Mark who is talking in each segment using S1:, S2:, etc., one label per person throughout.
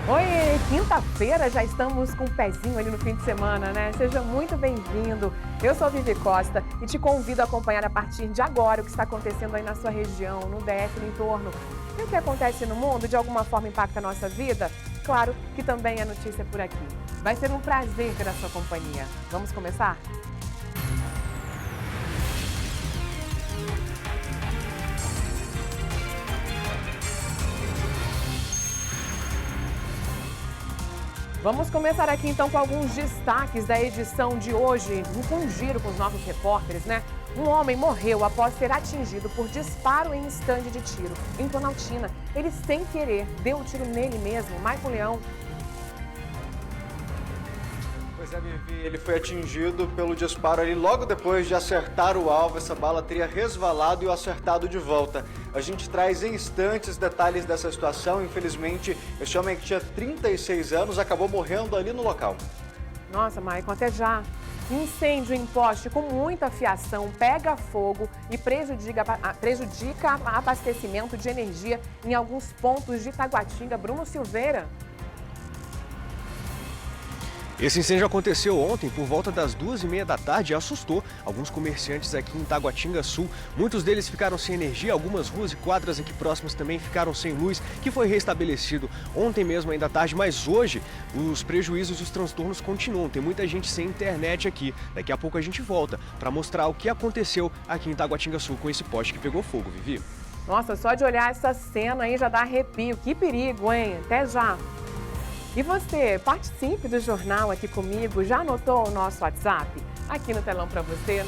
S1: Oi, quinta-feira, já estamos com o pezinho ali no fim de semana, né? Seja muito bem-vindo. Eu sou a Vivi Costa e te convido a acompanhar a partir de agora o que está acontecendo aí na sua região, no DF, no entorno. E o que acontece no mundo de alguma forma impacta a nossa vida? Claro que também é notícia por aqui. Vai ser um prazer ter a sua companhia. Vamos começar? Vamos começar aqui então com alguns destaques da edição de hoje, um giro com os nossos repórteres, né? Um homem morreu após ser atingido por disparo em estande de tiro em Planaltina. Ele, sem querer, deu um tiro nele mesmo. Maicon Leão.
S2: Pois é, Vivi, ele foi atingido pelo disparo ali logo depois de acertar o alvo. Essa bala teria resvalado e o acertado de volta. A gente traz em instantes detalhes dessa situação. Infelizmente, esse homem que tinha 36 anos acabou morrendo ali no local.
S1: Nossa, Maicon, até já. Incêndio em poste com muita fiação pega fogo e prejudica abastecimento de energia em alguns pontos de Taguatinga. Bruno Silveira.
S3: Esse incêndio aconteceu ontem por volta das 2h30 da tarde e assustou alguns comerciantes aqui em Taguatinga Sul. Muitos deles ficaram sem energia, algumas ruas e quadras aqui próximas também ficaram sem luz, que foi restabelecido ontem mesmo ainda à tarde, mas hoje os prejuízos e os transtornos continuam. Tem muita gente sem internet aqui. Daqui a pouco a gente volta para mostrar o que aconteceu aqui em Taguatinga Sul com esse poste que pegou fogo, Vivi.
S1: Nossa, só de olhar essa cena aí já dá arrepio. Que perigo, hein? Até já. E você, participe do jornal aqui comigo. Já anotou o nosso WhatsApp? Aqui no telão para você,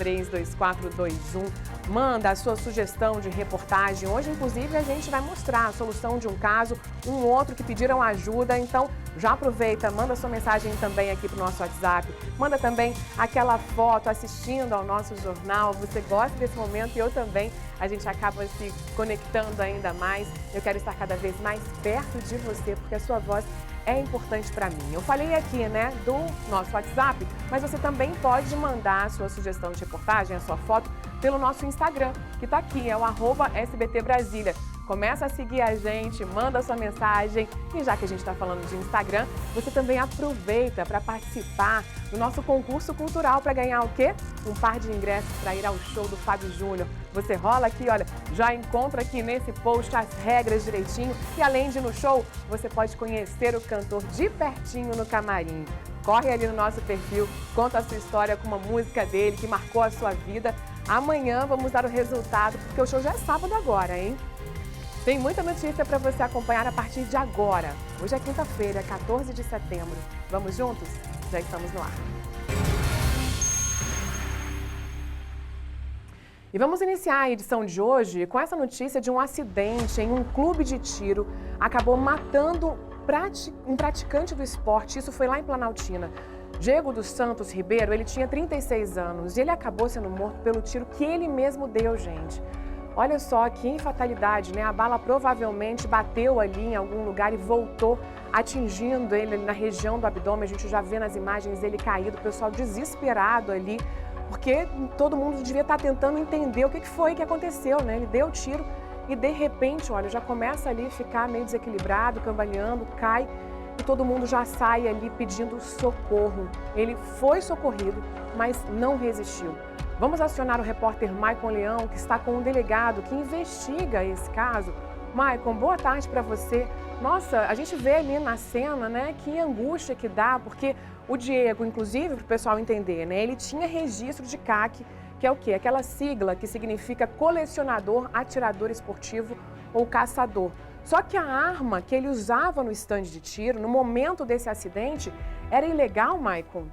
S1: 996232421. Manda a sua sugestão de reportagem. Hoje, inclusive, a gente vai mostrar a solução de um caso, um outro que pediram ajuda. Então, já aproveita, manda sua mensagem também aqui para o nosso WhatsApp. Manda também aquela foto assistindo ao nosso jornal. Você gosta desse momento e eu também. A gente acaba se conectando ainda mais. Eu quero estar cada vez mais perto de você, porque a sua voz é importante para mim. Eu falei aqui, né, do nosso WhatsApp, mas você também pode mandar a sua sugestão de reportagem, a sua foto, pelo nosso Instagram, que está aqui, é o @SBTBrasília. Começa a seguir a gente, manda a sua mensagem e já que a gente está falando de Instagram, você também aproveita para participar do nosso concurso cultural para ganhar o quê? Um par de ingressos para ir ao show do Fábio Júnior. Você rola aqui, olha, já encontra aqui nesse post as regras direitinho e além de ir no show, você pode conhecer o cantor de pertinho no camarim. Corre ali no nosso perfil, conta a sua história com uma música dele que marcou a sua vida. Amanhã vamos dar o resultado, porque o show já é sábado agora, hein? Tem muita notícia para você acompanhar a partir de agora. Hoje é quinta-feira, 14 de setembro. Vamos juntos? Já estamos no ar. E vamos iniciar a edição de hoje com essa notícia de um acidente em um clube de tiro. Acabou matando um praticante do esporte. Isso foi lá em Planaltina. Diego dos Santos Ribeiro, ele tinha 36 anos e ele acabou sendo morto pelo tiro que ele mesmo deu, gente. Olha só que fatalidade, né? A bala provavelmente bateu ali em algum lugar e voltou, atingindo ele na região do abdômen. A gente já vê nas imagens ele caído, o pessoal desesperado ali, porque todo mundo devia estar tentando entender o que foi que aconteceu, né? Ele deu o tiro e de repente, olha, já começa ali a ficar meio desequilibrado, cambaleando, cai e todo mundo já sai ali pedindo socorro. Ele foi socorrido, mas não resistiu. Vamos acionar o repórter Maicon Leão, que está com um delegado que investiga esse caso. Maicon, boa tarde para você. Nossa, a gente vê ali na cena, né, que angústia que dá, porque o Diego, inclusive, para o pessoal entender, né, ele tinha registro de CAC, que é o quê? Aquela sigla que significa colecionador, atirador esportivo ou caçador. Só que a arma que ele usava no estande de tiro, no momento desse acidente, era ilegal, Maicon?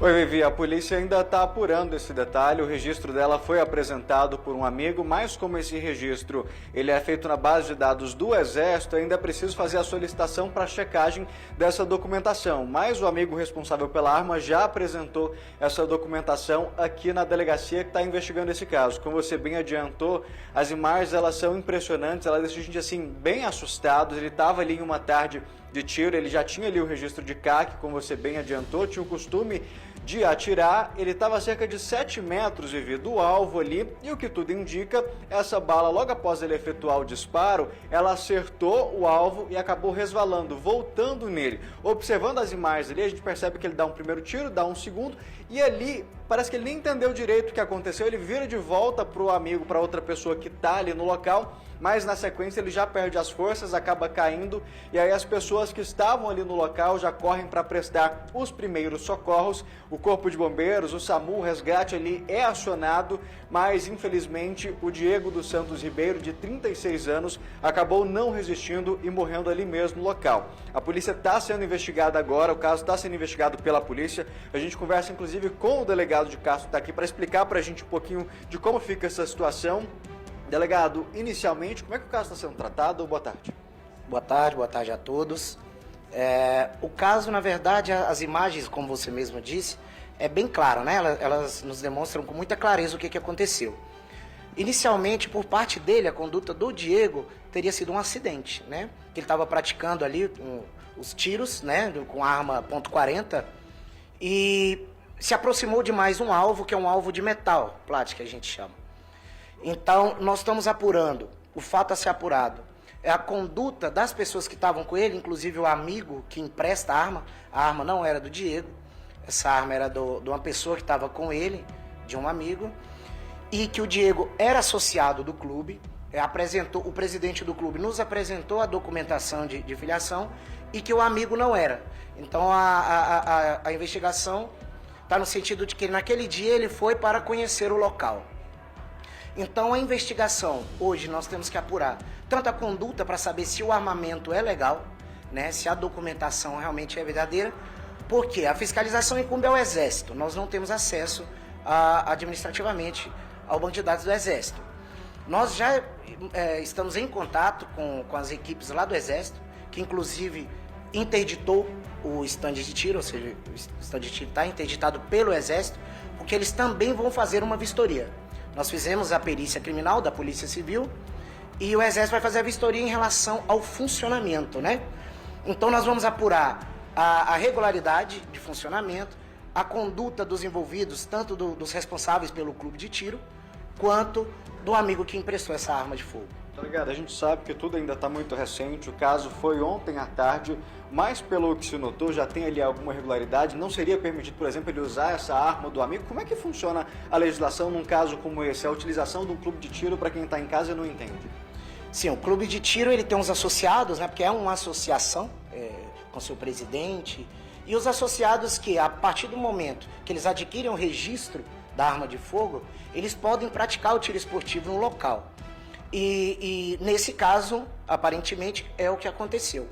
S2: Oi, Vivi, a polícia ainda está apurando esse detalhe. O registro dela foi apresentado por um amigo, mas como esse registro ele é feito na base de dados do Exército, ainda é preciso fazer a solicitação para checagem dessa documentação. Mas o amigo responsável pela arma já apresentou essa documentação aqui na delegacia que está investigando esse caso. Como você bem adiantou, as imagens elas são impressionantes, elas deixam a gente assim bem assustados. Ele estava ali em uma tarde de tiro, ele já tinha ali o registro de CAC, como você bem adiantou, tinha o costume de atirar. Ele estava a cerca de 7 metros, Vivi, do alvo ali, e o que tudo indica, essa bala, logo após ele efetuar o disparo, ela acertou o alvo e acabou resvalando, voltando nele. Observando as imagens ali, a gente percebe que ele dá um primeiro tiro, dá um segundo, e ali parece que ele nem entendeu direito o que aconteceu, ele vira de volta para o amigo, para outra pessoa que está ali no local, mas na sequência ele já perde as forças, acaba caindo, e aí as pessoas que estavam ali no local já correm para prestar os primeiros socorros. O Corpo de Bombeiros, o SAMU, o resgate ali é acionado, mas infelizmente o Diego dos Santos Ribeiro, de 36 anos, acabou não resistindo e morrendo ali mesmo no local. A polícia está sendo investigada agora, o caso está sendo investigado pela polícia. A gente conversa inclusive com o delegado de Castro, está aqui para explicar para a gente um pouquinho de como fica essa situação. Delegado, inicialmente, como é que o caso está sendo tratado? Boa tarde.
S4: Boa tarde a todos. O caso, na verdade, as imagens, como você mesmo disse, é bem claro, né? Elas nos demonstram com muita clareza o que aconteceu. Inicialmente, por parte dele, a conduta do Diego teria sido um acidente, né? Que ele estava praticando ali os tiros, né? Com a arma .40 e se aproximou demais um alvo, que é um alvo de metal, plástico, que a gente chama. Então, nós estamos apurando, o fato a ser apurado é a conduta das pessoas que estavam com ele, inclusive o amigo que empresta a arma não era do Diego, essa arma era de uma pessoa que estava com ele, de um amigo, e que o Diego era associado do clube, o presidente do clube nos apresentou a documentação de filiação e que o amigo não era. Então, a investigação está no sentido de que naquele dia ele foi para conhecer o local. Então, a investigação, hoje, nós temos que apurar tanto a conduta para saber se o armamento é legal, né, se a documentação realmente é verdadeira, porque a fiscalização incumbe ao Exército. Nós não temos acesso administrativamente ao banco de dados do Exército. Nós já estamos em contato com as equipes lá do Exército, que inclusive interditou o stand de tiro, ou seja, o stand de tiro está interditado pelo Exército, porque eles também vão fazer uma vistoria. Nós fizemos a perícia criminal da Polícia Civil e o Exército vai fazer a vistoria em relação ao funcionamento, né? Então nós vamos apurar a regularidade de funcionamento, a conduta dos envolvidos, tanto dos responsáveis pelo clube de tiro, quanto do amigo que emprestou essa arma de fogo.
S2: Delegado, a gente sabe que tudo ainda está muito recente, o caso foi ontem à tarde, mas pelo que se notou já tem ali alguma irregularidade, não seria permitido, por exemplo, ele usar essa arma do amigo? Como é que funciona a legislação num caso como esse, a utilização de um clube de tiro para quem está em casa e não entende?
S4: Sim, o clube de tiro ele tem uns associados, né, porque é uma associação com seu presidente, e os associados que a partir do momento que eles adquirem o registro da arma de fogo, eles podem praticar o tiro esportivo no local. E nesse caso, aparentemente, é o que aconteceu.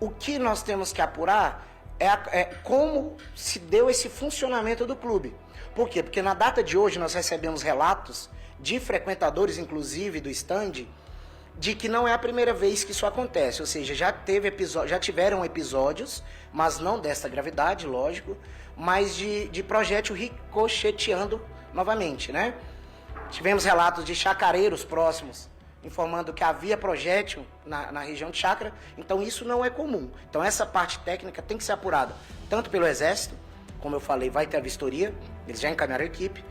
S4: O que nós temos que apurar é como se deu esse funcionamento do clube. Por quê? Porque na data de hoje nós recebemos relatos de frequentadores, inclusive, do stand, de que não é a primeira vez que isso acontece. Ou seja, já tiveram episódios, mas não desta gravidade, lógico, mas de projétil ricocheteando novamente, né? Tivemos relatos de chacareiros próximos, informando que havia projétil na região de Chácara, então isso não é comum. Então essa parte técnica tem que ser apurada, tanto pelo Exército, como eu falei, vai ter a vistoria, eles já encaminharam a equipe,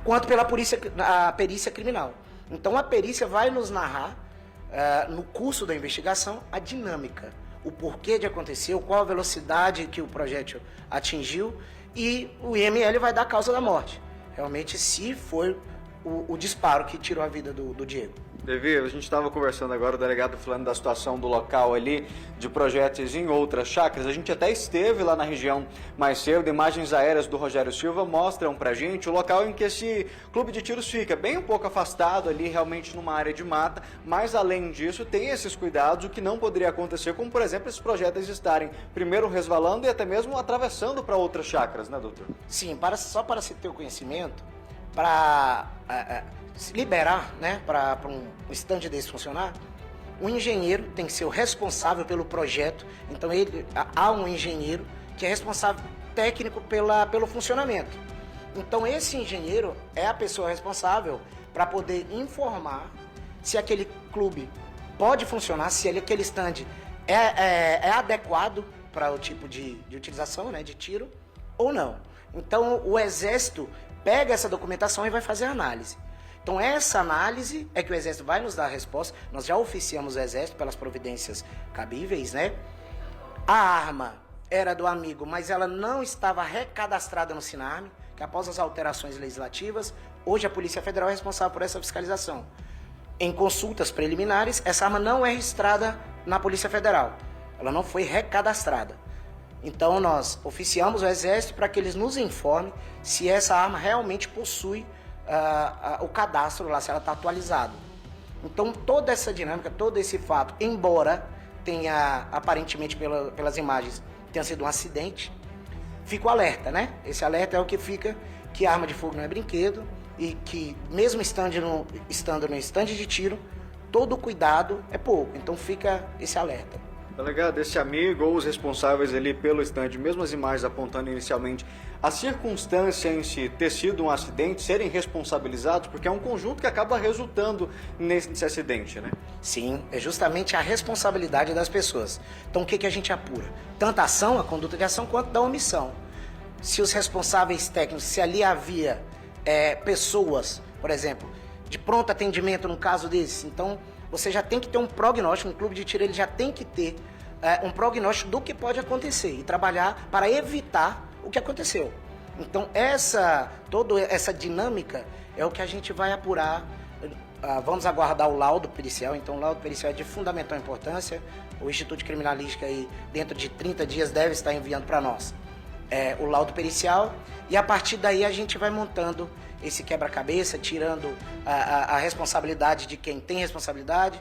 S4: quanto pela a perícia criminal. Então a perícia vai nos narrar, no curso da investigação, a dinâmica, o porquê de acontecer, qual a velocidade que o projétil atingiu, e o IML vai dar a causa da morte. Realmente, se foi o disparo que tirou a vida do Diego.
S2: Devi, a gente estava conversando agora, o delegado falando da situação do local ali, de projéteis em outras chácaras. A gente até esteve lá na região mais cedo, imagens aéreas do Rogério Silva mostram pra gente o local em que esse clube de tiros fica, bem um pouco afastado ali, realmente numa área de mata, mas além disso tem esses cuidados, o que não poderia acontecer, como por exemplo esses projéteis estarem primeiro resvalando e até mesmo atravessando para outras chácaras, né, doutor?
S4: Sim, só para se ter o conhecimento, para se liberar, né, para um stand desse funcionar, o engenheiro tem que ser o responsável pelo projeto. Então há um engenheiro que é responsável técnico pelo funcionamento. Então esse engenheiro é a pessoa responsável para poder informar se aquele clube pode funcionar, se aquele stand é adequado para o tipo de utilização, né, de tiro ou não. Então, o Exército pega essa documentação e vai fazer a análise. Então, essa análise é que o Exército vai nos dar a resposta. Nós já oficiamos o Exército pelas providências cabíveis, né? A arma era do amigo, mas ela não estava recadastrada no Sinarme, que após as alterações legislativas, hoje a Polícia Federal é responsável por essa fiscalização. Em consultas preliminares, essa arma não é registrada na Polícia Federal. Ela não foi recadastrada. Então, nós oficiamos o Exército para que eles nos informem se essa arma realmente possui o cadastro lá, se ela está atualizada. Então, toda essa dinâmica, todo esse fato, embora tenha, aparentemente, pelas imagens, tenha sido um acidente, fica o alerta, né? Esse alerta é o que fica que a arma de fogo não é brinquedo e que, mesmo estando no estande de tiro, todo cuidado é pouco. Então, fica esse alerta.
S2: Delegado, esse amigo ou os responsáveis ali pelo estande, mesmo as imagens apontando inicialmente, a circunstância em si ter sido um acidente, serem responsabilizados, porque é um conjunto que acaba resultando nesse acidente, né?
S4: Sim, é justamente a responsabilidade das pessoas. Então, o que a gente apura? Tanto a ação, a conduta de ação, quanto da omissão. Se os responsáveis técnicos, se ali havia pessoas, por exemplo, de pronto atendimento num caso desse, então você já tem que ter um prognóstico, um clube de tiro ele já tem que ter um prognóstico do que pode acontecer e trabalhar para evitar o que aconteceu. Então toda essa dinâmica é o que a gente vai apurar. Vamos aguardar o laudo pericial, então o laudo pericial é de fundamental importância. O Instituto de Criminalística aí, dentro de 30 dias deve estar enviando para nós o laudo pericial e a partir daí a gente vai montando esse quebra-cabeça, tirando a responsabilidade de quem tem responsabilidade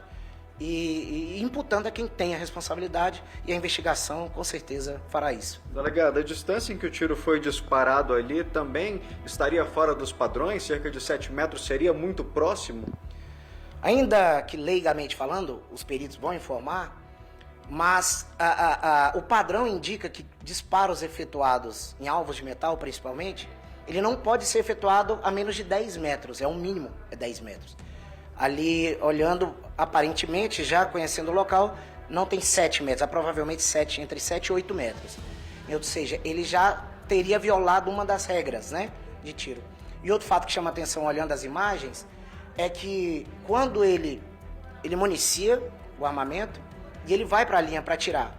S4: e imputando a quem tem a responsabilidade, e a investigação com certeza fará isso.
S2: Delegado, a distância em que o tiro foi disparado ali também estaria fora dos padrões, cerca de 7 metros, seria muito próximo?
S4: Ainda que leigamente falando, os peritos vão informar, mas o padrão indica que disparos efetuados em alvos de metal, principalmente, ele não pode ser efetuado a menos de 10 metros, é o mínimo, é 10 metros. Ali, olhando, aparentemente, já conhecendo o local, não tem 7 metros, provavelmente entre 7 e 8 metros. Ou seja, ele já teria violado uma das regras, né, de tiro. E outro fato que chama atenção olhando as imagens é que quando ele municia o armamento e ele vai para a linha para atirar.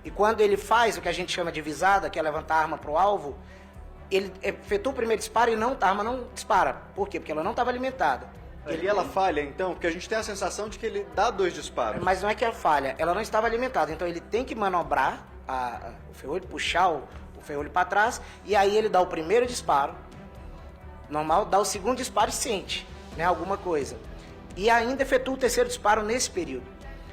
S4: E quando ele faz o que a gente chama de visada, que é levantar a arma para o alvo, ele efetua o primeiro disparo e a arma não dispara. Por quê? Porque ela não estava alimentada.
S2: Ela falha, então? Porque a gente tem a sensação de que ele dá 2 disparos.
S4: Mas não é que ela falha, ela não estava alimentada. Então ele tem que manobrar o ferrolho, puxar o ferrolho para trás, e aí ele dá o primeiro disparo, normal, dá o segundo disparo e sente, né, alguma coisa. E ainda efetua o terceiro disparo nesse período.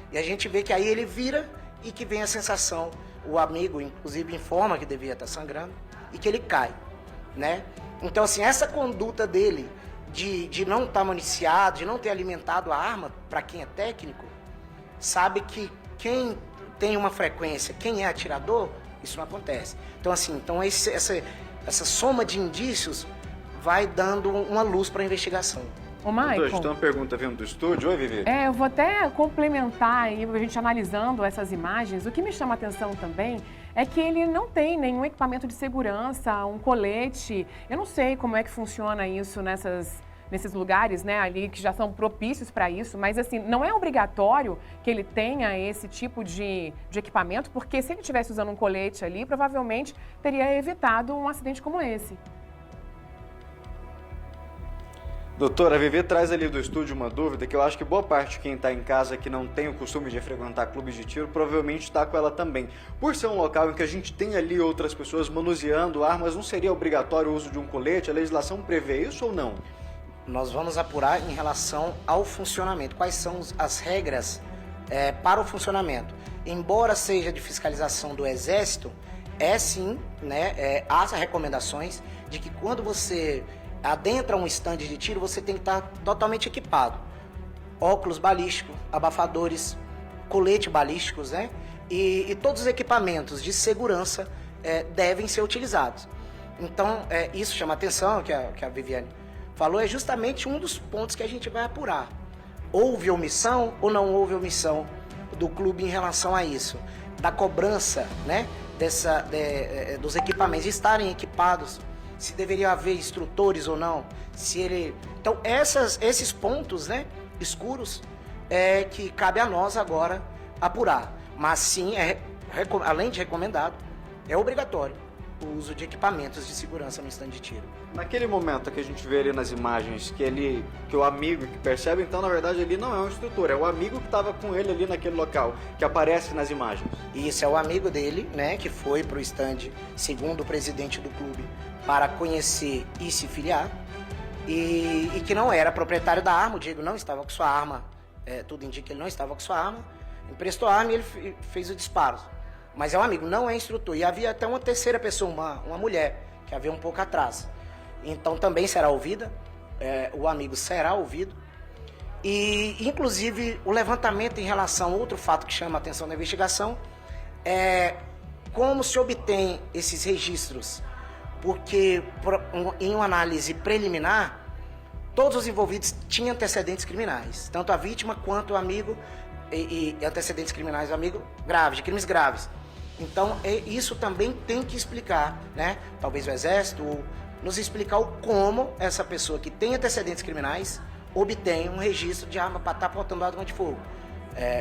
S4: E a gente vê que aí ele vira e que vem a sensação, o amigo inclusive informa que devia estar sangrando, e que ele cai, né? Então, assim, essa conduta dele de não estar municiado, de não ter alimentado a arma, para quem é técnico, sabe que quem tem uma frequência, quem é atirador, isso não acontece. Então, assim, essa soma de indícios vai dando uma luz para a investigação.
S1: Ô, Maicon,
S2: tem uma pergunta vindo do estúdio. Oi, Vivi.
S1: Eu vou até complementar aí, a gente analisando essas imagens. O que me chama a atenção também é que ele não tem nenhum equipamento de segurança, um colete. Eu não sei como é que funciona isso nesses lugares, né, ali que já são propícios para isso, mas assim, não é obrigatório que ele tenha esse tipo de equipamento, porque se ele estivesse usando um colete ali, provavelmente teria evitado um acidente como esse.
S2: Doutora, a Vivi traz ali do estúdio uma dúvida que eu acho que boa parte de quem está em casa que não tem o costume de frequentar clubes de tiro provavelmente está com ela também. Por ser um local em que a gente tem ali outras pessoas manuseando armas, não seria obrigatório o uso de um colete? A legislação prevê isso ou não?
S4: Nós vamos apurar em relação ao funcionamento. Quais são as regras para o funcionamento? Embora seja de fiscalização do Exército, sim, né, há recomendações de que quando você adentra um estande de tiro, você tem que estar totalmente equipado. Óculos balísticos, abafadores, colete balísticos, né? E todos os equipamentos de segurança devem ser utilizados. Então, isso chama atenção, que a Viviane falou, é justamente um dos pontos que a gente vai apurar. Houve omissão ou não houve omissão do clube em relação a isso? Da cobrança, né? Dos equipamentos, de estarem equipados se deveria haver instrutores ou não, se ele... Então, esses pontos, né, escuros, é que cabe a nós agora apurar. Mas sim, além de recomendado, é obrigatório o uso de equipamentos de segurança no stand de tiro.
S2: Naquele momento que a gente vê ali nas imagens que o amigo que percebe, então na verdade ele não é um instrutor, é o amigo que estava com ele ali naquele local, que aparece nas imagens.
S4: Isso é o amigo dele, né, que foi para o stand, segundo o presidente do clube, para conhecer e se filiar, e que não era proprietário da arma. O Diego não estava com sua arma, tudo indica que ele não estava com sua arma, emprestou a arma e ele fez o disparo. Mas é um amigo, não é instrutor. E havia até uma terceira pessoa, uma mulher, que havia um pouco atrás. Então também será ouvida, o amigo será ouvido. E, inclusive, o levantamento em relação a outro fato que chama a atenção da investigação é como se obtém esses registros. Porque, em uma análise preliminar, todos os envolvidos tinham antecedentes criminais. Tanto a vítima quanto o amigo, e antecedentes criminais do amigo graves, de crimes graves. Então, isso também tem que explicar, né? Talvez o Exército nos explicar como essa pessoa que tem antecedentes criminais obtém um registro de arma para estar portando arma de fogo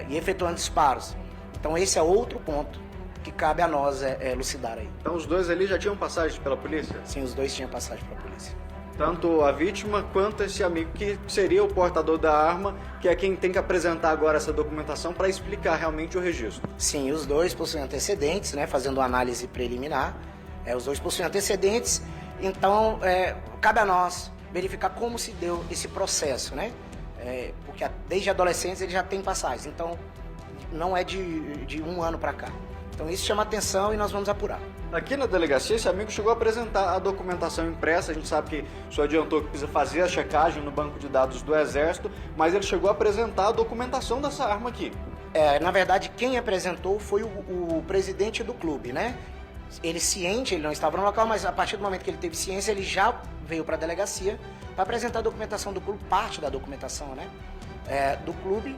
S4: e efetuando disparos. Então, esse é outro ponto que cabe a nós elucidar aí.
S2: Então, os dois ali já tinham passagem pela polícia?
S4: Sim, os dois tinham passagem pela polícia.
S2: Tanto a vítima quanto esse amigo que seria o portador da arma, que é quem tem que apresentar agora essa documentação para explicar realmente o registro.
S4: Sim, os dois possuem antecedentes, né, fazendo uma análise preliminar. Os dois possuem antecedentes, então cabe a nós verificar como se deu esse processo, né? Porque desde adolescentes eles já têm passagens, então não é de um ano para cá. Então isso chama atenção e nós vamos apurar.
S2: Aqui na delegacia, esse amigo chegou a apresentar a documentação impressa. A gente sabe que o senhor adiantou que precisa fazer a checagem no banco de dados do Exército, mas ele chegou a apresentar a documentação dessa arma aqui.
S4: Na verdade, quem apresentou foi o presidente do clube, né? Ele ciente, ele não estava no local, mas a partir do momento que ele teve ciência, ele já veio para a delegacia para apresentar a documentação do clube, parte da documentação, né? Do clube.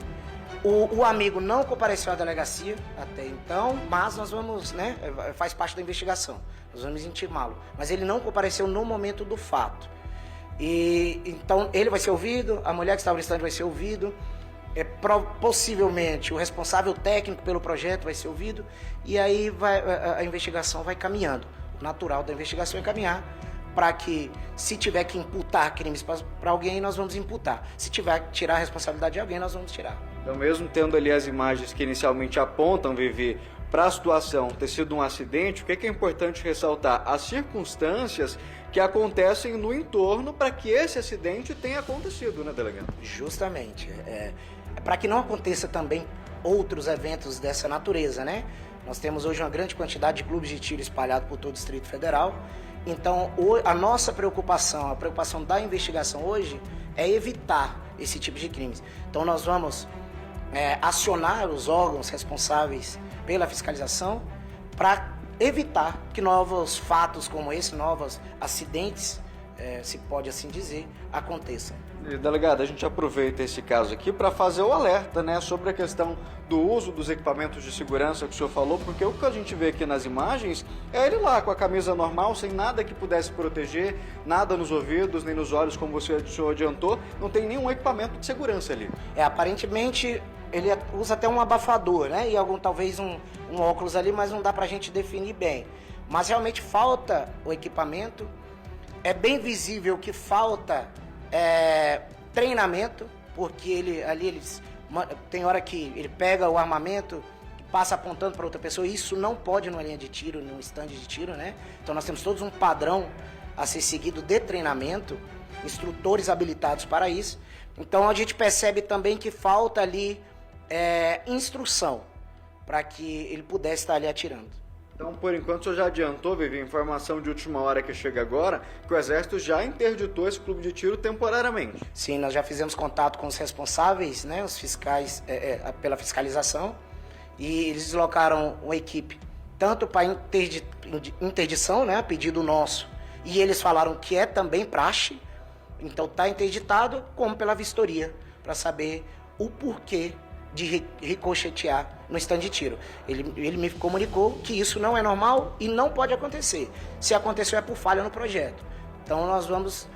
S4: O amigo não compareceu à delegacia até então, mas nós vamos, né, faz parte da investigação, nós vamos intimá-lo. Mas ele não compareceu no momento do fato. E então ele vai ser ouvido, a mulher que estava no stand vai ser ouvido, possivelmente o responsável técnico pelo projeto vai ser ouvido, e aí a investigação vai caminhando. O natural da investigação é caminhar para que, se tiver que imputar crimes para alguém, nós vamos imputar. Se tiver que tirar a responsabilidade de alguém, nós vamos tirar.
S2: Então, mesmo tendo ali as imagens que inicialmente apontam, Vivi, para a situação ter sido um acidente, o que é importante ressaltar? As circunstâncias que acontecem no entorno para que esse acidente tenha acontecido, né, delegado?
S4: Justamente. Para que não aconteça também outros eventos dessa natureza, né? Nós temos hoje uma grande quantidade de clubes de tiro espalhados por todo o Distrito Federal. Então, a nossa preocupação, a preocupação da investigação hoje é evitar esse tipo de crimes. Então, nós vamos acionar os órgãos responsáveis pela fiscalização para evitar que novos fatos como esse, novos acidentes, se pode assim dizer, aconteçam.
S2: E, delegado, a gente aproveita esse caso aqui para fazer o alerta, né, sobre a questão do uso dos equipamentos de segurança que o senhor falou, porque o que a gente vê aqui nas imagens é ele lá com a camisa normal, sem nada que pudesse proteger, nada nos ouvidos, nem nos olhos, como o senhor adiantou, não tem nenhum equipamento de segurança ali.
S4: Aparentemente ele usa até um abafador, né, e talvez um óculos ali, mas não dá pra gente definir bem. Mas realmente falta o equipamento, é bem visível que falta treinamento, porque tem hora que ele pega o armamento e passa apontando para outra pessoa. Isso não pode numa linha de tiro, num stand de tiro, né? Então nós temos todos um padrão a ser seguido de treinamento, instrutores habilitados para isso. Então a gente percebe também que falta ali instrução para que ele pudesse estar ali atirando.
S2: Então, por enquanto, o senhor já adiantou, Vivi, informação de última hora que chega agora, que o Exército já interditou esse clube de tiro temporariamente.
S4: Sim, nós já fizemos contato com os responsáveis, né, os fiscais, pela fiscalização, e eles deslocaram uma equipe, tanto para interdição, né, a pedido nosso, e eles falaram que é também praxe, então está interditado, como pela vistoria, para saber o porquê de ricochetear no stand de tiro. Ele me comunicou que isso não é normal e não pode acontecer. Se aconteceu é por falha no projeto. Então nós vamos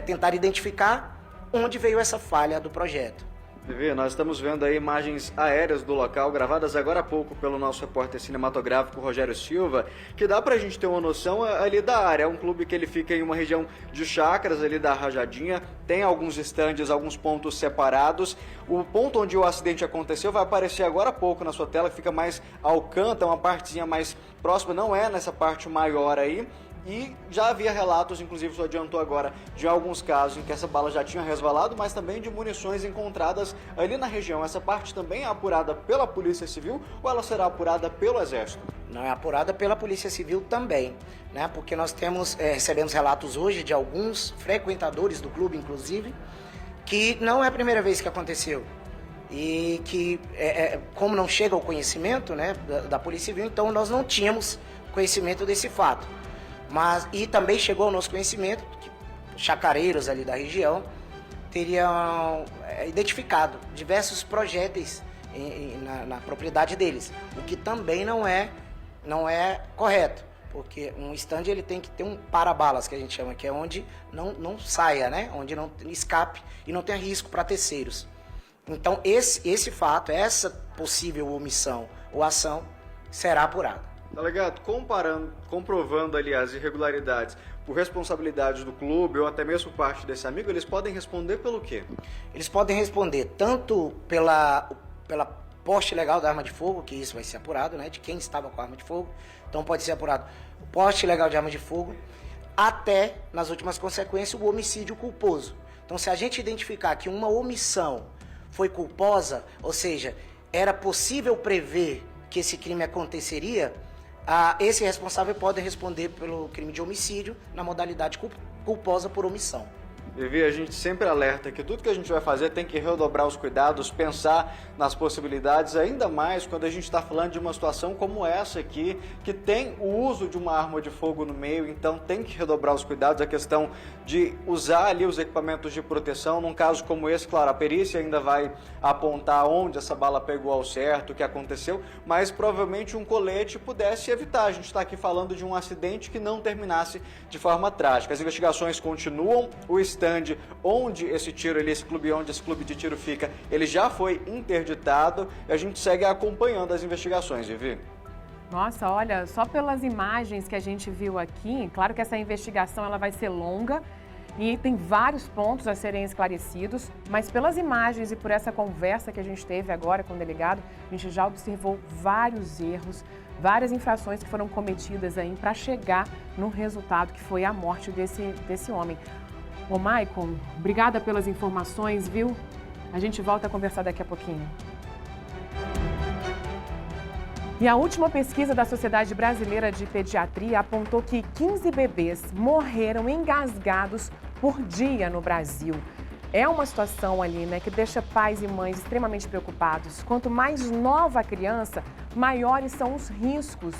S4: tentar identificar onde veio essa falha do projeto.
S2: Vivi, nós estamos vendo aí imagens aéreas do local, gravadas agora há pouco pelo nosso repórter cinematográfico Rogério Silva, que dá pra gente ter uma noção ali da área. É um clube que ele fica em uma região de chácaras ali da Rajadinha, tem alguns estandes, alguns pontos separados. O ponto onde o acidente aconteceu vai aparecer agora há pouco na sua tela, que fica mais ao canto, é uma partezinha mais próxima, não é nessa parte maior aí. E já havia relatos, inclusive só adiantou agora, de alguns casos em que essa bala já tinha resvalado, mas também de munições encontradas ali na região. Essa parte também é apurada pela Polícia Civil ou ela será apurada pelo Exército?
S4: Não, é apurada pela Polícia Civil também, né? Porque nós recebemos relatos hoje de alguns frequentadores do clube, inclusive, que não é a primeira vez que aconteceu. E que, como não chega ao conhecimento, né, da Polícia Civil, então nós não tínhamos conhecimento desse fato. E também chegou ao nosso conhecimento que chacareiros ali da região teriam identificado diversos projéteis na propriedade deles, o que também não é correto, porque um stand ele tem que ter um para-balas, que a gente chama, que é onde não saia, né? Onde não escape e não tenha risco para terceiros. Então esse fato, essa possível omissão ou ação será apurada.
S2: Delegado, comprovando ali as irregularidades por responsabilidade do clube ou até mesmo parte desse amigo, eles podem responder pelo quê?
S4: Eles podem responder tanto pela porte legal da arma de fogo, que isso vai ser apurado, né, de quem estava com a arma de fogo, então pode ser apurado o porte legal de arma de fogo, até, nas últimas consequências, o homicídio culposo. Então, se a gente identificar que uma omissão foi culposa, ou seja, era possível prever que esse crime aconteceria, esse responsável pode responder pelo crime de homicídio na modalidade culposa por omissão.
S2: Vivi, a gente sempre alerta que tudo que a gente vai fazer tem que redobrar os cuidados, pensar nas possibilidades, ainda mais quando a gente está falando de uma situação como essa aqui, que tem o uso de uma arma de fogo no meio, então tem que redobrar os cuidados, a questão de usar ali os equipamentos de proteção. Num caso como esse, claro, a perícia ainda vai apontar onde essa bala pegou ao certo, o que aconteceu, mas provavelmente um colete pudesse evitar. A gente está aqui falando de um acidente que não terminasse de forma trágica. As investigações continuam, o stand onde esse clube de tiro fica, ele já foi interditado e a gente segue acompanhando as investigações, Vivi.
S1: Nossa, olha, só pelas imagens que a gente viu aqui, claro que essa investigação ela vai ser longa e tem vários pontos a serem esclarecidos, mas pelas imagens e por essa conversa que a gente teve agora com o delegado, a gente já observou vários erros, várias infrações que foram cometidas aí para chegar no resultado que foi a morte desse homem. Ô, Maicon, obrigada pelas informações, viu? A gente volta a conversar daqui a pouquinho. E a última pesquisa da Sociedade Brasileira de Pediatria apontou que 15 bebês morreram engasgados por dia no Brasil. É uma situação ali, né, que deixa pais e mães extremamente preocupados. Quanto mais nova a criança, maiores são os riscos.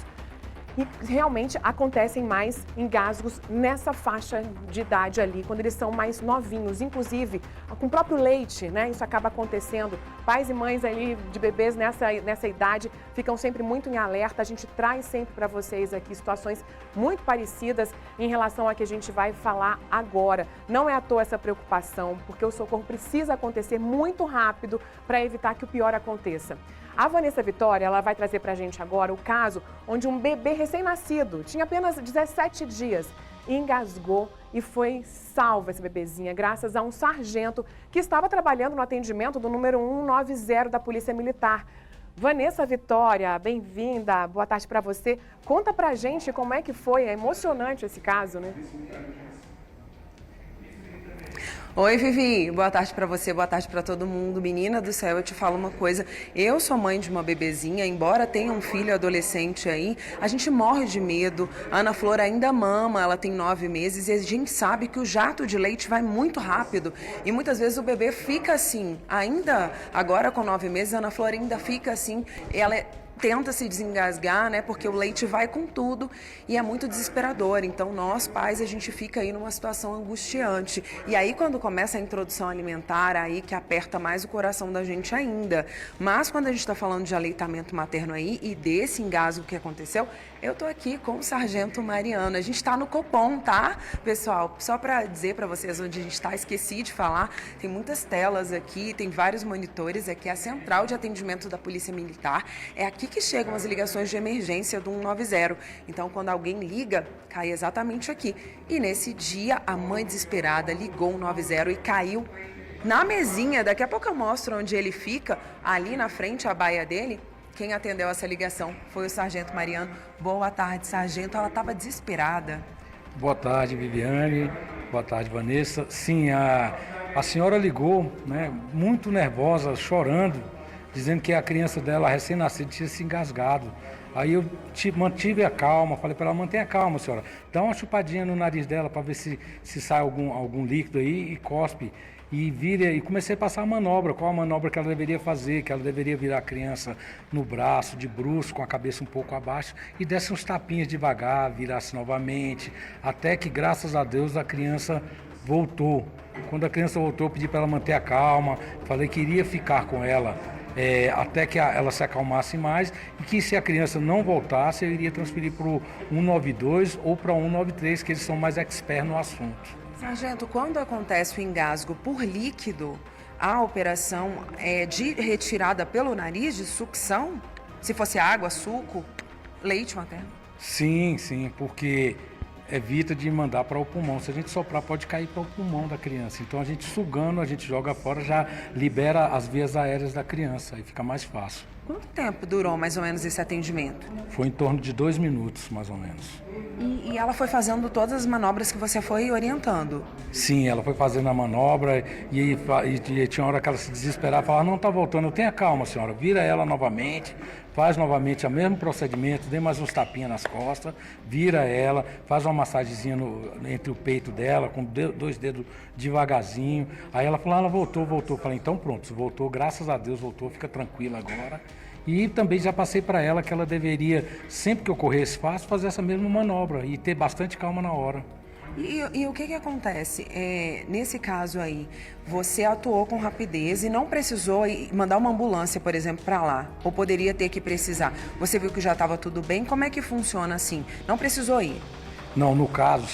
S1: E realmente acontecem mais engasgos nessa faixa de idade ali, quando eles são mais novinhos. Inclusive, com o próprio leite, né? Isso acaba acontecendo. Pais e mães ali de bebês nessa idade ficam sempre muito em alerta. A gente traz sempre para vocês aqui situações muito parecidas em relação a que a gente vai falar agora. Não é à toa essa preocupação, porque o socorro precisa acontecer muito rápido para evitar que o pior aconteça. A Vanessa Vitória, ela vai trazer para a gente agora o caso onde um bebê recém-nascido, tinha apenas 17 dias, engasgou e foi salva essa bebezinha, graças a um sargento que estava trabalhando no atendimento do número 190 da Polícia Militar. Vanessa Vitória, bem-vinda, boa tarde para você. Conta pra gente como é que foi, é emocionante esse caso, né?
S5: Oi, Vivi. Boa tarde para você, boa tarde para todo mundo. Menina do céu, eu te falo uma coisa. Eu sou mãe de uma bebezinha, embora tenha um filho adolescente aí, a gente morre de medo. A Ana Flor ainda mama, ela tem 9 meses e a gente sabe que o jato de leite vai muito rápido. E muitas vezes o bebê fica assim, ainda agora com 9 meses, a Ana Flor ainda fica assim, ela tenta se desengasgar, né? Porque o leite vai com tudo e é muito desesperador. Então, nós, pais, a gente fica aí numa situação angustiante. E aí, quando começa a introdução alimentar, aí que aperta mais o coração da gente ainda. Mas, quando a gente está falando de aleitamento materno aí e desse engasgo que aconteceu, eu tô aqui com o Sargento Mariano. A gente está no Copom, tá, pessoal? Só para dizer para vocês onde a gente está, esqueci de falar, tem muitas telas aqui, tem vários monitores. Aqui é a central de atendimento da Polícia Militar. É aqui que chegam as ligações de emergência do 190. Então, quando alguém liga, cai exatamente aqui. E nesse dia, a mãe desesperada ligou o 190 e caiu na mesinha. Daqui a pouco eu mostro onde ele fica, ali na frente, a baia dele. Quem atendeu essa ligação foi o Sargento Mariano. Boa tarde, Sargento. Ela estava desesperada.
S6: Boa tarde, Viviane. Boa tarde, Vanessa. Sim, a senhora ligou, né, muito nervosa, chorando, dizendo que a criança dela, recém-nascida, tinha se engasgado. Aí eu mantive a calma, falei para ela, mantenha a calma, senhora. Dá uma chupadinha no nariz dela para ver se sai algum líquido aí e cospe. E comecei a passar a manobra, qual a manobra que ela deveria fazer, que ela deveria virar a criança no braço, de bruços, com a cabeça um pouco abaixo, e desse uns tapinhas devagar, virasse novamente, até que, graças a Deus, a criança voltou. Quando a criança voltou, eu pedi para ela manter a calma, falei que iria ficar com ela até que ela se acalmasse mais, e que se a criança não voltasse, eu iria transferir para o 192 ou para o 193, que eles são mais experts no assunto.
S5: Sargento, quando acontece o engasgo por líquido, a operação é de retirada pelo nariz, de sucção? Se fosse água, suco, leite materno?
S6: Sim, porque evita de mandar para o pulmão. Se a gente soprar, pode cair para o pulmão da criança. Então, a gente sugando, a gente joga fora, já libera as vias aéreas da criança, aí fica mais fácil.
S5: Quanto tempo durou mais ou menos esse atendimento?
S6: Foi em torno de 2 minutos, mais ou menos.
S5: E ela foi fazendo todas as manobras que você foi orientando?
S6: Sim, ela foi fazendo a manobra e tinha hora que ela se desesperava, falava, não, tá voltando, tenha calma, senhora, vira ela novamente, faz novamente o mesmo procedimento, dê mais uns tapinhas nas costas, vira ela, faz uma massagenzinha entre o peito dela, com 2 dedos devagarzinho. Aí ela falou, ela voltou. Falei, então pronto, voltou, graças a Deus voltou, fica tranquila agora. E também já passei para ela que ela deveria, sempre que ocorresse fácil, fazer essa mesma manobra e ter bastante calma na hora.
S5: E o que acontece? Nesse caso aí, você atuou com rapidez e não precisou mandar uma ambulância, por exemplo, para lá? Ou poderia ter que precisar? Você viu que já estava tudo bem? Como é que funciona assim? Não precisou ir?
S6: Não, no caso,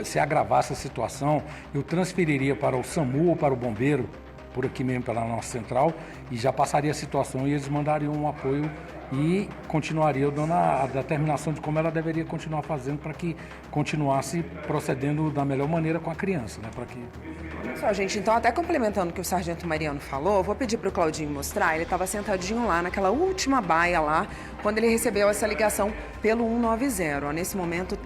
S6: se agravasse a situação, eu transferiria para o SAMU ou para o bombeiro, por aqui mesmo pela nossa central, e já passaria a situação e eles mandariam um apoio e continuaria dando a determinação de como ela deveria continuar fazendo para que continuasse procedendo da melhor maneira com a criança, né?
S5: Olha só, gente, então até complementando o que o Sargento Mariano falou, eu vou pedir para o Claudinho mostrar, ele estava sentadinho lá naquela última baia lá, quando ele recebeu essa ligação pelo 190. Ó, nesse momento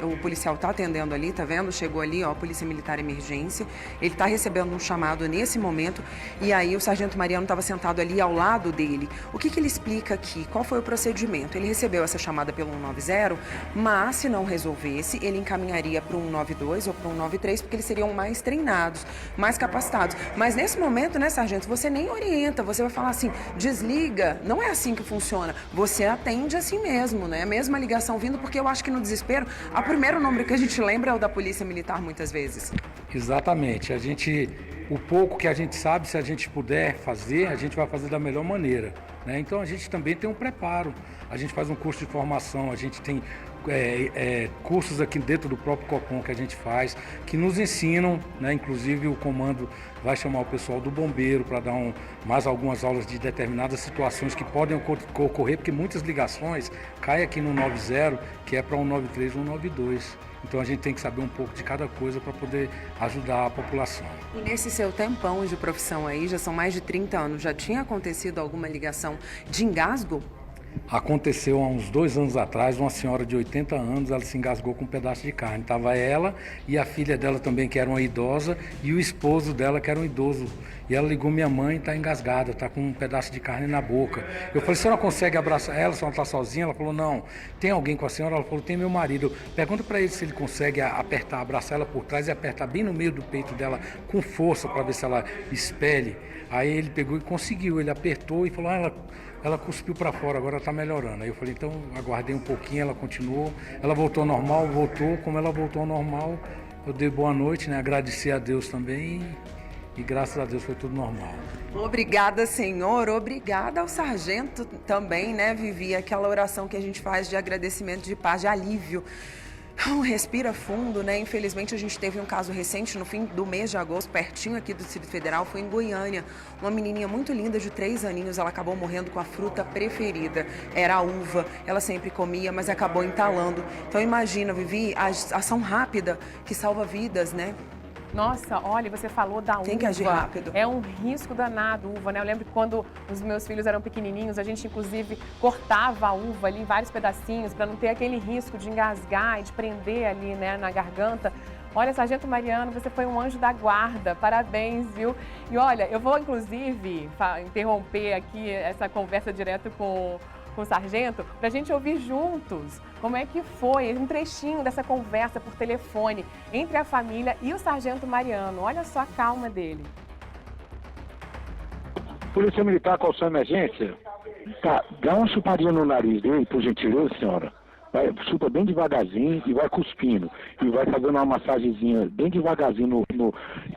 S5: o policial está atendendo ali, tá vendo? Chegou ali, ó, Polícia Militar Emergência, ele está recebendo um chamado nesse momento, e aí o Sargento Mariano estava sentado ali ao lado dele. O que ele explica aqui? Qual foi o procedimento? Ele recebeu essa chamada pelo 190, mas se não resolvesse, ele encaminharia para o 192 ou para o 193, porque eles seriam mais treinados, mais capacitados. Mas nesse momento, né, Sargento, você nem orienta, você vai falar assim, desliga, não é assim que funciona. Você atende assim mesmo, né? Mesmo a ligação vindo, porque eu acho que no desespero, o primeiro número que a gente lembra é o da Polícia Militar, muitas vezes.
S6: Exatamente. O pouco que a gente sabe, se a gente puder fazer, a gente vai fazer da melhor maneira, né? Então a gente também tem um preparo, a gente faz um curso de formação, a gente tem cursos aqui dentro do próprio Copom que a gente faz, que nos ensinam, né? Inclusive o comando vai chamar o pessoal do bombeiro para dar mais algumas aulas de determinadas situações que podem ocorrer, porque muitas ligações caem aqui no 90, que é para o 193 ou 192. Então a gente tem que saber um pouco de cada coisa para poder ajudar a população.
S5: E nesse seu tempão de profissão aí, já são mais de 30 anos, já tinha acontecido alguma ligação de engasgo?
S6: Aconteceu há uns 2 anos atrás, uma senhora de 80 anos, ela se engasgou com um pedaço de carne. Estava ela e a filha dela também, que era uma idosa, e o esposo dela, que era um idoso. E ela ligou, minha mãe está engasgada, está com um pedaço de carne na boca. Eu falei, a senhora consegue abraçar ela, a senhora está sozinha? Ela falou, não. Tem alguém com a senhora? Ela falou, tem meu marido. Pergunta para ele se ele consegue apertar, abraçar ela por trás e apertar bem no meio do peito dela com força para ver se ela expele. Aí ele pegou e conseguiu, ele apertou e falou, ela cuspiu para fora, agora está melhorando. Aí eu falei, então aguardei um pouquinho, ela continuou, ela voltou ao normal, como ela voltou ao normal, eu dei boa noite, né? Agradeci a Deus também e graças a Deus foi tudo normal.
S5: Obrigada, Senhor, obrigada ao sargento também, né, Vivi? Aquela oração que a gente faz de agradecimento, de paz, de alívio. Respira fundo, né? Infelizmente a gente teve um caso recente no fim do mês de agosto, pertinho aqui do Distrito Federal, foi em Goiânia. Uma menininha muito linda de 3 aninhos, ela acabou morrendo com a fruta preferida. Era a uva, ela sempre comia, mas acabou entalando. Então imagina, Vivi, a ação rápida que salva vidas, né?
S1: Nossa, olha, você falou da uva.
S5: Tem que agir rápido.
S1: É um risco danado, uva, né? Eu lembro que quando os meus filhos eram pequenininhos, a gente inclusive cortava a uva ali em vários pedacinhos para não ter aquele risco de engasgar e de prender ali, né, na garganta. Olha, Sargento Mariano, você foi um anjo da guarda, parabéns, viu? E olha, eu vou inclusive interromper aqui essa conversa direto com o sargento, para a gente ouvir juntos como é que foi um trechinho dessa conversa por telefone entre a família e o sargento Mariano. Olha só a calma dele.
S7: Polícia Militar, qual sua emergência? Tá, dá uma chupadinha no nariz dele, por gentileza, senhora. Vai, chupa bem devagarzinho e vai cuspindo. E vai fazendo uma massagenzinha bem devagarzinho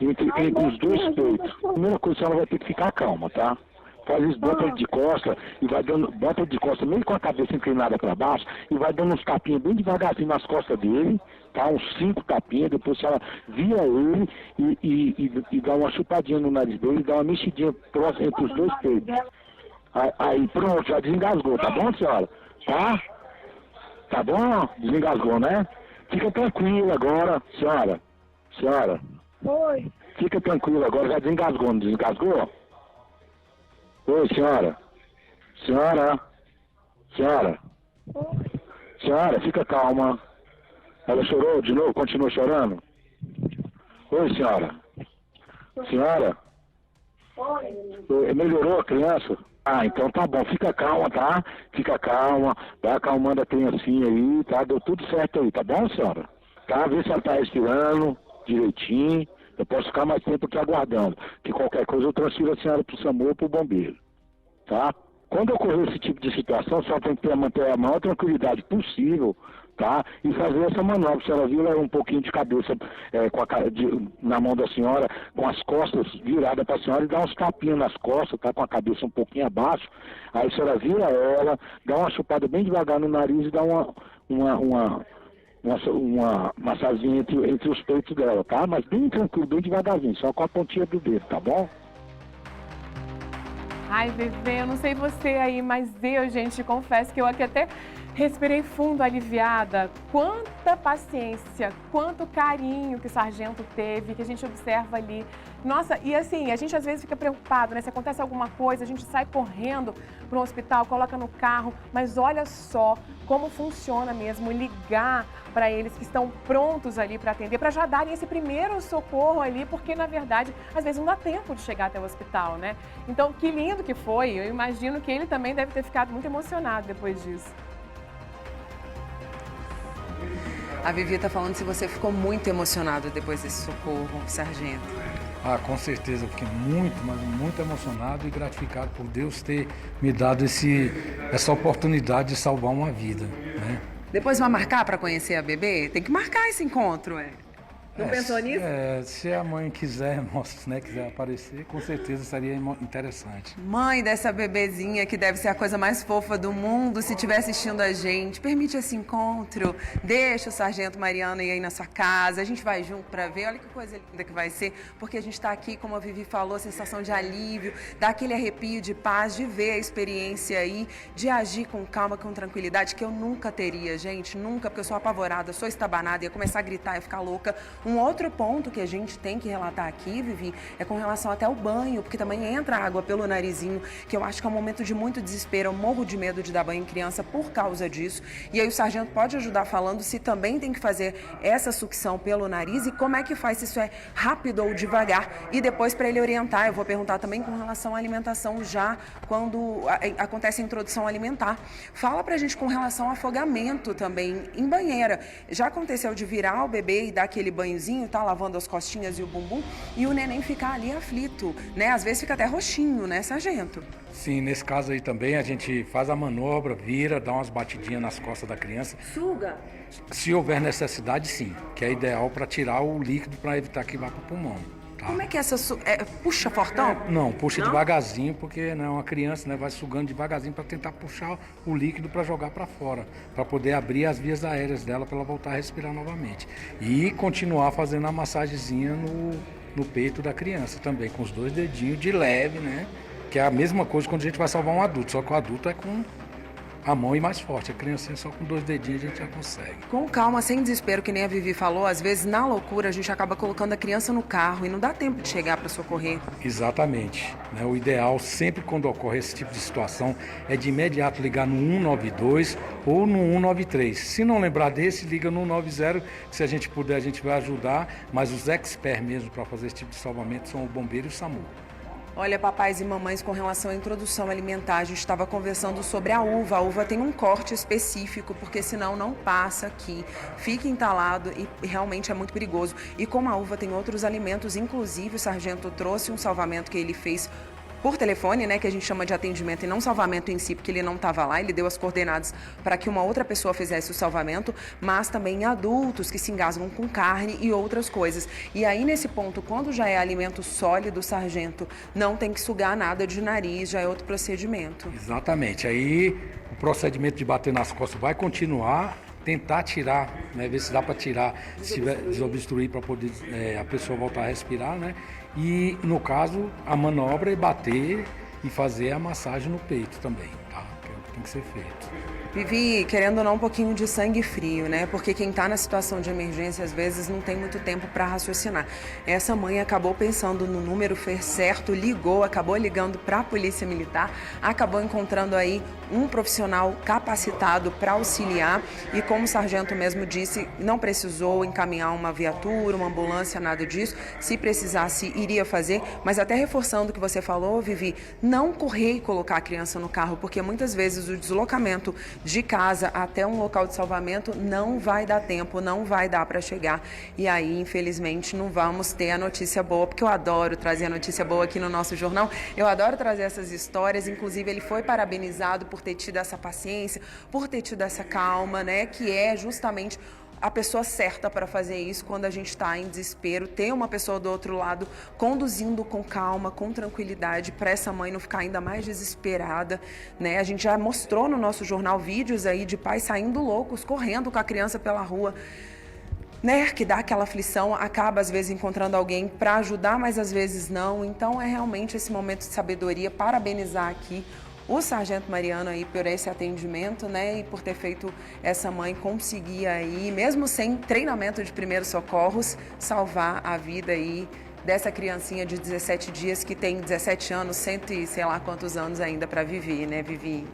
S7: entre os dois peitos. Primeira coisa, a senhora vai ter que ficar calma, tá? Faz isso, bota ele de costa e vai dando, bota ele de costa meio com a cabeça inclinada para baixo e vai dando uns tapinhos bem devagarzinho nas costas dele, tá? Uns 5 tapinhas, depois ela vira ele e dá uma chupadinha no nariz dele e dá uma mexidinha próxima entre os dois peitos. Aí pronto, já desengasgou, tá bom, senhora? Tá? Tá bom? Desengasgou, né? Fica tranquila agora, senhora. Senhora.
S8: Oi.
S7: Fica tranquila agora, já desengasgou, não desengasgou? Oi, senhora. Senhora. Senhora.
S8: Oi.
S7: Senhora, fica calma. Ela chorou de novo? Continua chorando? Oi, senhora. Senhora.
S8: Oi.
S7: Melhorou a criança? Ah, então tá bom. Fica calma, tá? Fica calma. Vai acalmando a criancinha aí, tá? Deu tudo certo aí, tá bom, senhora? Tá? Vê se ela tá respirando direitinho. Eu posso ficar mais tempo aqui aguardando, que qualquer coisa eu transfiro a senhora para o SAMU ou para o bombeiro, tá? Quando ocorrer esse tipo de situação, a senhora tem que manter a maior tranquilidade possível, tá? E fazer essa manobra. Se ela viu um pouquinho de cabeça na mão da senhora, com as costas viradas para a senhora e dá uns tapinhos nas costas, tá? Com a cabeça um pouquinho abaixo. Aí a senhora vira ela, dá uma chupada bem devagar no nariz e dá uma massaginha entre os peitos dela, tá? Mas bem tranquilo, bem devagarzinho, só com a pontinha do dedo, tá bom?
S1: Ai, Vevê, eu não sei você aí, mas eu, gente, confesso que eu aqui até respirei fundo, aliviada. Quanta paciência, quanto carinho que o sargento teve, que a gente observa ali. Nossa, e assim, a gente às vezes fica preocupado, né? Se acontece alguma coisa, a gente sai correndo para um hospital, coloca no carro, mas olha só como funciona mesmo ligar para eles que estão prontos ali para atender, para já darem esse primeiro socorro ali, porque na verdade, às vezes não dá tempo de chegar até o hospital, né? Então, que lindo que foi, eu imagino que ele também deve ter ficado muito emocionado depois disso.
S5: A Vivi está falando se você ficou muito emocionado depois desse socorro, sargento.
S6: Ah, com certeza, eu fiquei muito, mas muito emocionado e gratificado por Deus ter me dado essa oportunidade de salvar uma vida, né?
S5: Depois vai marcar para conhecer a bebê? Tem que marcar esse encontro, Não pensou nisso?
S6: Se a mãe quiser, quiser aparecer, com certeza seria interessante.
S5: Mãe dessa bebezinha que deve ser a coisa mais fofa do mundo, se estiver assistindo a gente, permite esse encontro, deixa o sargento Mariano ir aí na sua casa, a gente vai junto para ver, olha que coisa linda que vai ser, porque a gente está aqui, como a Vivi falou, sensação de alívio, dá aquele arrepio de paz, de ver a experiência aí, de agir com calma, com tranquilidade, que eu nunca teria, gente, nunca, porque eu sou apavorada, sou estabanada, ia começar a gritar, ia ficar louca. Um outro ponto que a gente tem que relatar aqui, Vivi, é com relação até ao banho, porque também entra água pelo narizinho, que eu acho que é um momento de muito desespero. Eu morro de medo de dar banho em criança por causa disso. E aí o sargento pode ajudar falando se também tem que fazer essa sucção pelo nariz e como é que faz, se isso é rápido ou devagar. E depois, para ele orientar, eu vou perguntar também com relação à alimentação já quando acontece a introdução alimentar. Fala pra gente com relação ao afogamento também em banheira. Já aconteceu de virar o bebê e dar aquele banhozinho, tá lavando as costinhas e o bumbum, e o neném ficar ali aflito, né? Às vezes fica até roxinho, né, sargento?
S6: Sim, nesse caso aí também a gente faz a manobra, vira, dá umas batidinhas nas costas da criança.
S5: Suga?
S6: Se houver necessidade, sim, que é ideal para tirar o líquido para evitar que vá para o pulmão. Tá?
S5: Como é que essa puxa fortão?
S6: Não, puxa devagarzinho, porque né, uma criança né, vai sugando devagarzinho para tentar puxar o líquido para jogar para fora, para poder abrir as vias aéreas dela para ela voltar a respirar novamente. E continuar fazendo a massagenzinha no peito da criança também, com os 2 dedinhos de leve, né? Que é a mesma coisa quando a gente vai salvar um adulto, só que o adulto é com a mão e mais forte. A criança só com 2 dedinhos a gente já consegue.
S5: Com calma, sem desespero, que nem a Vivi falou, às vezes na loucura a gente acaba colocando a criança no carro e não dá tempo de chegar para socorrer.
S6: Exatamente. Né? O ideal, sempre quando ocorre esse tipo de situação, é de imediato ligar no 192 ou no 193. Se não lembrar desse, liga no 190, que se a gente puder a gente vai ajudar, mas os experts mesmo para fazer esse tipo de salvamento são o bombeiro e o SAMU.
S5: Olha, papais e mamães, com relação à introdução alimentar, a gente estava conversando sobre a uva. A uva tem um corte específico, porque senão não passa aqui. Fica entalado e realmente é muito perigoso. E como a uva tem outros alimentos, inclusive o sargento trouxe um salvamento que ele fez por telefone, né, que a gente chama de atendimento e não salvamento em si, porque ele não estava lá, ele deu as coordenadas para que uma outra pessoa fizesse o salvamento, mas também adultos que se engasgam com carne e outras coisas. E aí, nesse ponto, quando já é alimento sólido, sargento, não tem que sugar nada de nariz, já é outro procedimento.
S6: Exatamente. Aí, o procedimento de bater nas costas vai continuar, tentar tirar, né, ver se dá para tirar, se desobstruir para poder a pessoa voltar a respirar, né? E, no caso, a manobra é bater e fazer a massagem no peito também, tá? Que é o que tem que ser feito.
S5: Vivi, querendo ou não, um pouquinho de sangue frio, né? Porque quem está na situação de emergência, às vezes, não tem muito tempo para raciocinar. Essa mãe acabou pensando no número, fez certo, ligou, acabou ligando para a Polícia Militar, acabou encontrando aí um profissional capacitado para auxiliar e, como o sargento mesmo disse, não precisou encaminhar uma viatura, uma ambulância, nada disso. Se precisasse, iria fazer, mas até reforçando o que você falou, Vivi, não correr e colocar a criança no carro, porque muitas vezes o deslocamento de casa até um local de salvamento não vai dar tempo, não vai dar para chegar. E aí, infelizmente, não vamos ter a notícia boa, porque eu adoro trazer a notícia boa aqui no nosso jornal. Eu adoro trazer essas histórias, inclusive ele foi parabenizado por ter tido essa paciência, por ter tido essa calma, né, que é justamente a pessoa certa para fazer isso quando a gente está em desespero, ter uma pessoa do outro lado conduzindo com calma, com tranquilidade, para essa mãe não ficar ainda mais desesperada, né? A gente já mostrou no nosso jornal vídeos aí de pais saindo loucos, correndo com a criança pela rua, né? Que dá aquela aflição, acaba às vezes encontrando alguém para ajudar, mas às vezes não. Então é realmente esse momento de sabedoria, parabenizar aqui o sargento Mariano aí por esse atendimento, né, e por ter feito essa mãe conseguir aí, mesmo sem treinamento de primeiros socorros, salvar a vida aí dessa criancinha de 17 dias que tem 17 anos, cento e sei lá quantos anos ainda para viver, né, Vivi?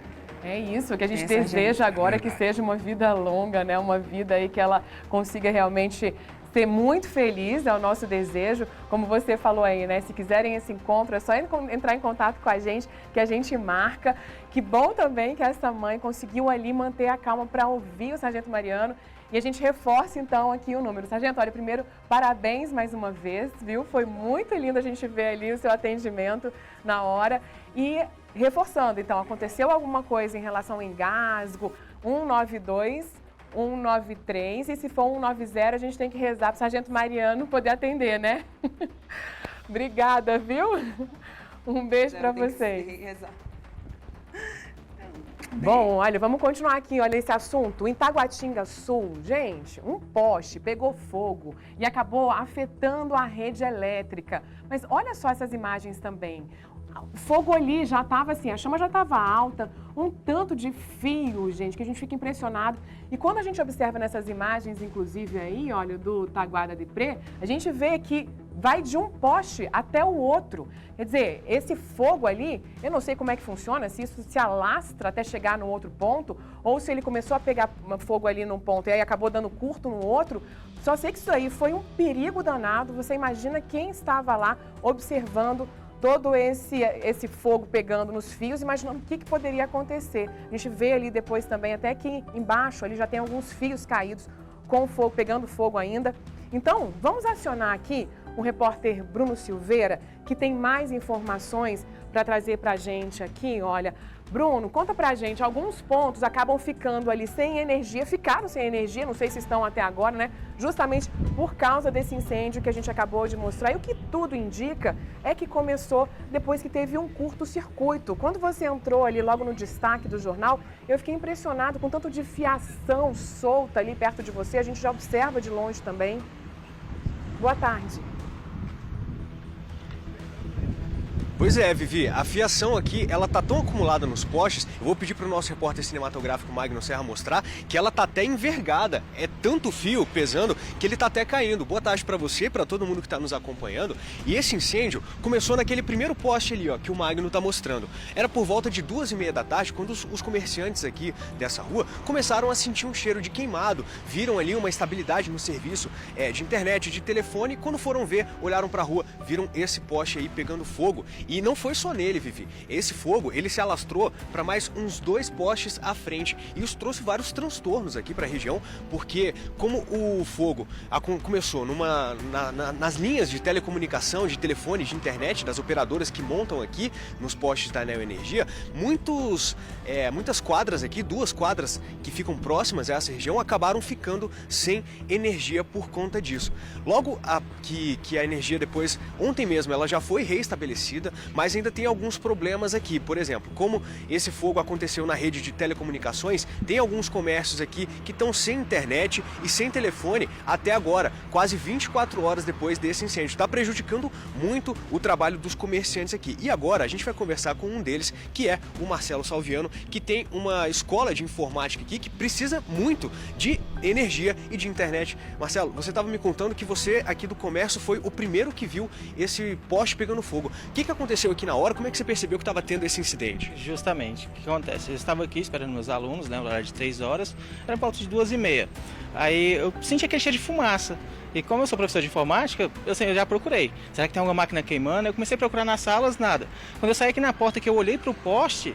S1: É isso que a gente deseja agora, que seja uma vida longa, né, uma vida aí que ela consiga realmente ser muito feliz, é o nosso desejo. Como você falou aí, né? Se quiserem esse encontro, é só entrar em contato com a gente, que a gente marca. Que bom também que essa mãe conseguiu ali manter a calma para ouvir o sargento Mariano. E a gente reforça, então, aqui o número. Sargento, olha, primeiro, parabéns mais uma vez, viu? Foi muito lindo a gente ver ali o seu atendimento na hora. E reforçando, então, aconteceu alguma coisa em relação ao engasgo, 192... 193, e se for 190, a gente tem que rezar para o sargento Mariano poder atender, né? Obrigada, viu? Um beijo para vocês. Bom, olha, vamos continuar aqui, olha esse assunto. Em Taguatinga Sul, gente, um poste pegou fogo e acabou afetando a rede elétrica. Mas olha só essas imagens também. O fogo ali já estava assim, a chama já estava alta, um tanto de fio, gente, que a gente fica impressionado. E quando a gente observa nessas imagens, inclusive aí, olha, do Taguada de Pré, a gente vê que vai de um poste até o outro. Quer dizer, esse fogo ali, eu não sei como é que funciona, se isso se alastra até chegar no outro ponto, ou se ele começou a pegar fogo ali num ponto e aí acabou dando curto no outro. Só sei que isso aí foi um perigo danado. Você imagina quem estava lá observando todo esse fogo pegando nos fios, imaginando o que poderia acontecer. A gente vê ali depois também, até que embaixo ali já tem alguns fios caídos com fogo, pegando fogo ainda. Então, vamos acionar aqui o repórter Bruno Silveira, que tem mais informações para trazer para a gente aqui. Olha, Bruno, conta pra gente, alguns pontos acabam ficando ali sem energia, ficaram sem energia, não sei se estão até agora, né? Justamente por causa desse incêndio que a gente acabou de mostrar. E o que tudo indica é que começou depois que teve um curto-circuito. Quando você entrou ali logo no destaque do jornal, eu fiquei impressionado com tanto de fiação solta ali perto de você, a gente já observa de longe também. Boa tarde.
S3: Pois é, Vivi, a fiação aqui, ela tá tão acumulada nos postes, eu vou pedir pro nosso repórter cinematográfico Magno Serra mostrar, que ela tá até envergada. É tanto fio pesando que ele tá até caindo. Boa tarde pra você, pra todo mundo que tá nos acompanhando. E esse incêndio começou naquele primeiro poste ali, ó, que o Magno tá mostrando. Era por volta de 2h30 da tarde, quando os comerciantes aqui dessa rua começaram a sentir um cheiro de queimado. Viram ali uma instabilidade no serviço de internet, de telefone, e quando foram ver, olharam pra rua, viram esse poste aí pegando fogo. E não foi só nele, Vivi. Esse fogo, ele se alastrou para mais uns 2 postes à frente. E isso trouxe vários transtornos aqui para a região, porque como o fogo começou nas linhas de telecomunicação, de telefone, de internet, das operadoras que montam aqui nos postes da Neoenergia, muitas quadras aqui, 2 quadras que ficam próximas a essa região, acabaram ficando sem energia por conta disso. Logo que a energia depois, ontem mesmo, ela já foi reestabelecida, mas ainda tem alguns problemas aqui. Por exemplo, como esse fogo aconteceu na rede de telecomunicações, tem alguns comércios aqui que estão sem internet e sem telefone até agora, quase 24 horas depois desse incêndio. Está prejudicando muito o trabalho dos comerciantes aqui. E agora a gente vai conversar com um deles, que é o Marcelo Salviano, que tem uma escola de informática aqui que precisa muito de energia e de internet. Marcelo, você estava me contando que você aqui do comércio foi o primeiro que viu esse poste pegando fogo. O que aconteceu aqui na hora? Como é que você percebeu que estava tendo esse incidente?
S9: Justamente. O que acontece? Eu estava aqui esperando meus alunos, né, no horário de 3 horas, era por volta de 2h30. Aí eu senti aquele cheiro de fumaça. E como eu sou professor de informática, eu já procurei. Será que tem alguma máquina queimando? Eu comecei a procurar nas salas, nada. Quando eu saí aqui na porta, que eu olhei para o poste,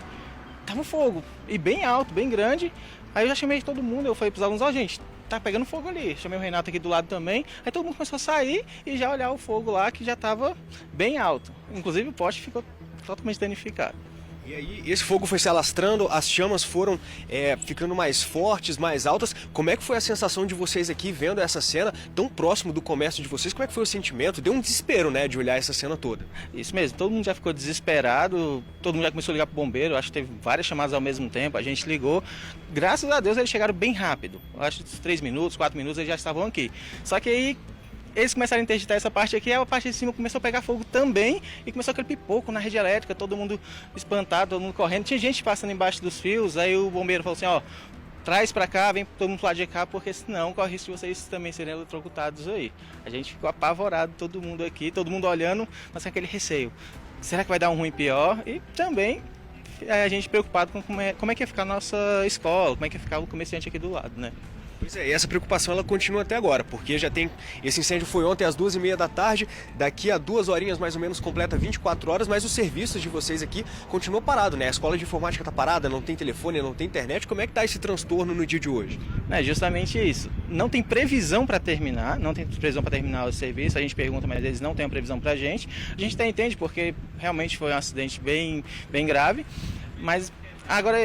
S9: tava fogo. E bem alto, bem grande. Aí eu já chamei todo mundo, eu falei para os alunos, gente, tá pegando fogo ali. Chamei o Renato aqui do lado também. Aí todo mundo começou a sair e já olhar o fogo lá, que já estava bem alto. Inclusive o poste ficou totalmente danificado.
S3: E aí, esse fogo foi se alastrando, as chamas foram ficando mais fortes, mais altas. Como é que foi a sensação de vocês aqui vendo essa cena tão próximo do comércio de vocês? Como é que foi o sentimento? Deu um desespero, né, de olhar essa cena toda.
S9: Isso mesmo, todo mundo já ficou desesperado, todo mundo já começou a ligar pro bombeiro, acho que teve várias chamadas ao mesmo tempo, a gente ligou. Graças a Deus eles chegaram bem rápido, acho que 3 minutos, 4 minutos eles já estavam aqui. Só que aí eles começaram a interditar essa parte aqui, a parte de cima começou a pegar fogo também e começou aquele pipoco na rede elétrica, todo mundo espantado, todo mundo correndo. Tinha gente passando embaixo dos fios, aí o bombeiro falou assim, traz pra cá, vem todo mundo pro lado de cá, porque senão corre risco de vocês também serem eletrocutados aí. A gente ficou apavorado, todo mundo aqui, todo mundo olhando, mas com aquele receio. Será que vai dar um ruim pior? E também a gente preocupado com como é que ia ficar a nossa escola, como é que ia ficar o comerciante aqui do lado, né?
S3: Pois é, e essa preocupação ela continua até agora, porque já tem. Esse incêndio foi ontem às 2h30 da tarde, daqui a 2 horinhas mais ou menos completa 24 horas, mas os serviços de vocês aqui continuam parados, né? A escola de informática está parada, não tem telefone, não tem internet. Como é que tá esse transtorno no dia de hoje?
S9: É justamente isso. Não tem previsão para terminar, o serviço. A gente pergunta, mas eles não têm previsão para a gente. A gente até entende, porque realmente foi um acidente bem grave, mas agora,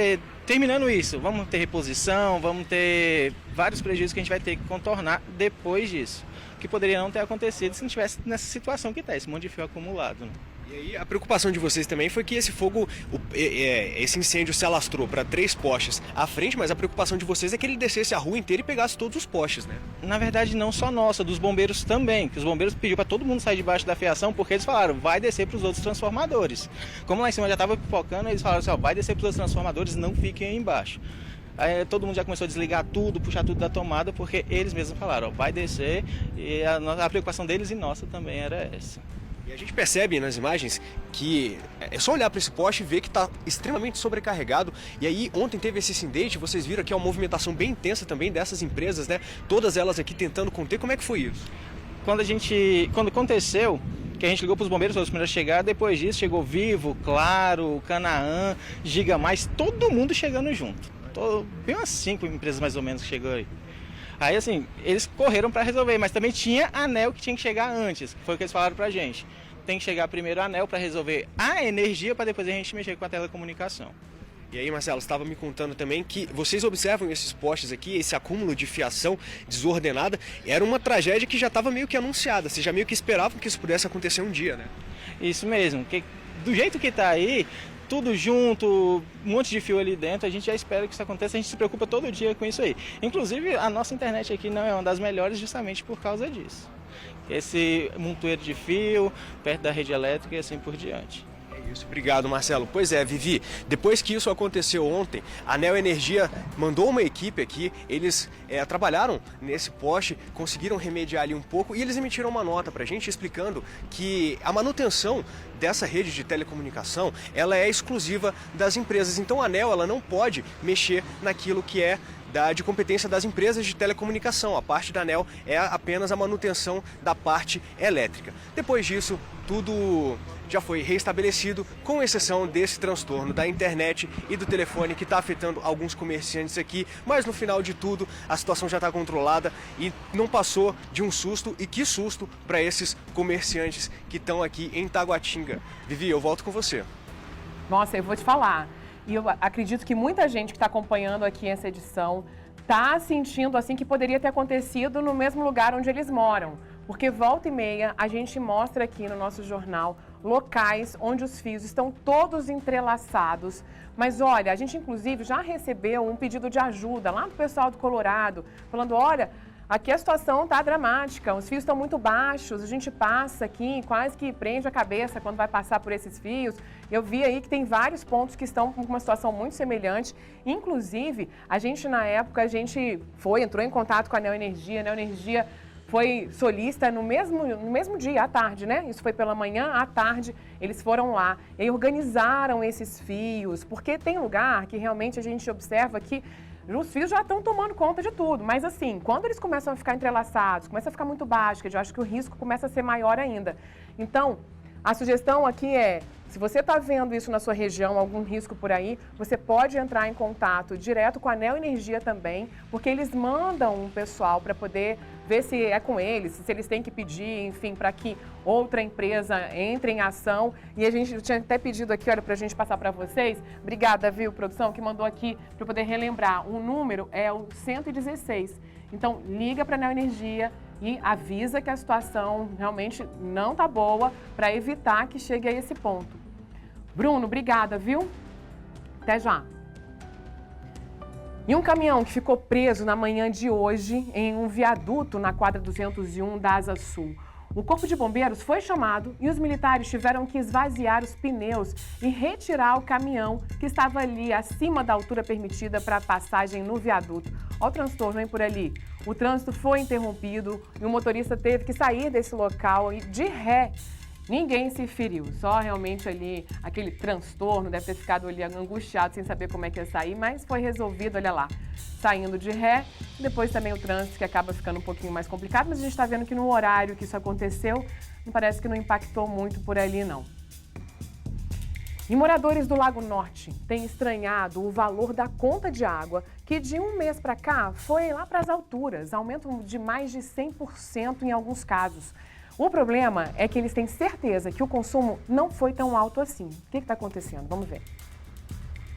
S9: terminando isso, vamos ter reposição, vamos ter vários prejuízos que a gente vai ter que contornar depois disso. Que poderia não ter acontecido se não tivesse nessa situação que está, esse monte de fio acumulado. Né?
S3: E aí a preocupação de vocês também foi que esse fogo, esse incêndio se alastrou para 3 postes à frente, mas a preocupação de vocês é que ele descesse a rua inteira e pegasse todos os postes, né?
S9: Na verdade, não só nossa, dos bombeiros também, que os bombeiros pediram para todo mundo sair debaixo da fiação, porque eles falaram, vai descer para os outros transformadores. Como lá em cima já estava pipocando, eles falaram assim, ó, vai descer para os outros transformadores, não fiquem aí embaixo. Aí todo mundo já começou a desligar tudo, puxar tudo da tomada, porque eles mesmos falaram, ó, vai descer, e a preocupação deles e nossa também era essa.
S3: E a gente percebe nas imagens que é só olhar para esse poste e ver que está extremamente sobrecarregado. E aí ontem teve esse incidente, vocês viram aqui uma movimentação bem intensa também dessas empresas, né? Todas elas aqui tentando conter. Como é que foi isso?
S9: Quando aconteceu, que a gente ligou para os bombeiros, foram os primeiros a chegar, depois disso chegou Vivo, Claro, Canaã, Giga Mais, todo mundo chegando junto. Bem umas 5 empresas mais ou menos que chegou aí. Aí assim, eles correram para resolver, mas também tinha a ANEEL que tinha que chegar antes, foi o que eles falaram pra gente. Tem que chegar primeiro a ANEEL para resolver a energia, para depois a gente mexer com a telecomunicação.
S3: E aí, Marcelo, você estava me contando também que vocês observam esses postes aqui, esse acúmulo de fiação desordenada, era uma tragédia que já estava meio que anunciada, vocês já meio que esperavam que isso pudesse acontecer um dia, né?
S9: Isso mesmo, que do jeito que está aí, tudo junto, um monte de fio ali dentro, a gente já espera que isso aconteça, a gente se preocupa todo dia com isso aí. Inclusive, a nossa internet aqui não é uma das melhores justamente por causa disso. Esse montoeiro de fio, perto da rede elétrica e assim por diante.
S3: É isso, obrigado, Marcelo. Pois é, Vivi, depois que isso aconteceu ontem, a Neo Energia mandou uma equipe aqui, eles trabalharam nesse poste, conseguiram remediar ali um pouco e eles emitiram uma nota pra gente explicando que a manutenção dessa rede de telecomunicação, ela é exclusiva das empresas. Então a Neo, ela não pode mexer naquilo que é de competência das empresas de telecomunicação. A parte da ANEEL é apenas a manutenção da parte elétrica. Depois disso, tudo já foi restabelecido, com exceção desse transtorno da internet e do telefone que está afetando alguns comerciantes aqui, mas no final de tudo a situação já está controlada e não passou de um susto, e que susto para esses comerciantes que estão aqui em Taguatinga. Vivi, eu volto com você.
S1: Nossa, eu vou te falar. E eu acredito que muita gente que está acompanhando aqui essa edição está sentindo assim que poderia ter acontecido no mesmo lugar onde eles moram. Porque volta e meia a gente mostra aqui no nosso jornal locais onde os fios estão todos entrelaçados. Mas olha, a gente inclusive já recebeu um pedido de ajuda lá do pessoal do Colorado, falando, olha, aqui a situação está dramática, os fios estão muito baixos, a gente passa aqui, quase que prende a cabeça quando vai passar por esses fios. Eu vi aí que tem vários pontos que estão com uma situação muito semelhante. Inclusive, a gente na época, entrou em contato com a Neo Energia foi solista no mesmo dia, à tarde, né? Isso foi pela manhã, à tarde, eles foram lá e organizaram esses fios, porque tem lugar que realmente a gente observa que os fios já estão tomando conta de tudo, mas assim, quando eles começam a ficar entrelaçados, começa a ficar muito baixo, eu acho que o risco começa a ser maior ainda. Então, a sugestão aqui é, se você está vendo isso na sua região, algum risco por aí, você pode entrar em contato direto com a Neo Energia também, porque eles mandam um pessoal para poder ver se é com eles, se eles têm que pedir, enfim, para que outra empresa entre em ação. E a gente tinha até pedido aqui, olha, para a gente passar para vocês. Obrigada, viu, produção, que mandou aqui para poder relembrar. O número é o 116. Então, liga para a Neo Energia e avisa que a situação realmente não está boa para evitar que chegue a esse ponto. Bruno, obrigada, viu? Até já. E um caminhão que ficou preso na manhã de hoje em um viaduto na quadra 201 da Asa Sul. O Corpo de Bombeiros foi chamado e os militares tiveram que esvaziar os pneus e retirar o caminhão que estava ali acima da altura permitida para a passagem no viaduto. Olha o transtorno, hein, por ali. O trânsito foi interrompido e o motorista teve que sair desse local e de ré. Ninguém se feriu, só realmente ali aquele transtorno, deve ter ficado ali angustiado sem saber como é que ia sair, mas foi resolvido, olha lá, saindo de ré. Depois também o trânsito que acaba ficando um pouquinho mais complicado, mas a gente está vendo que no horário que isso aconteceu, parece que não impactou muito por ali não. E moradores do Lago Norte têm estranhado o valor da conta de água, que de um mês para cá foi lá para as alturas, aumento de mais de 100% em alguns casos. O problema é que eles têm certeza que o consumo não foi tão alto assim. O que está acontecendo? Vamos ver.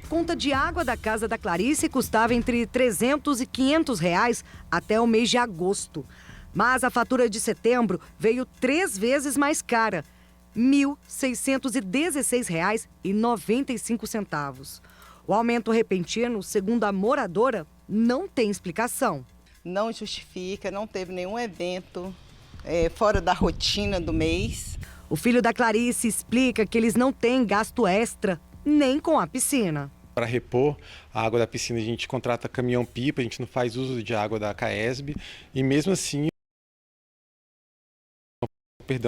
S10: A conta de água da casa da Clarice custava entre R$300 e R$500 até o mês de agosto. Mas a fatura de setembro veio 3 vezes mais cara. R$ 1.616,95. O aumento repentino, segundo a moradora, não tem explicação.
S11: Não justifica, não teve nenhum evento fora da rotina do mês.
S10: O filho da Clarice explica que eles não têm gasto extra, nem com a piscina.
S12: Para repor a água da piscina, a gente contrata caminhão-pipa, a gente não faz uso de água da CAESB e mesmo assim,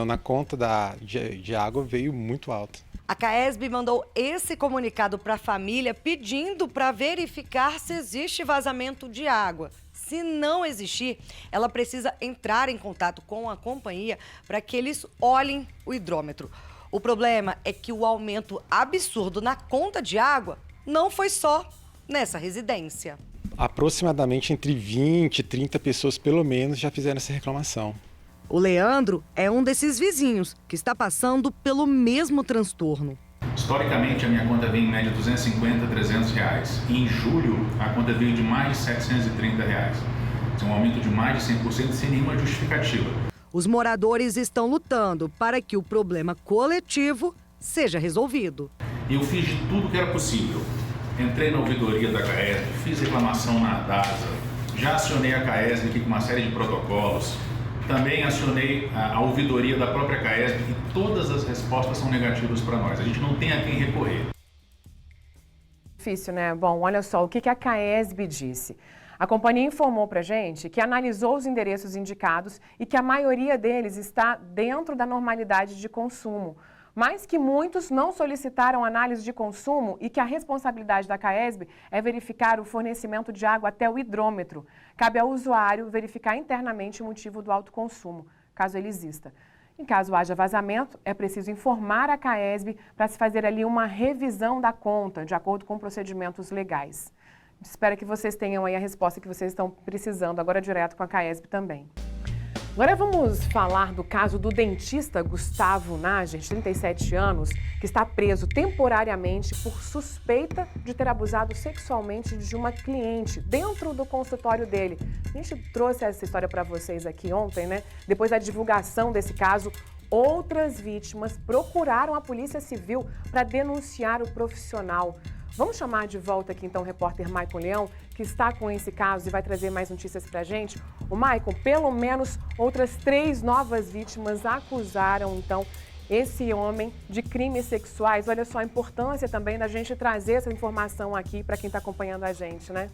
S12: na conta de água veio muito alta.
S10: A CAESB mandou esse comunicado para a família pedindo para verificar se existe vazamento de água. Se não existir, ela precisa entrar em contato com a companhia para que eles olhem o hidrômetro. O problema é que o aumento absurdo na conta de água não foi só nessa residência.
S12: Aproximadamente entre 20 e 30 pessoas, pelo menos, já fizeram essa reclamação.
S10: O Leandro é um desses vizinhos que está passando pelo mesmo transtorno.
S13: Historicamente, a minha conta veio em média R$ 250 a R$ 300. E em julho, a conta veio de mais de R$ 730. Isso é um aumento de mais de 100% sem nenhuma justificativa.
S10: Os moradores estão lutando para que o problema coletivo seja resolvido.
S13: Eu fiz de tudo que era possível. Entrei na ouvidoria da CAESB, fiz reclamação na DASA, já acionei a CAESB aqui com uma série de protocolos. Também acionei a ouvidoria da própria CAESB e todas as respostas são negativas para nós. A gente não tem a quem recorrer.
S1: Difícil, né? Bom, olha só, o que a CAESB disse? A companhia informou para a gente que analisou os endereços indicados e que a maioria deles está dentro da normalidade de consumo, mas que muitos não solicitaram análise de consumo e que a responsabilidade da CAESB é verificar o fornecimento de água até o hidrômetro. Cabe ao usuário verificar internamente o motivo do alto consumo, caso ele exista. Em caso haja vazamento, é preciso informar a CAESB para se fazer ali uma revisão da conta, de acordo com procedimentos legais. Espero que vocês tenham aí a resposta que vocês estão precisando, agora direto com a CAESB também. Agora vamos falar do caso do dentista Gustavo Nager, de 37 anos, que está preso temporariamente por suspeita de ter abusado sexualmente de uma cliente dentro do consultório dele. A gente trouxe essa história para vocês aqui ontem, né? Depois da divulgação desse caso, outras vítimas procuraram a Polícia Civil para denunciar o profissional. Vamos chamar de volta aqui então o repórter Maicon Leão, que está com esse caso e vai trazer mais notícias para a gente. O Maicon, pelo menos outras 3 novas vítimas acusaram então esse homem de crimes sexuais. Olha só a importância também da gente trazer essa informação aqui para quem está acompanhando a gente, né?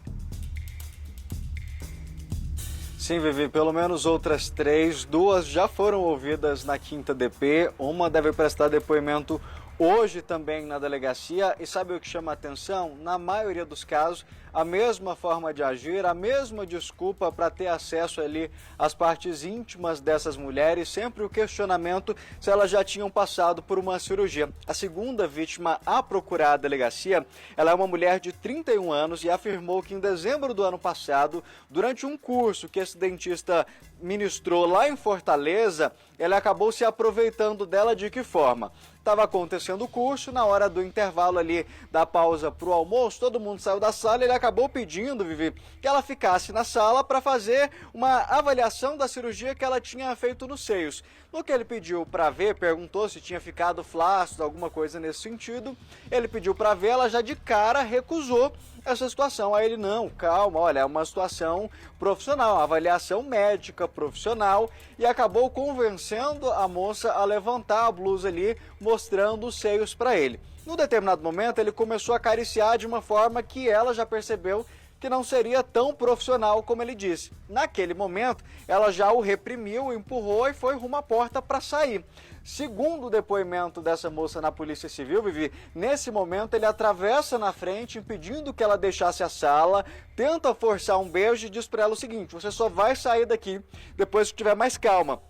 S2: Sim, Vivi, pelo menos outras 3, 2 já foram ouvidas na 5ª DP, uma deve prestar depoimento hoje também na delegacia. E sabe o que chama a atenção? Na maioria dos casos, a mesma forma de agir, a mesma desculpa para ter acesso ali às partes íntimas dessas mulheres, sempre o questionamento se elas já tinham passado por uma cirurgia. A segunda vítima a procurar a delegacia, ela é uma mulher de 31 anos e afirmou que em dezembro do ano passado, durante um curso que esse dentista ministrou lá em Fortaleza, ele acabou se aproveitando dela de que forma? Estava acontecendo o curso, na hora do intervalo ali da pausa para o almoço, todo mundo saiu da sala e ele acabou pedindo, Vivi, que ela ficasse na sala para fazer uma avaliação da cirurgia que ela tinha feito nos seios. No que ele pediu para ver, perguntou se tinha ficado flácido, alguma coisa nesse sentido, ele pediu para ver, ela já de cara recusou essa situação. Aí ele, não, calma, olha, é uma situação profissional, uma avaliação médica profissional, e acabou convencendo a moça a levantar a blusa ali, mostrando os seios para ele. Num determinado momento, ele começou a acariciar de uma forma que ela já percebeu que não seria tão profissional como ele disse. Naquele momento, ela já o reprimiu, empurrou e foi rumo à porta para sair. Segundo o depoimento dessa moça na Polícia Civil, Vivi, nesse momento ele atravessa na frente, impedindo que ela deixasse a sala, tenta forçar um beijo e diz para ela o seguinte: você só vai sair daqui depois que tiver mais calma.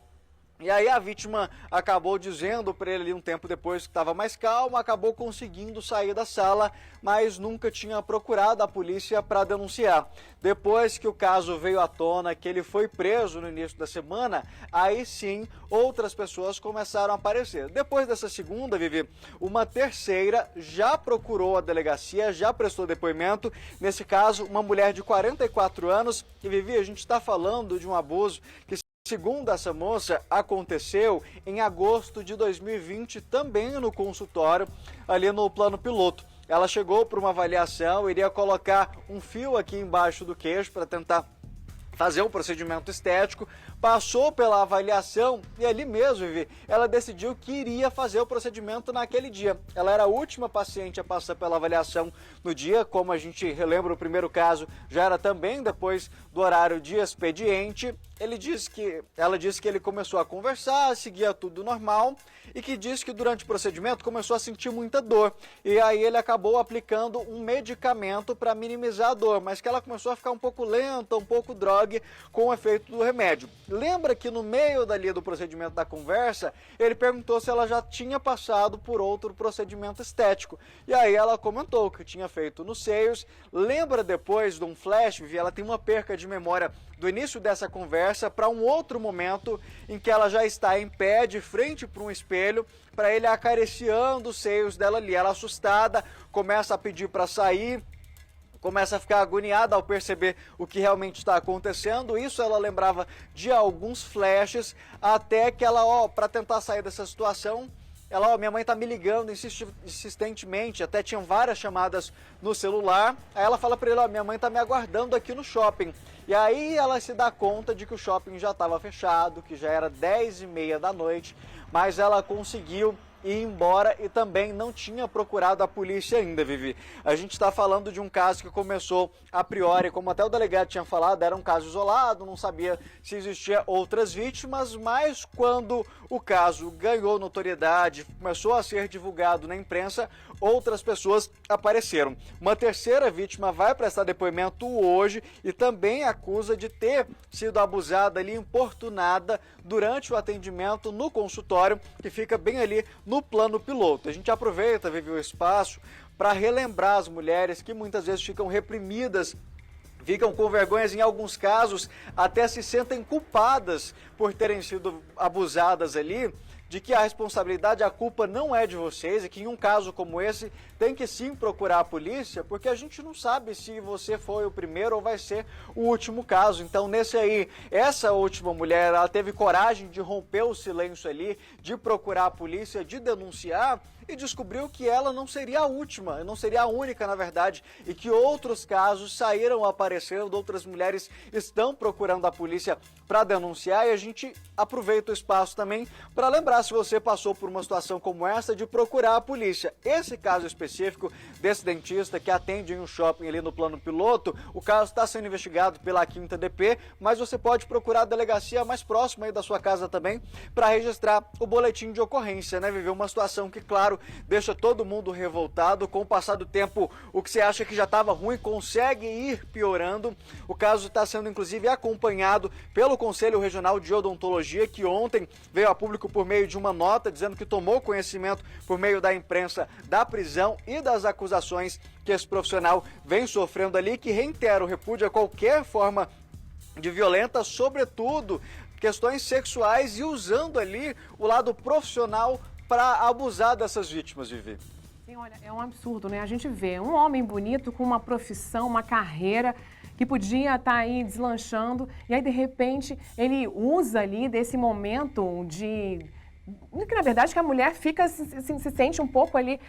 S2: E aí a vítima acabou dizendo para ele um tempo depois que estava mais calmo, acabou conseguindo sair da sala, mas nunca tinha procurado a polícia para denunciar. Depois que o caso veio à tona, que ele foi preso no início da semana, aí sim outras pessoas começaram a aparecer. Depois dessa segunda, Vivi, uma terceira já procurou a delegacia, já prestou depoimento. Nesse caso, uma mulher de 44 anos, e Vivi, a gente está falando de um abuso que segundo essa moça, aconteceu em agosto de 2020, também no consultório, ali no plano piloto. Ela chegou para uma avaliação, iria colocar um fio aqui embaixo do queixo para tentar fazer um procedimento estético, passou pela avaliação e ali mesmo, Vivi, ela decidiu que iria fazer o procedimento naquele dia. Ela era a última paciente a passar pela avaliação no dia, como a gente relembra o primeiro caso, já era também depois do horário de expediente. Ela disse que ele começou a conversar, seguia tudo normal e que disse que durante o procedimento começou a sentir muita dor. E aí ele acabou aplicando um medicamento para minimizar a dor, mas que ela começou a ficar um pouco lenta, um pouco drogue com o efeito do remédio. Lembra que no meio dali do procedimento da conversa, ele perguntou se ela já tinha passado por outro procedimento estético. E aí ela comentou que tinha feito nos seios. Lembra depois de um flash, Vivi, ela tem uma perca de memória do início dessa conversa para um outro momento em que ela já está em pé, de frente para um espelho, para ele acariciando os seios dela ali. Ela assustada, começa a pedir para sair, começa a ficar agoniada ao perceber o que realmente está acontecendo. Isso ela lembrava de alguns flashes, até que ela, para tentar sair dessa situação, ela, minha mãe tá me ligando insistentemente, até tinham várias chamadas no celular. Aí ela fala para ele, minha mãe tá me aguardando aqui no shopping. E aí ela se dá conta de que o shopping já estava fechado, que já era 10h30 da noite, mas ela conseguiu ir embora e também não tinha procurado a polícia ainda, Vivi. A gente está falando de um caso que começou a priori, como até o delegado tinha falado, era um caso isolado, não sabia se existia outras vítimas, mas quando o caso ganhou notoriedade, começou a ser divulgado na imprensa, outras pessoas apareceram. Uma terceira vítima vai prestar depoimento hoje e também acusa de ter sido abusada ali, importunada durante o atendimento no consultório, que fica bem ali no plano piloto. A gente aproveita, Vivi, o espaço para relembrar as mulheres que muitas vezes ficam reprimidas, ficam com vergonhas, em alguns casos até se sentem culpadas por terem sido abusadas ali, de que a responsabilidade, a culpa não é de vocês e que em um caso como esse tem que sim procurar a polícia, porque a gente não sabe se você foi o primeiro ou vai ser o último caso. Então nesse aí, essa última mulher, ela teve coragem de romper o silêncio ali, de procurar a polícia, de denunciar, e descobriu que ela não seria a última, não seria a única, na verdade, e que outros casos saíram aparecendo, outras mulheres estão procurando a polícia para denunciar, e a gente aproveita o espaço também para lembrar, se você passou por uma situação como essa, de procurar a polícia. Esse caso específico desse dentista que atende em um shopping ali no plano piloto, o caso está sendo investigado pela 5ª DP, mas você pode procurar a delegacia mais próxima aí da sua casa também para registrar o boletim de ocorrência, né, Viver? Uma situação que, claro, deixa todo mundo revoltado. Com o passar do tempo, o que você acha que já estava ruim consegue ir piorando. O caso está sendo, inclusive, acompanhado pelo Conselho Regional de Odontologia, que ontem veio a público por meio de uma nota dizendo que tomou conhecimento por meio da imprensa da prisão e das acusações que esse profissional vem sofrendo ali, que reitera o repúdio a qualquer forma de violenta, sobretudo questões sexuais, e usando ali o lado profissional para abusar dessas vítimas, Vivi.
S1: Sim, olha, é um absurdo, né? A gente vê um homem bonito com uma profissão, uma carreira que podia estar aí deslanchando, e aí de repente ele usa ali desse momento de... que na verdade que a mulher fica, se sente um pouco ali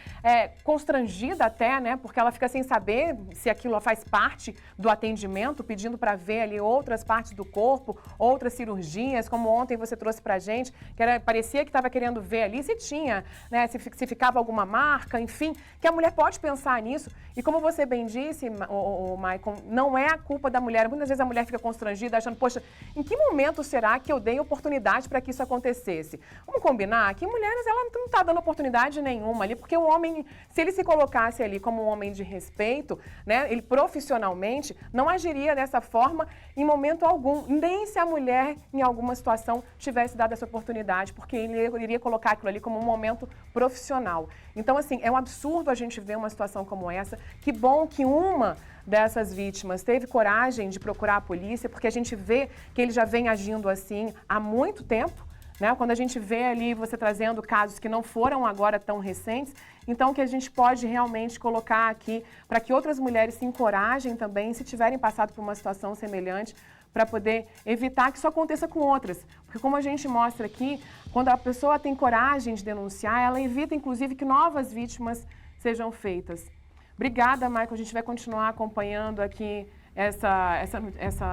S1: constrangida até, né? Porque ela fica sem saber se aquilo faz parte do atendimento, pedindo para ver ali outras partes do corpo, outras cirurgias, como ontem você trouxe pra gente, que parecia que estava querendo ver ali se tinha, né? Se ficava alguma marca, enfim, que a mulher pode pensar nisso. E como você bem disse, o Maicon, não é a culpa da mulher. Muitas vezes a mulher fica constrangida, achando, poxa, em que momento será que eu dei oportunidade para que isso acontecesse? Vamos combinar que mulheres, ela não está dando oportunidade nenhuma ali, porque o homem, se ele se colocasse ali como um homem de respeito, né, ele profissionalmente não agiria dessa forma em momento algum, nem se a mulher em alguma situação tivesse dado essa oportunidade, porque ele iria colocar aquilo ali como um momento profissional. Então, assim, é um absurdo a gente ver uma situação como essa. Que bom que uma dessas vítimas teve coragem de procurar a polícia, porque a gente vê que ele já vem agindo assim há muito tempo, né? Quando a gente vê ali você trazendo casos que não foram agora tão recentes, então que a gente pode realmente colocar aqui para que outras mulheres se encorajem também, se tiverem passado por uma situação semelhante, para poder evitar que isso aconteça com outras. Porque como a gente mostra aqui, quando a pessoa tem coragem de denunciar, ela evita inclusive que novas vítimas sejam feitas. Obrigada, Michael. A gente vai continuar acompanhando aqui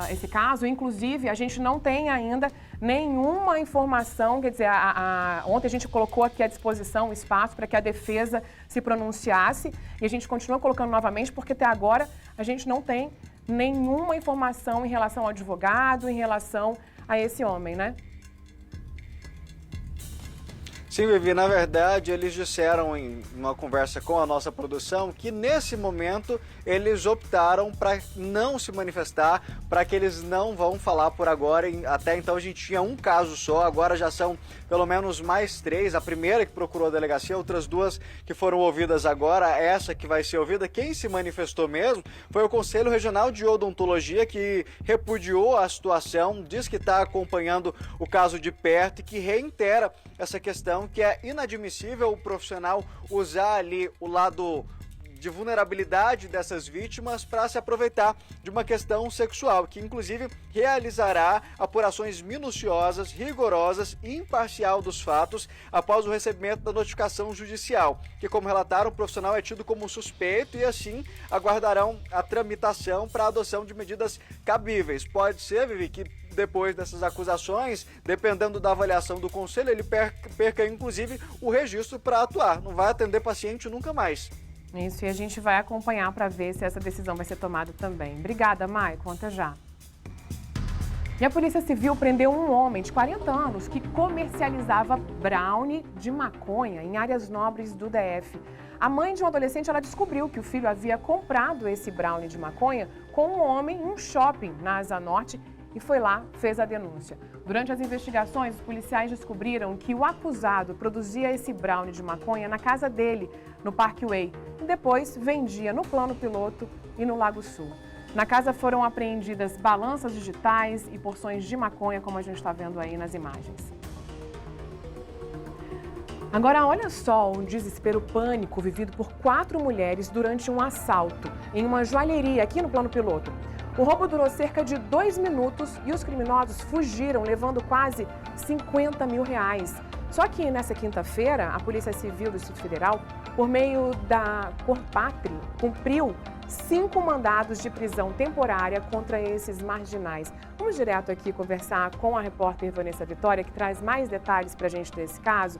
S1: esse caso. Inclusive, a gente não tem ainda nenhuma informação, quer dizer, ontem a gente colocou aqui à disposição o espaço para que a defesa se pronunciasse e a gente continua colocando novamente porque até agora a gente não tem nenhuma informação em relação ao advogado, em relação a esse homem, né?
S2: Sim, Vivi, na verdade, eles disseram em uma conversa com a nossa produção que nesse momento eles optaram para não se manifestar, para que eles não vão falar por agora. Até então a gente tinha um caso só, agora já são pelo menos mais 3. A primeira que procurou a delegacia, outras 2 que foram ouvidas agora, essa que vai ser ouvida. Quem se manifestou mesmo foi o Conselho Regional de Odontologia, que repudiou a situação, diz que está acompanhando o caso de perto e que reitera essa questão que é inadmissível o profissional usar ali o lado de vulnerabilidade dessas vítimas para se aproveitar de uma questão sexual, que inclusive realizará apurações minuciosas, rigorosas e imparcial dos fatos após o recebimento da notificação judicial, que, como relataram, o profissional é tido como suspeito e assim aguardarão a tramitação para a adoção de medidas cabíveis. Pode ser, Vivi, que depois dessas acusações, dependendo da avaliação do conselho, ele perca inclusive o registro para atuar, não vai atender paciente nunca mais.
S1: Isso, e a gente vai acompanhar para ver se essa decisão vai ser tomada também. Obrigada, Maicon. Até já. E a Polícia Civil prendeu um homem de 40 anos que comercializava brownie de maconha em áreas nobres do DF. A mãe de um adolescente, ela descobriu que o filho havia comprado esse brownie de maconha com um homem em um shopping na Asa Norte e foi lá, fez a denúncia. Durante as investigações, os policiais descobriram que o acusado produzia esse brownie de maconha na casa dele, no Parkway, e depois vendia no Plano Piloto e no Lago Sul. Na casa foram apreendidas balanças digitais e porções de maconha, como a gente está vendo aí nas imagens. Agora, olha só o desespero, o pânico vivido por 4 mulheres durante um assalto em uma joalheria aqui no Plano Piloto. O roubo durou cerca de 2 minutos e os criminosos fugiram, levando quase 50 mil reais. Só que nessa quinta-feira, a Polícia Civil do Distrito Federal, por meio da Corpatri, cumpriu 5 mandados de prisão temporária contra esses marginais. Vamos direto aqui conversar com a repórter Vanessa Vitória, que traz mais detalhes para a gente desse caso.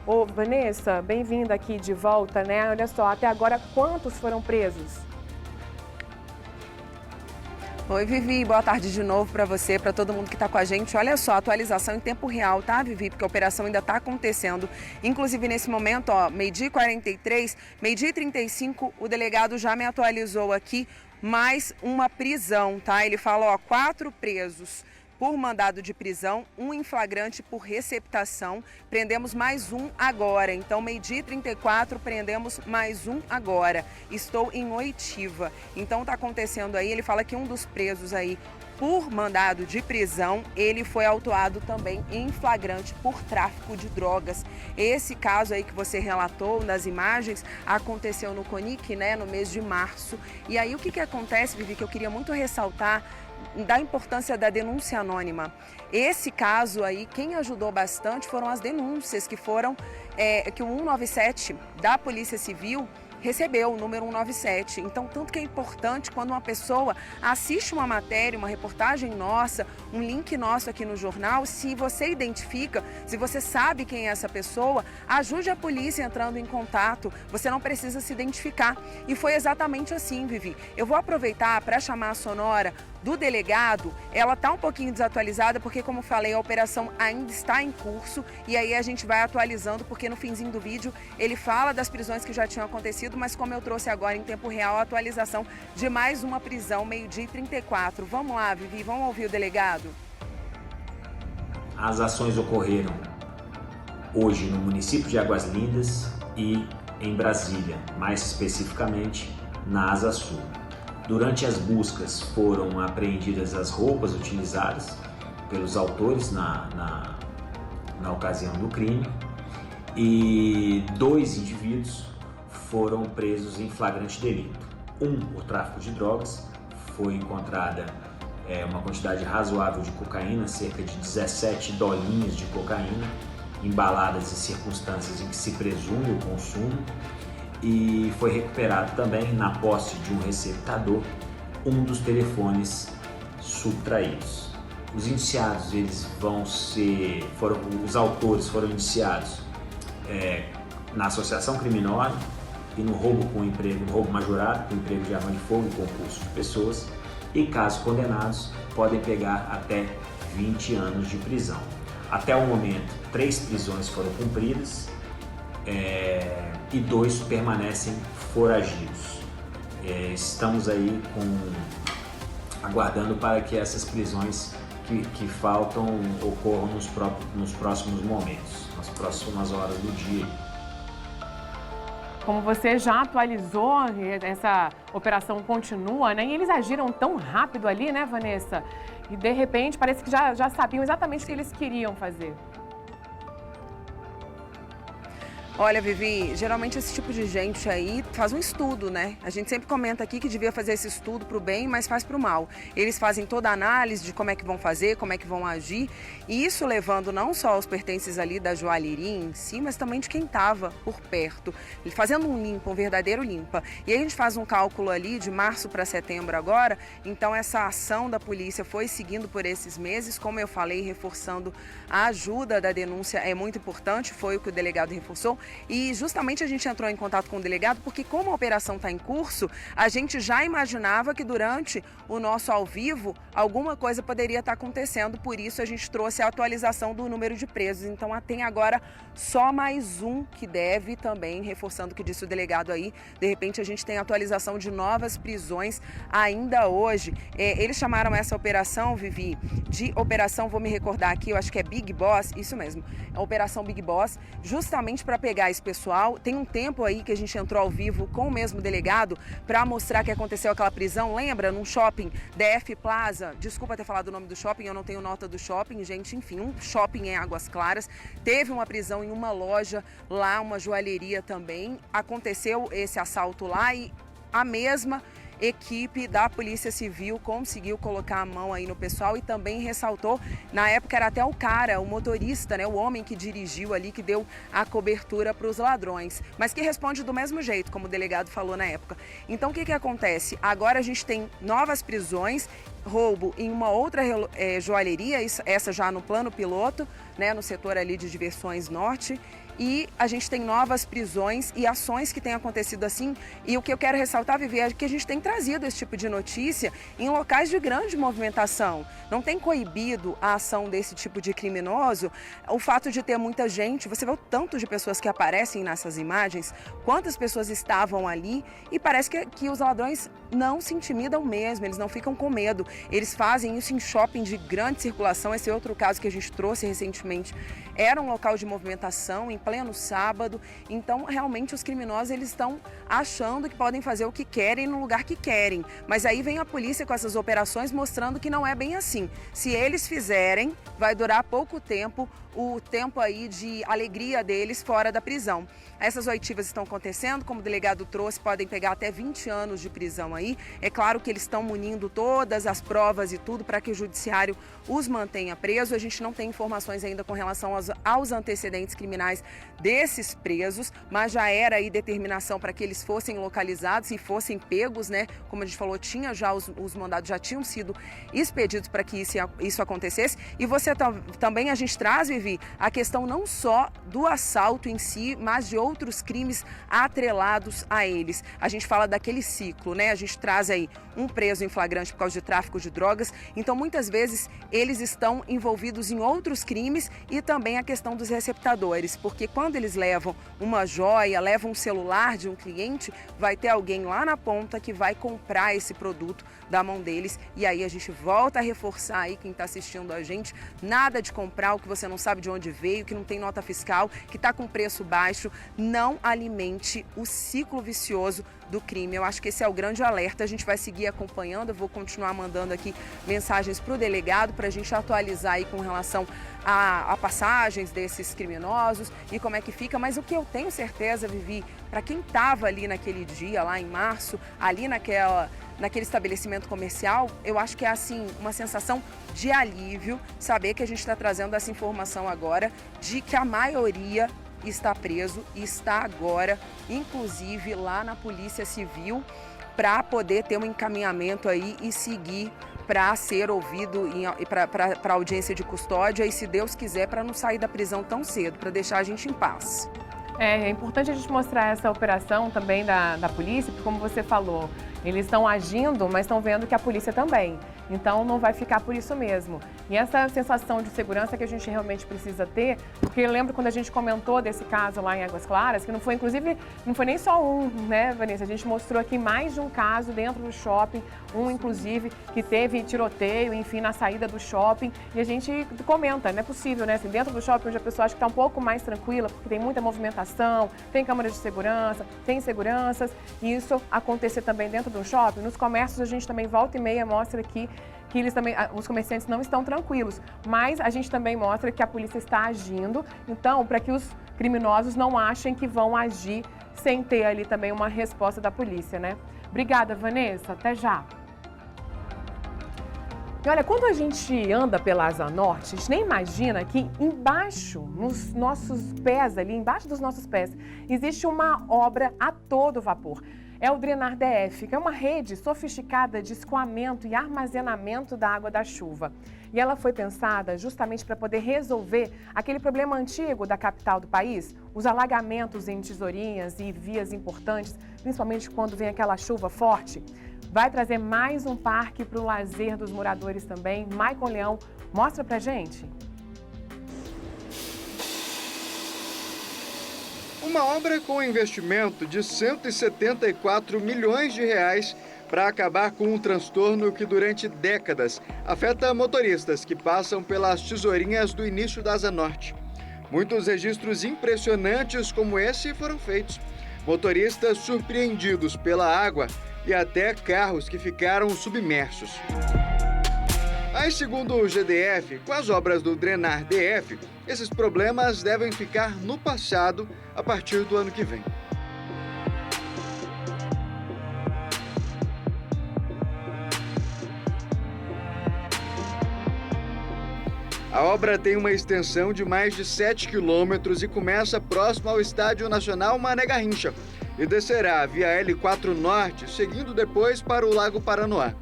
S1: Ô, Vanessa, bem-vinda aqui de volta, né? Olha só, até agora, quantos foram presos?
S5: Oi, Vivi, boa tarde de novo para você, para todo mundo que está com a gente. Olha só, atualização em tempo real, tá, Vivi? Porque a operação ainda está acontecendo. Inclusive, nesse momento, ó, 12h43, 12h35, o delegado já me atualizou aqui mais uma prisão, tá? Ele fala, ó, 4 presos por mandado de prisão, 1 em flagrante por receptação, prendemos mais 1 agora. Então, 12h34, prendemos mais 1 agora. Estou em oitiva. Então, está acontecendo aí, ele fala que um dos presos aí por mandado de prisão, ele foi autuado também em flagrante por tráfico de drogas. Esse caso aí que você relatou nas imagens aconteceu no CONIC, né, no mês de março. E aí, o que acontece, Vivi, que eu queria muito ressaltar da importância da denúncia anônima. Esse caso aí, quem ajudou bastante foram as denúncias que foram, que o 197 da Polícia Civil recebeu, o número 197. Então, tanto que é importante quando uma pessoa assiste uma matéria, uma reportagem nossa, um link nosso aqui no jornal, se você identifica, se você sabe quem é essa pessoa, ajude a polícia entrando em contato, você não precisa se identificar. E foi exatamente assim, Vivi. Eu vou aproveitar para chamar a sonora do delegado. Ela está um pouquinho desatualizada porque, como falei, a operação ainda está em curso e aí a gente vai atualizando porque no finzinho do vídeo ele fala das prisões que já tinham acontecido, mas como eu trouxe agora em tempo real a atualização de mais uma prisão, 12h34. Vamos lá, Vivi, vamos ouvir o delegado?
S14: As ações ocorreram hoje no município de Águas Lindas e em Brasília, mais especificamente na Asa Sul. Durante as buscas foram apreendidas as roupas utilizadas pelos autores na na ocasião do crime e 2 indivíduos foram presos em flagrante delito. Um por tráfico de drogas, foi encontrada uma quantidade razoável de cocaína, cerca de 17 dolinhas de cocaína, embaladas em circunstâncias em que se presume o consumo, e foi recuperado também, na posse de um receptador, um dos telefones subtraídos. Os indiciados, os autores foram indiciados na associação criminosa e no roubo com emprego, no roubo majorado, com emprego de arma de fogo e concurso de pessoas, e caso condenados, podem pegar até 20 anos de prisão. Até o momento, 3 prisões foram cumpridas e 2 permanecem foragidos. Estamos aí aguardando para que essas prisões que faltam ocorram nos próximos momentos, nas próximas horas do dia.
S1: Como você já atualizou, essa operação continua, né? E eles agiram tão rápido ali, né, Vanessa? E de repente parece que já sabiam exatamente o que eles queriam fazer.
S5: Olha, Vivi, geralmente esse tipo de gente aí faz um estudo, né? A gente sempre comenta aqui que devia fazer esse estudo para o bem, mas faz para o mal. Eles fazem toda a análise de como é que vão fazer, como é que vão agir, e isso levando não só os pertences ali da joalheria em si, mas também de quem estava por perto, fazendo um verdadeiro limpa. E aí a gente faz um cálculo ali de março para setembro agora, então essa ação da polícia foi seguindo por esses meses, como eu falei, reforçando a ajuda da denúncia é muito importante, foi o que o delegado reforçou. E justamente a gente entrou em contato com o delegado porque, como a operação está em curso, a gente já imaginava que durante o nosso ao vivo alguma coisa poderia estar acontecendo, por isso a gente trouxe a atualização do número de presos. Então tem agora só mais um que deve também, reforçando o que disse o delegado aí, de repente a gente tem atualização de novas prisões ainda hoje. Eles chamaram essa operação, Vivi, de operação, vou me recordar aqui, eu acho que é Big Boss, isso mesmo, a operação Big Boss, justamente para pegar esse pessoal. Tem um tempo aí que a gente entrou ao vivo com o mesmo delegado para mostrar que aconteceu aquela prisão, lembra? Num shopping, DF Plaza, desculpa ter falado o nome do shopping, eu não tenho nota do shopping, gente, enfim, um shopping em Águas Claras, teve uma prisão em uma loja lá, uma joalheria também, aconteceu esse assalto lá e a mesma equipe da Polícia Civil conseguiu colocar a mão aí no pessoal e também ressaltou, na época era até o motorista, né, o homem que dirigiu ali, que deu a cobertura para os ladrões, mas que responde do mesmo jeito, como o delegado falou na época. Então o que acontece? Agora a gente tem novas prisões, roubo em uma outra joalheria, essa já no plano piloto, né, no setor ali de diversões norte, e a gente tem novas prisões e ações que têm acontecido assim. E o que eu quero ressaltar, Vivi, é que a gente tem trazido esse tipo de notícia em locais de grande movimentação. Não tem coibido a ação desse tipo de criminoso. O fato de ter muita gente, você vê o tanto de pessoas que aparecem nessas imagens, quantas pessoas estavam ali, e parece que os ladrões não se intimidam mesmo, eles não ficam com medo. Eles fazem isso em shopping de grande circulação. Esse é outro caso que a gente trouxe recentemente. Era um local de movimentação, em pleno sábado, então realmente os criminosos eles estão achando que podem fazer o que querem no lugar que querem, mas aí vem a polícia com essas operações mostrando que não é bem assim. Se eles fizerem, vai durar pouco tempo, o tempo aí de alegria deles fora da prisão. Essas oitivas estão acontecendo, como o delegado trouxe, podem pegar até 20 anos de prisão aí. É claro que eles estão munindo todas as provas e tudo para que o judiciário os mantenha presos. A gente não tem informações ainda com relação aos antecedentes criminais desses presos, mas já era aí determinação para que eles fossem localizados e fossem pegos, né? Como a gente falou, tinha já os mandados já tinham sido expedidos para que isso acontecesse. E você também, a gente traz, Vivi, a questão não só do assalto em si, mas de outros crimes atrelados a eles. A gente fala daquele ciclo, né? A gente traz aí um preso em flagrante por causa de tráfico de drogas. Então, muitas vezes, eles estão envolvidos em outros crimes e também a questão dos receptadores, porque quando eles levam uma joia, levam um celular de um cliente, vai ter alguém lá na ponta que vai comprar esse produto da mão deles. E aí a gente volta a reforçar aí quem está assistindo a gente, nada de comprar o que você não sabe de onde veio, que não tem nota fiscal, que está com preço baixo. Não alimente o ciclo vicioso do crime. Eu acho que esse é o grande alerta. A gente vai seguir acompanhando, eu vou continuar mandando aqui mensagens para o delegado para a gente atualizar aí com relação a passagens desses criminosos e como é que fica. Mas o que eu tenho certeza, Vivi, para quem estava ali naquele dia, lá em março, ali naquele estabelecimento comercial, eu acho que é assim uma sensação de alívio saber que a gente está trazendo essa informação agora de que a maioria está preso e está agora, inclusive, lá na Polícia Civil, para poder ter um encaminhamento aí e seguir para ser ouvido para audiência de custódia e, se Deus quiser, para não sair da prisão tão cedo, para deixar a gente em paz.
S1: É importante a gente mostrar essa operação também da polícia, porque, como você falou, eles estão agindo, mas estão vendo que a polícia também. Então, não vai ficar por isso mesmo. E essa sensação de segurança que a gente realmente precisa ter, porque eu lembro quando a gente comentou desse caso lá em Águas Claras, que não foi, inclusive, não foi nem só um, né, Vanessa? A gente mostrou aqui mais de um caso dentro do shopping, um, inclusive, que teve tiroteio, enfim, na saída do shopping. E a gente comenta, não é possível, né? Assim, dentro do shopping, onde a pessoa acha que está um pouco mais tranquila, porque tem muita movimentação, tem câmeras de segurança, tem seguranças, e isso acontecer também dentro do shopping. Nos comércios, a gente também volta e meia mostra aqui que eles também, os comerciantes não estão tranquilos, mas a gente também mostra que a polícia está agindo, então, para que os criminosos não achem que vão agir sem ter ali também uma resposta da polícia, né? Obrigada, Vanessa. Até já. E olha, quando a gente anda pela Asa Norte, a gente nem imagina que embaixo, nos nossos pés ali, embaixo dos nossos pés, existe uma obra a todo vapor. É o Drenar DF, que é uma rede sofisticada de escoamento e armazenamento da água da chuva. E ela foi pensada justamente para poder resolver aquele problema antigo da capital do país, os alagamentos em Tesourinhas e vias importantes, principalmente quando vem aquela chuva forte. Vai trazer mais um parque para o lazer dos moradores também. Maicon Leão, mostra pra gente.
S15: Uma obra com investimento de 174 milhões de reais para acabar com um transtorno que durante décadas afeta motoristas que passam pelas Tesourinhas do início da Asa Norte. Muitos registros impressionantes como esse foram feitos. Motoristas surpreendidos pela água e até carros que ficaram submersos. Mas, segundo o GDF, com as obras do Drenar DF, esses problemas devem ficar no passado a partir do ano que vem. A obra tem uma extensão de mais de 7 quilômetros e começa próximo ao Estádio Nacional Mané Garrincha e descerá via L4 Norte, seguindo depois para o Lago Paranoá.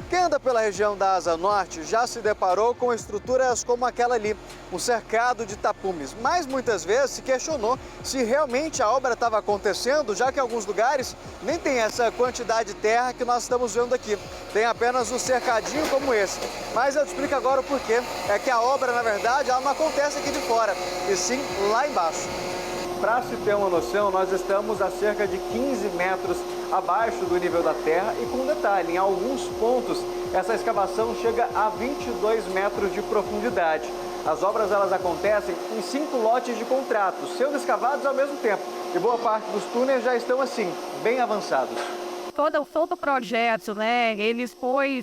S15: Quem anda pela região da Asa Norte já se deparou com estruturas como aquela ali, um cercado de tapumes, mas muitas vezes se questionou se realmente a obra estava acontecendo, já que em alguns lugares nem tem essa quantidade de terra que nós estamos vendo aqui. Tem apenas um cercadinho como esse. Mas eu te explico agora o porquê. É que a obra, na verdade, ela não acontece aqui de fora, e sim lá embaixo. Para se ter uma noção, nós estamos a cerca de 15 metros abaixo do nível da terra e, com detalhe, em alguns pontos essa escavação chega a 22 metros de profundidade. As obras elas acontecem em 5 lotes de contratos, sendo escavados ao mesmo tempo, e boa parte dos túneis já estão assim, bem avançados.
S16: Todo o projeto, né,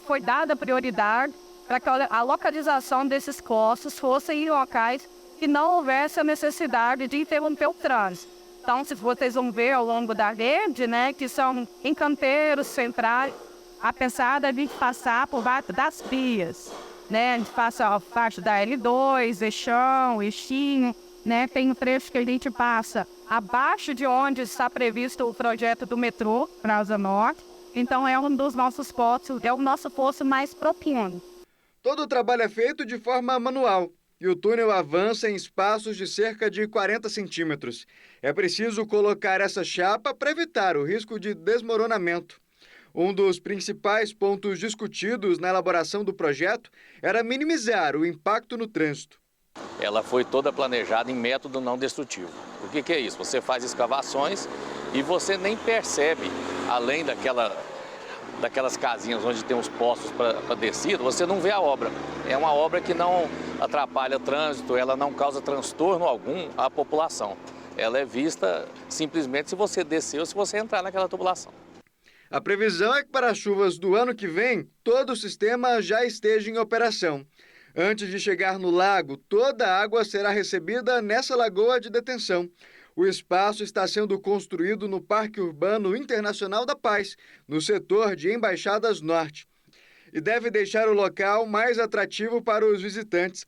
S16: foi dada prioridade para que a localização desses postos fosse em locais que não houvesse a necessidade de interromper o trânsito. Então, se vocês vão ver ao longo da rede, né, que são em canteiros centrais, apesar de passar por baixo das vias, né, a gente passa a parte da L2, Eixão, Eixinho, né, tem um trecho que a gente passa abaixo de onde está previsto o projeto do metrô para a Asa Norte. Então, é um dos nossos postos, é o nosso posto mais profundo.
S15: Todo o trabalho é feito de forma manual. E o túnel avança em espaços de cerca de 40 centímetros. É preciso colocar essa chapa para evitar o risco de desmoronamento. Um dos principais pontos discutidos na elaboração do projeto era minimizar o impacto no trânsito.
S17: Ela foi toda planejada em método não destrutivo. O que é isso? Você faz escavações e você nem percebe, além daquelas casinhas onde tem os postos para descida, você não vê a obra. É uma obra que não atrapalha o trânsito, ela não causa transtorno algum à população. Ela é vista simplesmente se você descer ou se você entrar naquela tubulação.
S15: A previsão é que para as chuvas do ano que vem, todo o sistema já esteja em operação. Antes de chegar no lago, toda a água será recebida nessa lagoa de detenção. O espaço está sendo construído no Parque Urbano Internacional da Paz, no setor de Embaixadas Norte, e deve deixar o local mais atrativo para os visitantes.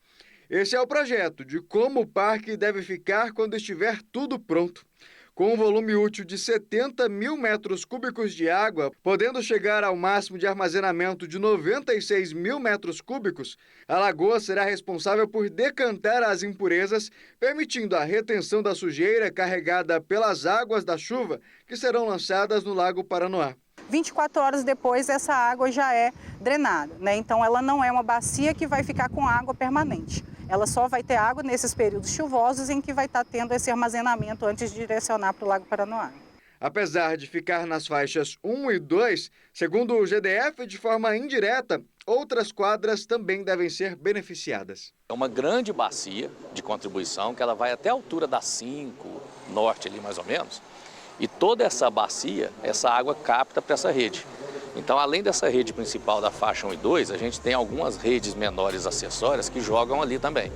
S15: Esse é o projeto de como o parque deve ficar quando estiver tudo pronto. Com um volume útil de 70 mil metros cúbicos de água, podendo chegar ao máximo de armazenamento de 96 mil metros cúbicos, a lagoa será responsável por decantar as impurezas, permitindo a retenção da sujeira carregada pelas águas da chuva que serão lançadas no Lago Paranoá.
S18: 24 horas depois, essa água já é drenada, né? Então, ela não é uma bacia que vai ficar com água permanente. Ela só vai ter água nesses períodos chuvosos em que vai estar tendo esse armazenamento antes de direcionar para o Lago Paranoá.
S15: Apesar de ficar nas faixas 1 e 2, segundo o GDF, de forma indireta, outras quadras também devem ser beneficiadas.
S17: É uma grande bacia de contribuição que ela vai até a altura da 5, norte ali mais ou menos, e toda essa bacia, essa água capta para essa rede. Então, além dessa rede principal da faixa 1 e 2, a gente tem algumas redes menores acessórias que jogam ali também.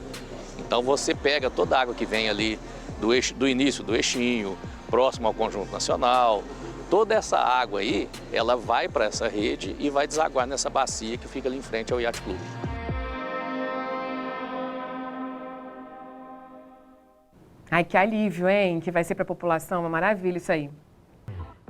S17: Então, você pega toda a água que vem ali do início do eixinho, próximo ao Conjunto Nacional, toda essa água aí, ela vai para essa rede e vai desaguar nessa bacia que fica ali em frente ao Yacht Club.
S1: Ai, que alívio, hein? Que vai ser para a população, uma maravilha isso aí.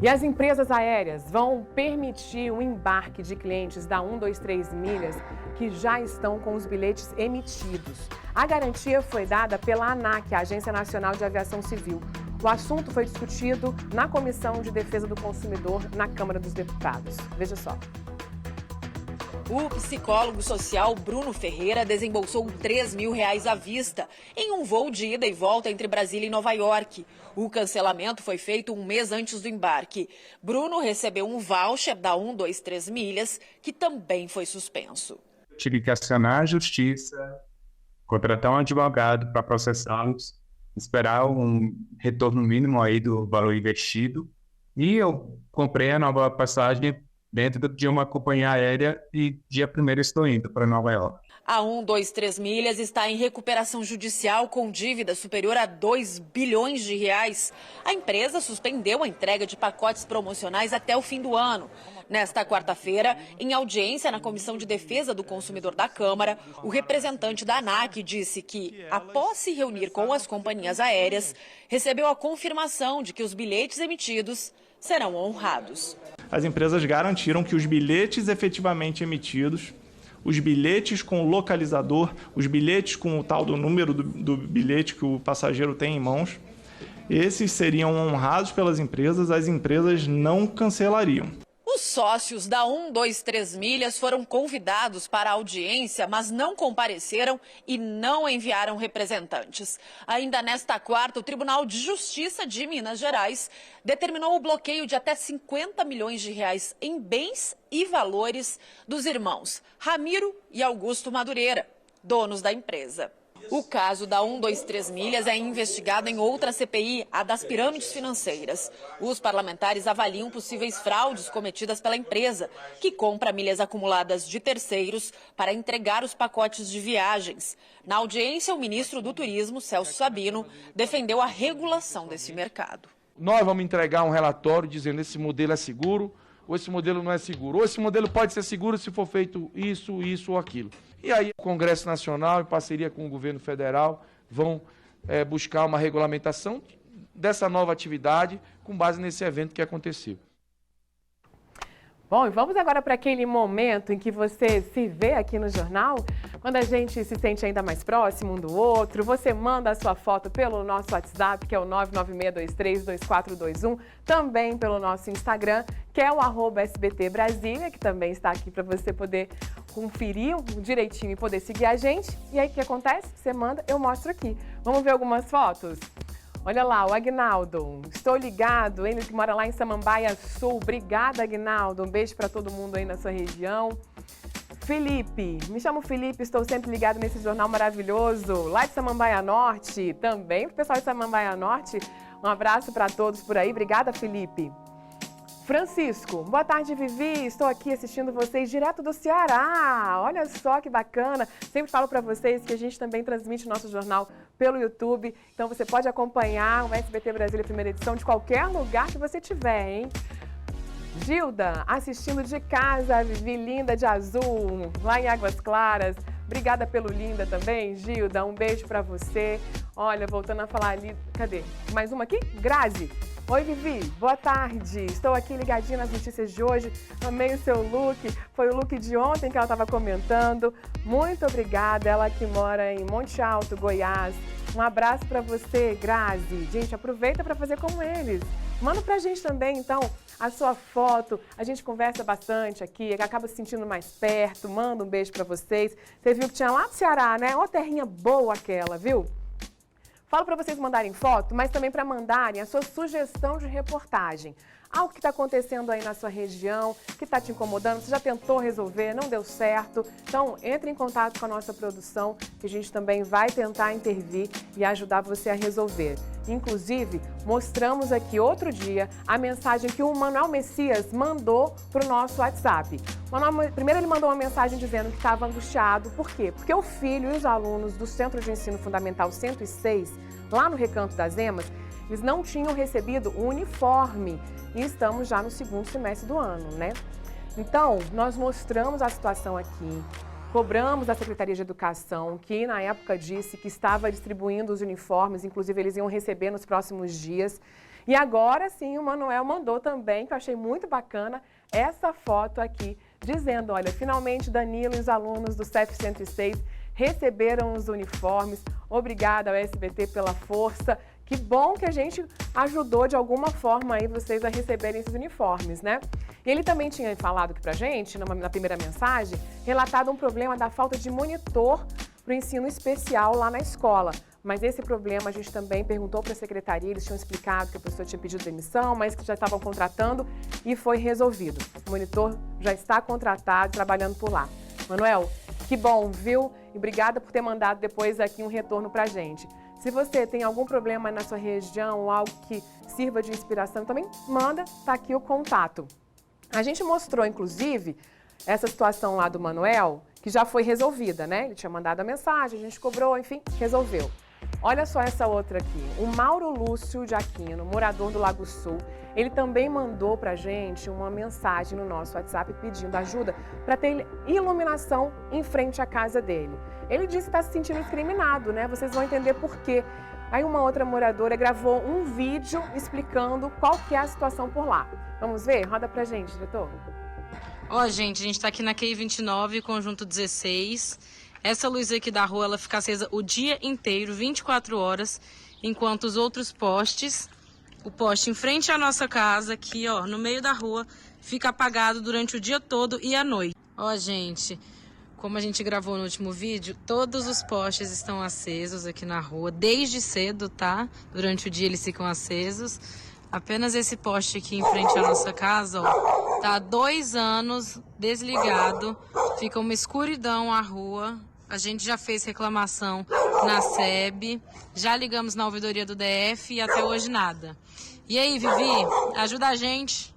S1: E as empresas aéreas vão permitir o embarque de clientes da 123 Milhas que já estão com os bilhetes emitidos. A garantia foi dada pela ANAC, a Agência Nacional de Aviação Civil. O assunto foi discutido na Comissão de Defesa do Consumidor na Câmara dos Deputados. Veja só.
S19: O psicólogo social Bruno Ferreira desembolsou R$3.000 à vista em um voo de ida e volta entre Brasília e Nova York. O cancelamento foi feito um mês antes do embarque. Bruno recebeu um voucher da 123 Milhas, que também foi suspenso.
S20: Tive que acionar a justiça, contratar um advogado para processá-los, esperar um retorno mínimo aí do valor investido. E eu comprei a nova passagem dentro de uma companhia aérea e dia 1º estou indo para Nova York.
S19: A 123 Milhas está em recuperação judicial com dívida superior a R$2 bilhões. A empresa suspendeu a entrega de pacotes promocionais até o fim do ano. Nesta quarta-feira, em audiência na Comissão de Defesa do Consumidor da Câmara, o representante da ANAC disse que, após se reunir com as companhias aéreas, recebeu a confirmação de que os bilhetes emitidos serão honrados.
S21: As empresas garantiram que os bilhetes efetivamente emitidos, os bilhetes com localizador, os bilhetes com o tal do número do bilhete que o passageiro tem em mãos, esses seriam honrados pelas empresas, as empresas não cancelariam.
S19: Os sócios da 123 Milhas foram convidados para a audiência, mas não compareceram e não enviaram representantes. Ainda nesta quarta, o Tribunal de Justiça de Minas Gerais determinou o bloqueio de até R$50 milhões em bens e valores dos irmãos Ramiro e Augusto Madureira, donos da empresa. O caso da 123 Milhas é investigado em outra CPI, a das pirâmides financeiras. Os parlamentares avaliam possíveis fraudes cometidas pela empresa, que compra milhas acumuladas de terceiros para entregar os pacotes de viagens. Na audiência, o ministro do Turismo, Celso Sabino, defendeu a regulação desse mercado.
S22: Nós vamos entregar um relatório dizendo esse modelo é seguro ou esse modelo não é seguro. Ou esse modelo pode ser seguro se for feito isso, isso ou aquilo. E aí o Congresso Nacional, em parceria com o governo federal, vão buscar uma regulamentação dessa nova atividade com base nesse evento que aconteceu.
S1: Bom, e vamos agora para aquele momento em que você se vê aqui no jornal, quando a gente se sente ainda mais próximo um do outro. Você manda a sua foto pelo nosso WhatsApp, que é o 996232421, também pelo nosso Instagram, que é o @SBTBrasília, que também está aqui para você poder conferir direitinho e poder seguir a gente. E aí o que acontece? Você manda, eu mostro aqui. Vamos ver algumas fotos? Olha lá, o Agnaldo. Estou ligado, ele que mora lá em Samambaia Sul. Obrigada, Agnaldo. Um beijo para todo mundo aí na sua região. Felipe, me chamo Felipe, estou sempre ligado nesse jornal maravilhoso. Lá de Samambaia Norte, também pro pessoal de Samambaia Norte. Um abraço para todos por aí. Obrigada, Felipe. Francisco, boa tarde, Vivi. Estou aqui assistindo vocês direto do Ceará. Olha só que bacana. Sempre falo para vocês que a gente também transmite nosso jornal pelo YouTube. Então você pode acompanhar o SBT Brasília Primeira Edição de qualquer lugar que você tiver, hein? Gilda, assistindo de casa, a Vivi linda de azul, lá em Águas Claras. Obrigada pelo linda também, Gilda. Um beijo para você. Olha, voltando a falar ali, cadê? Mais uma aqui? Grazi. Oi, Vivi, boa tarde. Estou aqui ligadinha nas notícias de hoje. Amei o seu look. Foi o look de ontem que ela estava comentando. Muito obrigada. Ela que mora em Monte Alto, Goiás. Um abraço para você, Grazi. Gente, aproveita para fazer como eles. Manda pra gente também, então, a sua foto. A gente conversa bastante aqui, acaba se sentindo mais perto. Manda um beijo para vocês. Você viu que tinha lá no Ceará, né? Ó, terrinha boa aquela, viu? Falo para vocês mandarem foto, mas também para mandarem a sua sugestão de reportagem. Algo que está acontecendo aí na sua região, que está te incomodando, você já tentou resolver, não deu certo. Então, entre em contato com a nossa produção, que a gente também vai tentar intervir e ajudar você a resolver. Inclusive, mostramos aqui outro dia a mensagem que o Manuel Messias mandou para o nosso WhatsApp. Primeiro ele mandou uma mensagem dizendo que estava angustiado. Por quê? Porque o filho e os alunos do Centro de Ensino Fundamental 106, lá no Recanto das Emas, eles não tinham recebido o uniforme e estamos já no segundo semestre do ano, né? Então, nós mostramos a situação aqui, cobramos da Secretaria de Educação, que na época disse que estava distribuindo os uniformes, inclusive eles iam receber nos próximos dias. E agora sim, o Manuel mandou também, que eu achei muito bacana, essa foto aqui, dizendo, olha, finalmente Danilo e os alunos do CEF 106 receberam os uniformes. Obrigada ao SBT pela força. Que bom que a gente ajudou de alguma forma aí vocês a receberem esses uniformes, né? E ele também tinha falado aqui pra gente, na primeira mensagem, relatado um problema da falta de monitor para o ensino especial lá na escola. Mas esse problema a gente também perguntou para a secretaria, eles tinham explicado que a pessoa tinha pedido demissão, mas que já estavam contratando e foi resolvido. O monitor já está contratado, trabalhando por lá. Manuel, que bom, viu? E obrigada por ter mandado depois aqui um retorno pra gente. Se você tem algum problema na sua região ou algo que sirva de inspiração, também manda, tá aqui o contato. A gente mostrou, inclusive, essa situação lá do Manuel, que já foi resolvida, né? Ele tinha mandado a mensagem, a gente cobrou, enfim, resolveu. Olha só essa outra aqui. O Mauro Lúcio de Aquino, morador do Lago Sul, ele também mandou pra gente uma mensagem no nosso WhatsApp pedindo ajuda para ter iluminação em frente à casa dele. Ele disse que está se sentindo discriminado, né? Vocês vão entender por quê. Aí uma outra moradora gravou um vídeo explicando qual que é a situação por lá. Vamos ver? Roda pra gente, diretor.
S4: Ó, gente, a gente tá aqui na QI 29, conjunto 16. Essa luz aqui da rua, ela fica acesa o dia inteiro, 24 horas, enquanto os outros postes, o poste em frente à nossa casa, aqui, ó, no meio da rua, fica apagado durante o dia todo e à noite. Ó, gente, como a gente gravou no último vídeo, todos os postes estão acesos aqui na rua, desde cedo, tá? Durante o dia eles ficam acesos. Apenas esse poste aqui em frente à nossa casa, ó, tá há 2 anos desligado, fica uma escuridão a rua. A gente já fez reclamação na SEB, já ligamos na ouvidoria do DF e até hoje nada. E aí, Vivi, ajuda a gente.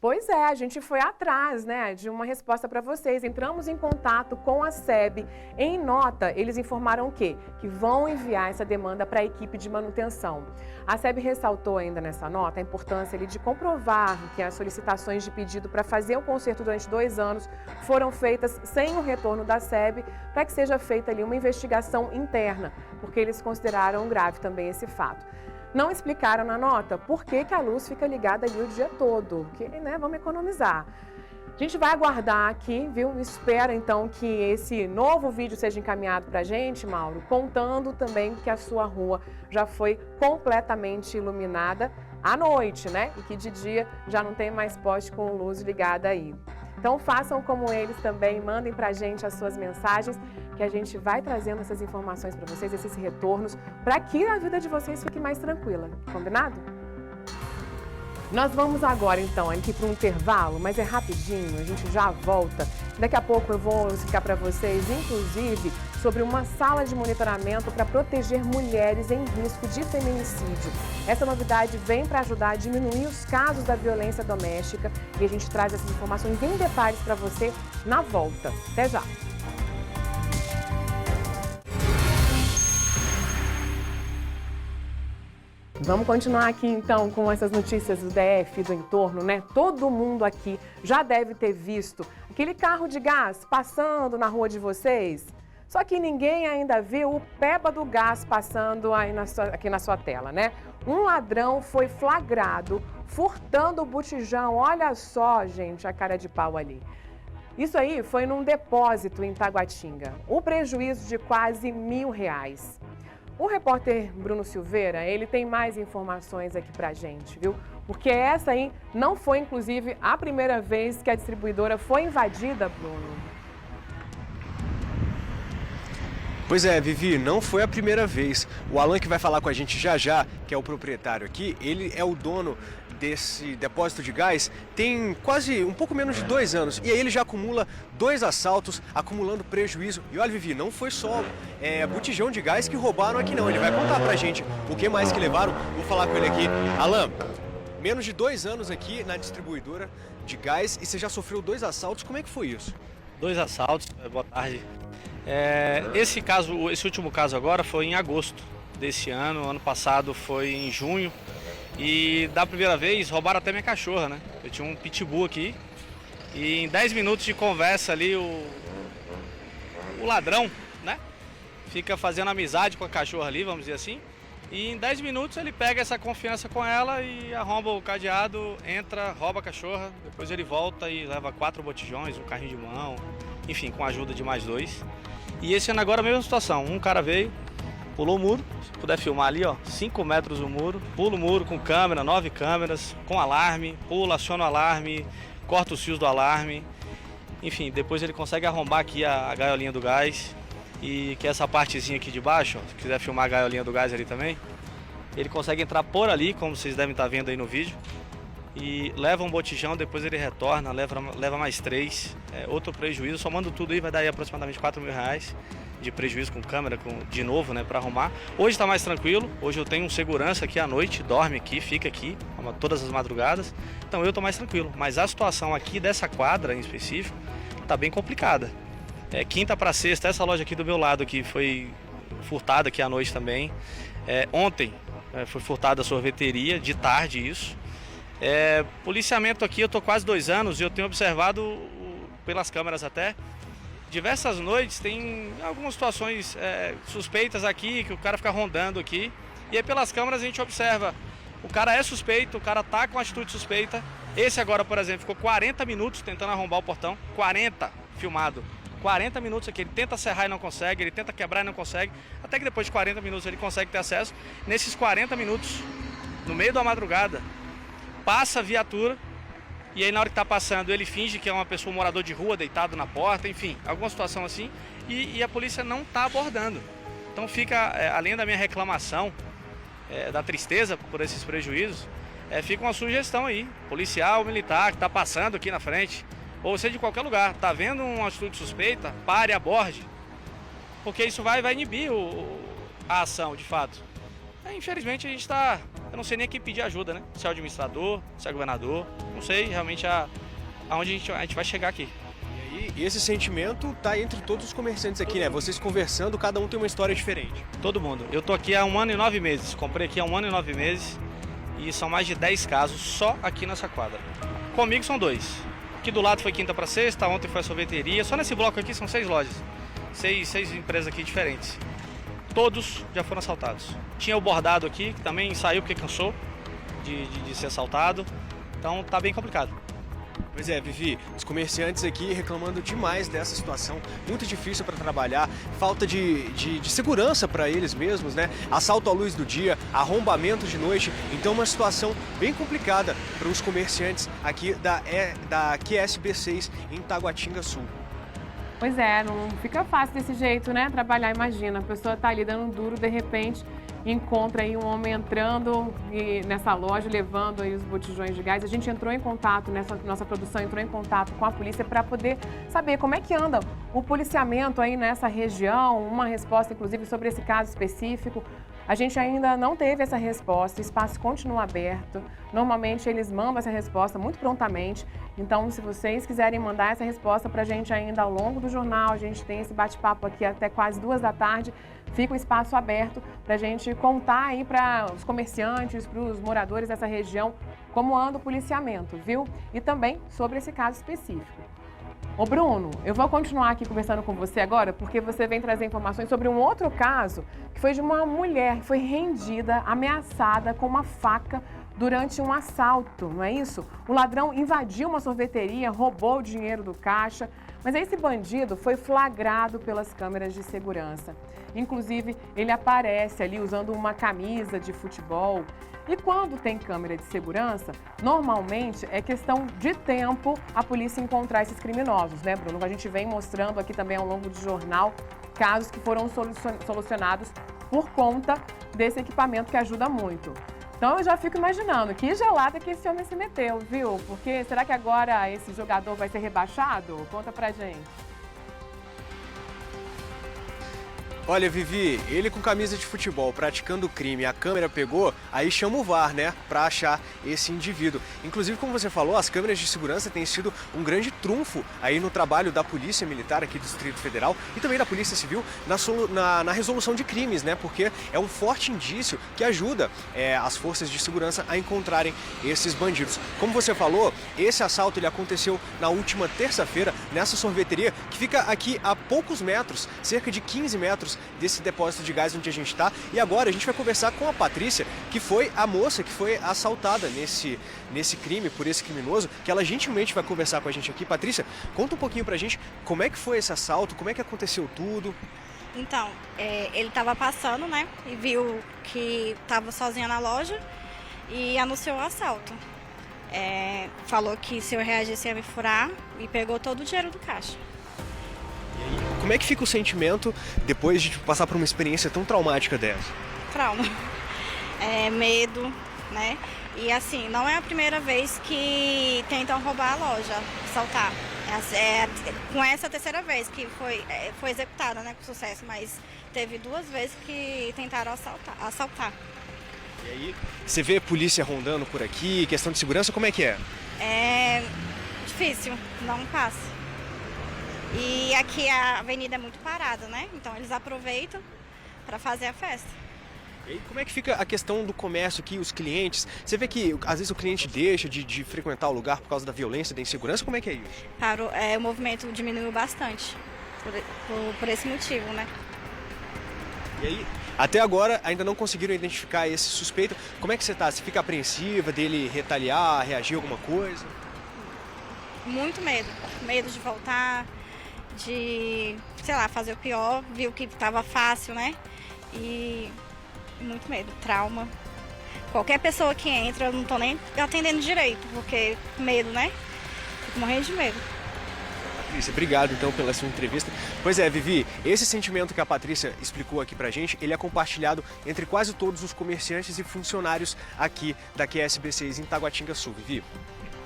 S1: Pois é, a gente foi atrás, né, de uma resposta para vocês. Entramos em contato com a SEB. Em nota, eles informaram o quê? Que vão enviar essa demanda para a equipe de manutenção. A SEB ressaltou ainda nessa nota a importância ali de comprovar que as solicitações de pedido para fazer o conserto durante 2 anos foram feitas sem o retorno da SEB, para que seja feita ali uma investigação interna, porque eles consideraram grave também esse fato. Não explicaram na nota por que a luz fica ligada ali o dia todo, que, né, vamos economizar. A gente vai aguardar aqui, viu? Espera então que esse novo vídeo seja encaminhado pra gente, Mauro, contando também que a sua rua já foi completamente iluminada à noite, né? E que de dia já não tem mais poste com luz ligada aí. Então façam como eles também, mandem pra gente as suas mensagens, que a gente vai trazendo essas informações para vocês, esses retornos, para que a vida de vocês fique mais tranquila. Combinado? Nós vamos agora, então, aqui para um intervalo, mas é rapidinho, a gente já volta. Daqui a pouco eu vou explicar para vocês, inclusive, sobre uma sala de monitoramento para proteger mulheres em risco de feminicídio. Essa novidade vem para ajudar a diminuir os casos da violência doméstica e a gente traz essas informações em detalhes para você na volta. Até já! Vamos continuar aqui então com essas notícias do DF, do entorno, né? Todo mundo aqui já deve ter visto aquele carro de gás passando na rua de vocês. Só que ninguém ainda viu o Peba do gás passando aí aqui na sua tela, né? Um ladrão foi flagrado furtando o botijão. Olha só, gente, a cara de pau ali. Isso aí foi num depósito em Taguatinga. O prejuízo de quase R$1.000. O repórter Bruno Silveira, ele tem mais informações aqui pra gente, viu? Porque essa aí não foi, inclusive, a primeira vez que a distribuidora foi invadida, Bruno.
S3: Pois é, Vivi, não foi a primeira vez. O Alan, que vai falar com a gente já já, que é o proprietário aqui, ele é o dono desse depósito de gás, tem quase um pouco menos de 2 anos. E aí ele já acumula 2 assaltos, acumulando prejuízo. E olha, Vivi, não foi só botijão de gás que roubaram aqui não. Ele vai contar pra gente o que mais que levaram. Vou falar com ele aqui. Alan, menos de 2 anos aqui na distribuidora de gás e você já sofreu 2 assaltos. Como é que foi isso?
S7: 2 assaltos, boa tarde. Esse último caso agora foi em agosto desse ano. Ano passado foi em junho. E da primeira vez roubaram até minha cachorra, né? Eu tinha um pitbull aqui e em 10 minutos de conversa ali o ladrão, né? Fica fazendo amizade com a cachorra ali, vamos dizer assim. E em 10 minutos ele pega essa confiança com ela e arromba o cadeado, entra, rouba a cachorra. Depois ele volta e leva 4 botijões, um carrinho de mão, enfim, com a ajuda de mais 2. E esse ano agora a mesma situação, um cara veio, pulou o muro, se puder filmar ali, ó, 5 metros o muro, pula o muro com câmera, 9 câmeras, com alarme, pula, aciona o alarme, corta os fios do alarme, enfim, depois ele consegue arrombar aqui a gaiolinha do gás, e que é essa partezinha aqui de baixo, ó, se quiser filmar a gaiolinha do gás ali também, ele consegue entrar por ali, como vocês devem estar vendo aí no vídeo, e leva um botijão, depois ele retorna, leva mais 3, outro prejuízo, somando tudo aí vai dar aí aproximadamente R$4.000 de prejuízo com câmera, de novo, né, para arrumar. Hoje está mais tranquilo, hoje eu tenho um segurança aqui à noite, dorme aqui, fica aqui, todas as madrugadas, então eu estou mais tranquilo. Mas a situação aqui dessa quadra em específico está bem complicada. Quinta para sexta, essa loja aqui do meu lado aqui foi furtada aqui à noite também. Ontem foi furtada a sorveteria, de tarde isso. Policiamento aqui, eu estou quase 2 anos e eu tenho observado pelas câmeras até, diversas noites tem algumas situações suspeitas aqui, que o cara fica rondando aqui. E aí pelas câmeras a gente observa, o cara é suspeito, o cara tá com atitude suspeita. Esse agora, por exemplo, ficou 40 minutos tentando arrombar o portão, 40 filmado. 40 minutos aqui, ele tenta serrar e não consegue, ele tenta quebrar e não consegue. Até que depois de 40 minutos ele consegue ter acesso. Nesses 40 minutos, no meio da madrugada, passa a viatura. E aí na hora que tá passando, ele finge que é uma pessoa, um morador de rua, deitado na porta, enfim, alguma situação assim, e a polícia não tá abordando. Então fica, além da minha reclamação, da tristeza por esses prejuízos, fica uma sugestão aí, policial, militar, que tá passando aqui na frente, ou seja, de qualquer lugar, tá vendo uma atitude suspeita, pare, aborde, porque isso vai inibir a ação, de fato. Infelizmente a gente está, eu não sei nem quem pedir ajuda, né? Se é o administrador, se é o governador, não sei realmente aonde a gente vai chegar aqui.
S3: E esse sentimento tá entre todos os comerciantes aqui, né? Vocês conversando, cada um tem uma história diferente.
S7: Todo mundo. Eu tô aqui há 1 ano e 9 meses, comprei aqui há 1 ano e 9 meses e são mais de 10 casos só aqui nessa quadra. Comigo são 2. Aqui do lado foi quinta para sexta, ontem foi a sorveteria, só nesse bloco aqui são 6 lojas, 6 empresas aqui diferentes. Todos já foram assaltados. Tinha o bordado aqui, que também saiu porque cansou de ser assaltado. Então tá bem complicado.
S3: Pois é, Vivi, os comerciantes aqui reclamando demais dessa situação, muito difícil para trabalhar, falta de segurança para eles mesmos, né? Assalto à luz do dia, arrombamento de noite, então uma situação bem complicada para os comerciantes aqui da QSB6 em Taguatinga Sul.
S1: Pois é, não fica fácil desse jeito, né? Trabalhar, imagina, a pessoa tá ali dando duro, de repente encontra aí um homem entrando nessa loja, levando aí os botijões de gás. A gente entrou em contato, nossa produção entrou em contato com a polícia para poder saber como é que anda o policiamento aí nessa região, uma resposta inclusive sobre esse caso específico. A gente ainda não teve essa resposta, o espaço continua aberto. Normalmente eles mandam essa resposta muito prontamente. Então, se vocês quiserem mandar essa resposta para a gente ainda ao longo do jornal, a gente tem esse bate-papo aqui até quase 2 da tarde. Fica o espaço aberto para a gente contar aí para os comerciantes, para os moradores dessa região, como anda o policiamento, viu? E também sobre esse caso específico. Ô Bruno, eu vou continuar aqui conversando com você agora, porque você vem trazer informações sobre um outro caso, que foi de uma mulher que foi rendida, ameaçada com uma faca durante um assalto, não é isso? O ladrão invadiu uma sorveteria, roubou o dinheiro do caixa, mas esse bandido foi flagrado pelas câmeras de segurança. Inclusive, ele aparece ali usando uma camisa de futebol. E quando tem câmera de segurança, normalmente é questão de tempo a polícia encontrar esses criminosos, né, Bruno? A gente vem mostrando aqui também ao longo do jornal casos que foram solucionados por conta desse equipamento que ajuda muito. Então eu já fico imaginando que gelada que esse homem se meteu, viu? Porque será que agora esse jogador vai ser rebaixado? Conta pra gente.
S3: Olha, Vivi, ele com camisa de futebol praticando crime, a câmera pegou, aí chama o VAR, né, pra achar esse indivíduo. Inclusive, como você falou, as câmeras de segurança têm sido um grande trunfo aí no trabalho da Polícia Militar aqui do Distrito Federal e também da Polícia Civil na resolução de crimes, né, porque é um forte indício que ajuda as forças de segurança a encontrarem esses bandidos. Como você falou, esse assalto ele aconteceu na última terça-feira nessa sorveteria que fica aqui a poucos metros, cerca de 15 metros desse depósito de gás onde a gente está. E agora a gente vai conversar com a Patrícia, que foi a moça que foi assaltada nesse crime, por esse criminoso, que ela gentilmente vai conversar com a gente aqui. Patrícia, conta um pouquinho pra gente como é que foi esse assalto, como é que aconteceu tudo.
S6: Então, ele estava passando, né, e viu que estava sozinha na loja e anunciou o assalto. Falou que se eu reagisse ia me furar e pegou todo o dinheiro do caixa.
S3: Como é que fica o sentimento depois de passar por uma experiência tão traumática dessa?
S6: Trauma. Medo, né? E assim, não é a primeira vez que tentam roubar a loja, assaltar. Com essa terceira vez que foi executada, né, com sucesso, mas teve 2 vezes que tentaram assaltar.
S3: E aí, você vê polícia rondando por aqui, questão de segurança, como é que é?
S6: É difícil, não passa. E aqui a avenida é muito parada, né? Então eles aproveitam para fazer a festa.
S3: E aí, como é que fica a questão do comércio aqui, os clientes? Você vê que às vezes o cliente deixa de frequentar o lugar por causa da violência, da insegurança, como é que é isso?
S6: O movimento diminuiu bastante por esse motivo, né?
S3: E aí, até agora ainda não conseguiram identificar esse suspeito. Como é que você tá? Você fica apreensiva dele retaliar, reagir a alguma coisa?
S6: Muito medo. Medo de voltar, de, sei lá, fazer o pior, viu que estava fácil, né? E muito medo, trauma. Qualquer pessoa que entra, eu não tô nem atendendo direito, porque medo, né? Fico morrendo de medo.
S3: Patrícia, obrigado então pela sua entrevista. Pois é, Vivi, esse sentimento que a Patrícia explicou aqui pra gente, ele é compartilhado entre quase todos os comerciantes e funcionários aqui da QSB6 em Taguatinga Sul, Vivi.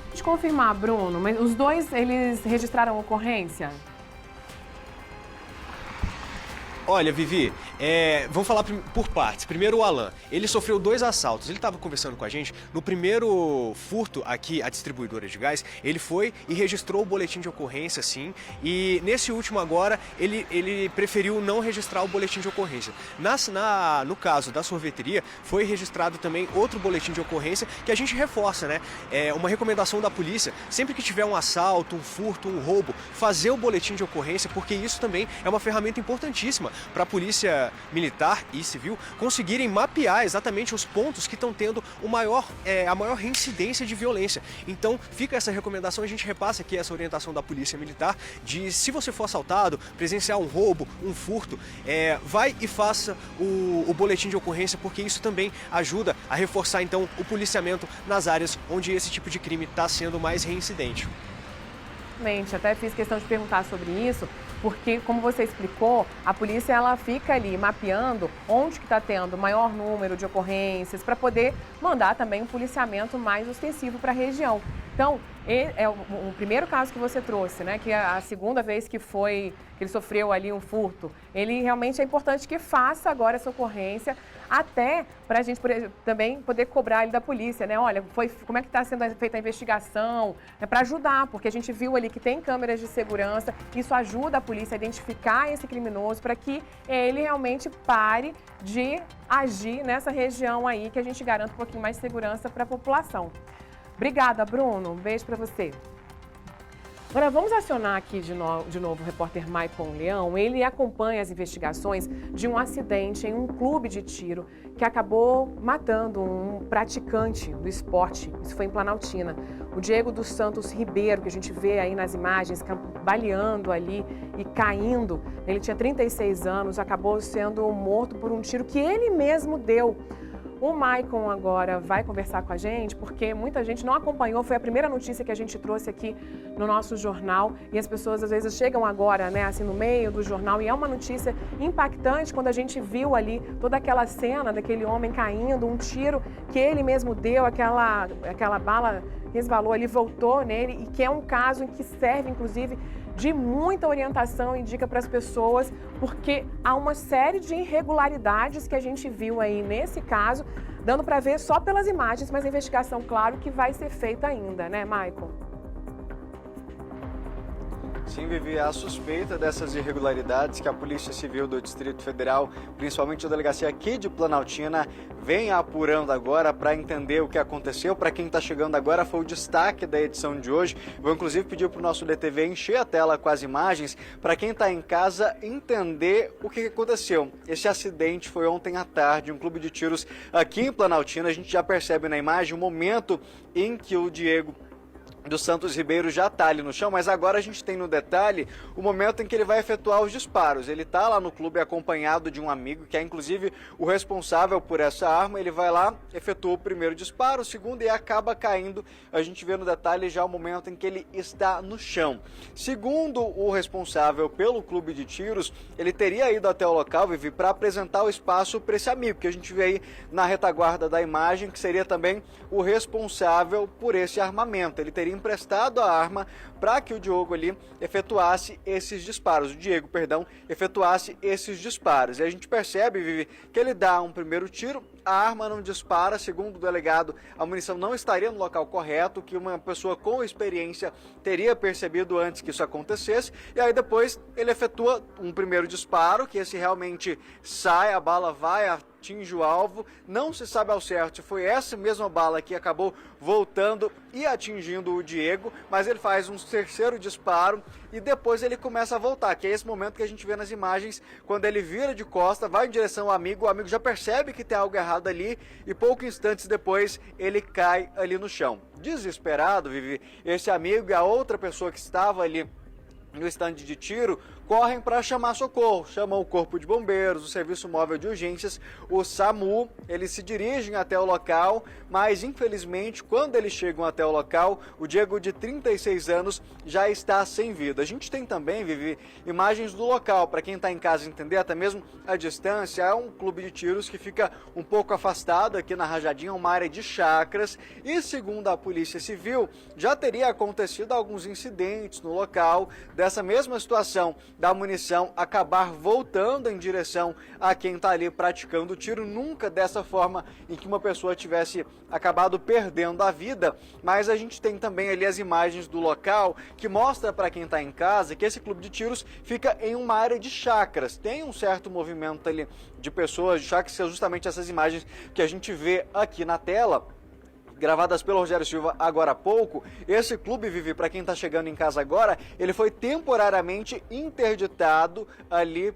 S1: Deixa eu confirmar, Bruno, mas os dois, eles registraram ocorrência?
S3: Olha, Vivi, vamos falar por partes. Primeiro o Alan, ele sofreu 2 assaltos. Ele estava conversando com a gente. No primeiro furto aqui, a distribuidora de gás, ele foi e registrou o boletim de ocorrência, sim. E nesse último agora, ele preferiu não registrar o boletim de ocorrência. No caso da sorveteria, foi registrado também outro boletim de ocorrência que a gente reforça, né? É uma recomendação da polícia, sempre que tiver um assalto, um furto, um roubo, fazer o boletim de ocorrência, porque isso também é uma ferramenta importantíssima para a Polícia Militar e Civil conseguirem mapear exatamente os pontos que estão tendo a maior reincidência de violência. Então fica essa recomendação, a gente repassa aqui essa orientação da Polícia Militar de, se você for assaltado, presenciar um roubo, um furto, vai e faça o boletim de ocorrência, porque isso também ajuda a reforçar então o policiamento nas áreas onde esse tipo de crime está sendo mais reincidente.
S1: Até fiz questão de perguntar sobre isso, porque, como você explicou, a polícia ela fica ali mapeando onde que está tendo maior número de ocorrências para poder mandar também um policiamento mais ostensivo para a região. Então, é o primeiro caso que você trouxe, né? Que é a segunda vez que ele sofreu ali um furto. Ele realmente é importante que faça agora essa ocorrência, até para a gente também poder cobrar ele da polícia, né? Olha, como é que está sendo feita a investigação, para ajudar, porque a gente viu ali que tem câmeras de segurança, isso ajuda a polícia a identificar esse criminoso para que ele realmente pare de agir nessa região aí, que a gente garanta um pouquinho mais de segurança para a população. Obrigada, Bruno. Um beijo para você. Agora, vamos acionar aqui de novo o repórter Maicon Leão. Ele acompanha as investigações de um acidente em um clube de tiro que acabou matando um praticante do esporte. Isso foi em Planaltina. O Diego dos Santos Ribeiro, que a gente vê aí nas imagens, baleando ali e caindo. Ele tinha 36 anos, acabou sendo morto por um tiro que ele mesmo deu. O Maicon agora vai conversar com a gente, porque muita gente não acompanhou, foi a primeira notícia que a gente trouxe aqui no nosso jornal, e as pessoas às vezes chegam agora, né, assim no meio do jornal, e é uma notícia impactante quando a gente viu ali toda aquela cena daquele homem caindo, um tiro que ele mesmo deu, aquela bala resvalou ali, voltou nele, e que é um caso em que serve, inclusive, de muita orientação e dica para as pessoas, porque há uma série de irregularidades que a gente viu aí nesse caso, dando para ver só pelas imagens, mas a investigação, claro, que vai ser feita ainda, né, Maicon?
S2: Sim, Vivi, a suspeita dessas irregularidades que a Polícia Civil do Distrito Federal, principalmente a delegacia aqui de Planaltina, vem apurando agora para entender o que aconteceu. Para quem está chegando agora, foi o destaque da edição de hoje. Vou inclusive pedir para o nosso DTV encher a tela com as imagens, para quem está em casa entender o que aconteceu. Esse acidente foi ontem à tarde, um clube de tiros aqui em Planaltina. A gente já percebe na imagem o momento em que o Diego dos Santos Ribeiro já está ali no chão, mas agora a gente tem no detalhe o momento em que ele vai efetuar os disparos. Ele está lá no clube acompanhado de um amigo, que é inclusive o responsável por essa arma. Ele vai lá, efetua o primeiro disparo, o segundo, e acaba caindo. A gente vê no detalhe já o momento em que ele está no chão. Segundo o responsável pelo clube de tiros, ele teria ido até o local, Vivi, para apresentar o espaço para esse amigo, que a gente vê aí na retaguarda da imagem, que seria também o responsável por esse armamento. Ele teria emprestado a arma para que o Diego efetuasse esses disparos. Efetuasse esses disparos. E a gente percebe, Vivi, que ele dá um primeiro tiro, a arma não dispara. Segundo o delegado, a munição não estaria no local correto, que uma pessoa com experiência teria percebido antes que isso acontecesse. E aí depois ele efetua um primeiro disparo, que esse realmente sai, a bala vai, atinge o alvo. Não se sabe ao certo se foi essa mesma bala que acabou voltando e atingindo o Diego, mas ele faz um terceiro disparo e depois ele começa a voltar, que é esse momento que a gente vê nas imagens, quando ele vira de costa, vai em direção ao amigo, o amigo já percebe que tem algo errado ali e poucos instantes depois ele cai ali no chão. Desesperado, Vivi, esse amigo e a outra pessoa que estava ali no estande de tiro correm para chamar socorro, chamam o Corpo de Bombeiros, o Serviço Móvel de Urgências, o SAMU. Eles se dirigem até o local, mas infelizmente quando eles chegam até o local, o Diego, de 36 anos, já está sem vida. A gente tem também, Vivi, imagens do local, para quem está em casa entender, até mesmo a distância. É um clube de tiros que fica um pouco afastado aqui na Rajadinha, uma área de chacras, e segundo a Polícia Civil, já teria acontecido alguns incidentes no local dessa mesma situação, da munição acabar voltando em direção a quem está ali praticando o tiro, nunca dessa forma em que uma pessoa tivesse acabado perdendo a vida. Mas a gente tem também ali as imagens do local, que mostra para quem está em casa que esse clube de tiros fica em uma área de chacras, tem um certo movimento ali de pessoas de chacras, que são justamente essas imagens que a gente vê aqui na tela. gravadas pelo Rogério Silva agora há pouco, esse clube, Vivi, para quem está chegando em casa agora, ele foi temporariamente interditado ali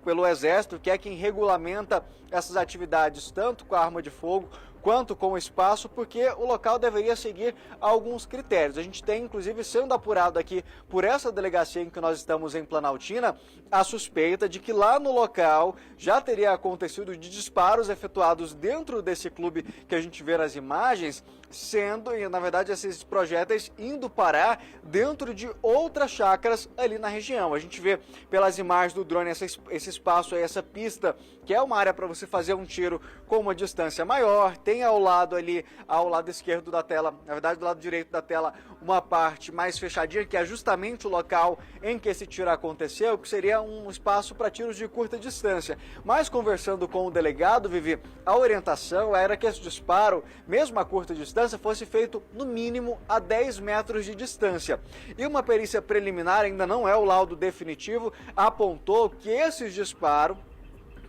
S2: pelo Exército, que é quem regulamenta essas atividades, tanto com a arma de fogo quanto com o espaço, porque o local deveria seguir alguns critérios. A gente tem, inclusive, sendo apurado aqui por essa delegacia em que nós estamos em Planaltina, a suspeita de que lá no local já teria acontecido de disparos efetuados dentro desse clube que a gente vê nas imagens, sendo, na verdade, esses projéteis indo parar dentro de outras chácaras ali na região. A gente vê pelas imagens do drone esse espaço aí, essa pista, que é uma área para você fazer um tiro com uma distância maior. Tem ao lado ali, ao lado esquerdo da tela, na verdade do lado direito da tela, uma parte mais fechadinha, que é justamente o local em que esse tiro aconteceu, que seria um espaço para tiros de curta distância. Mas conversando com o delegado, Vivi, a orientação era que esse disparo, mesmo a curta distância, fosse feito no mínimo a 10 metros de distância. E uma perícia preliminar, ainda não é o laudo definitivo, apontou que esse disparo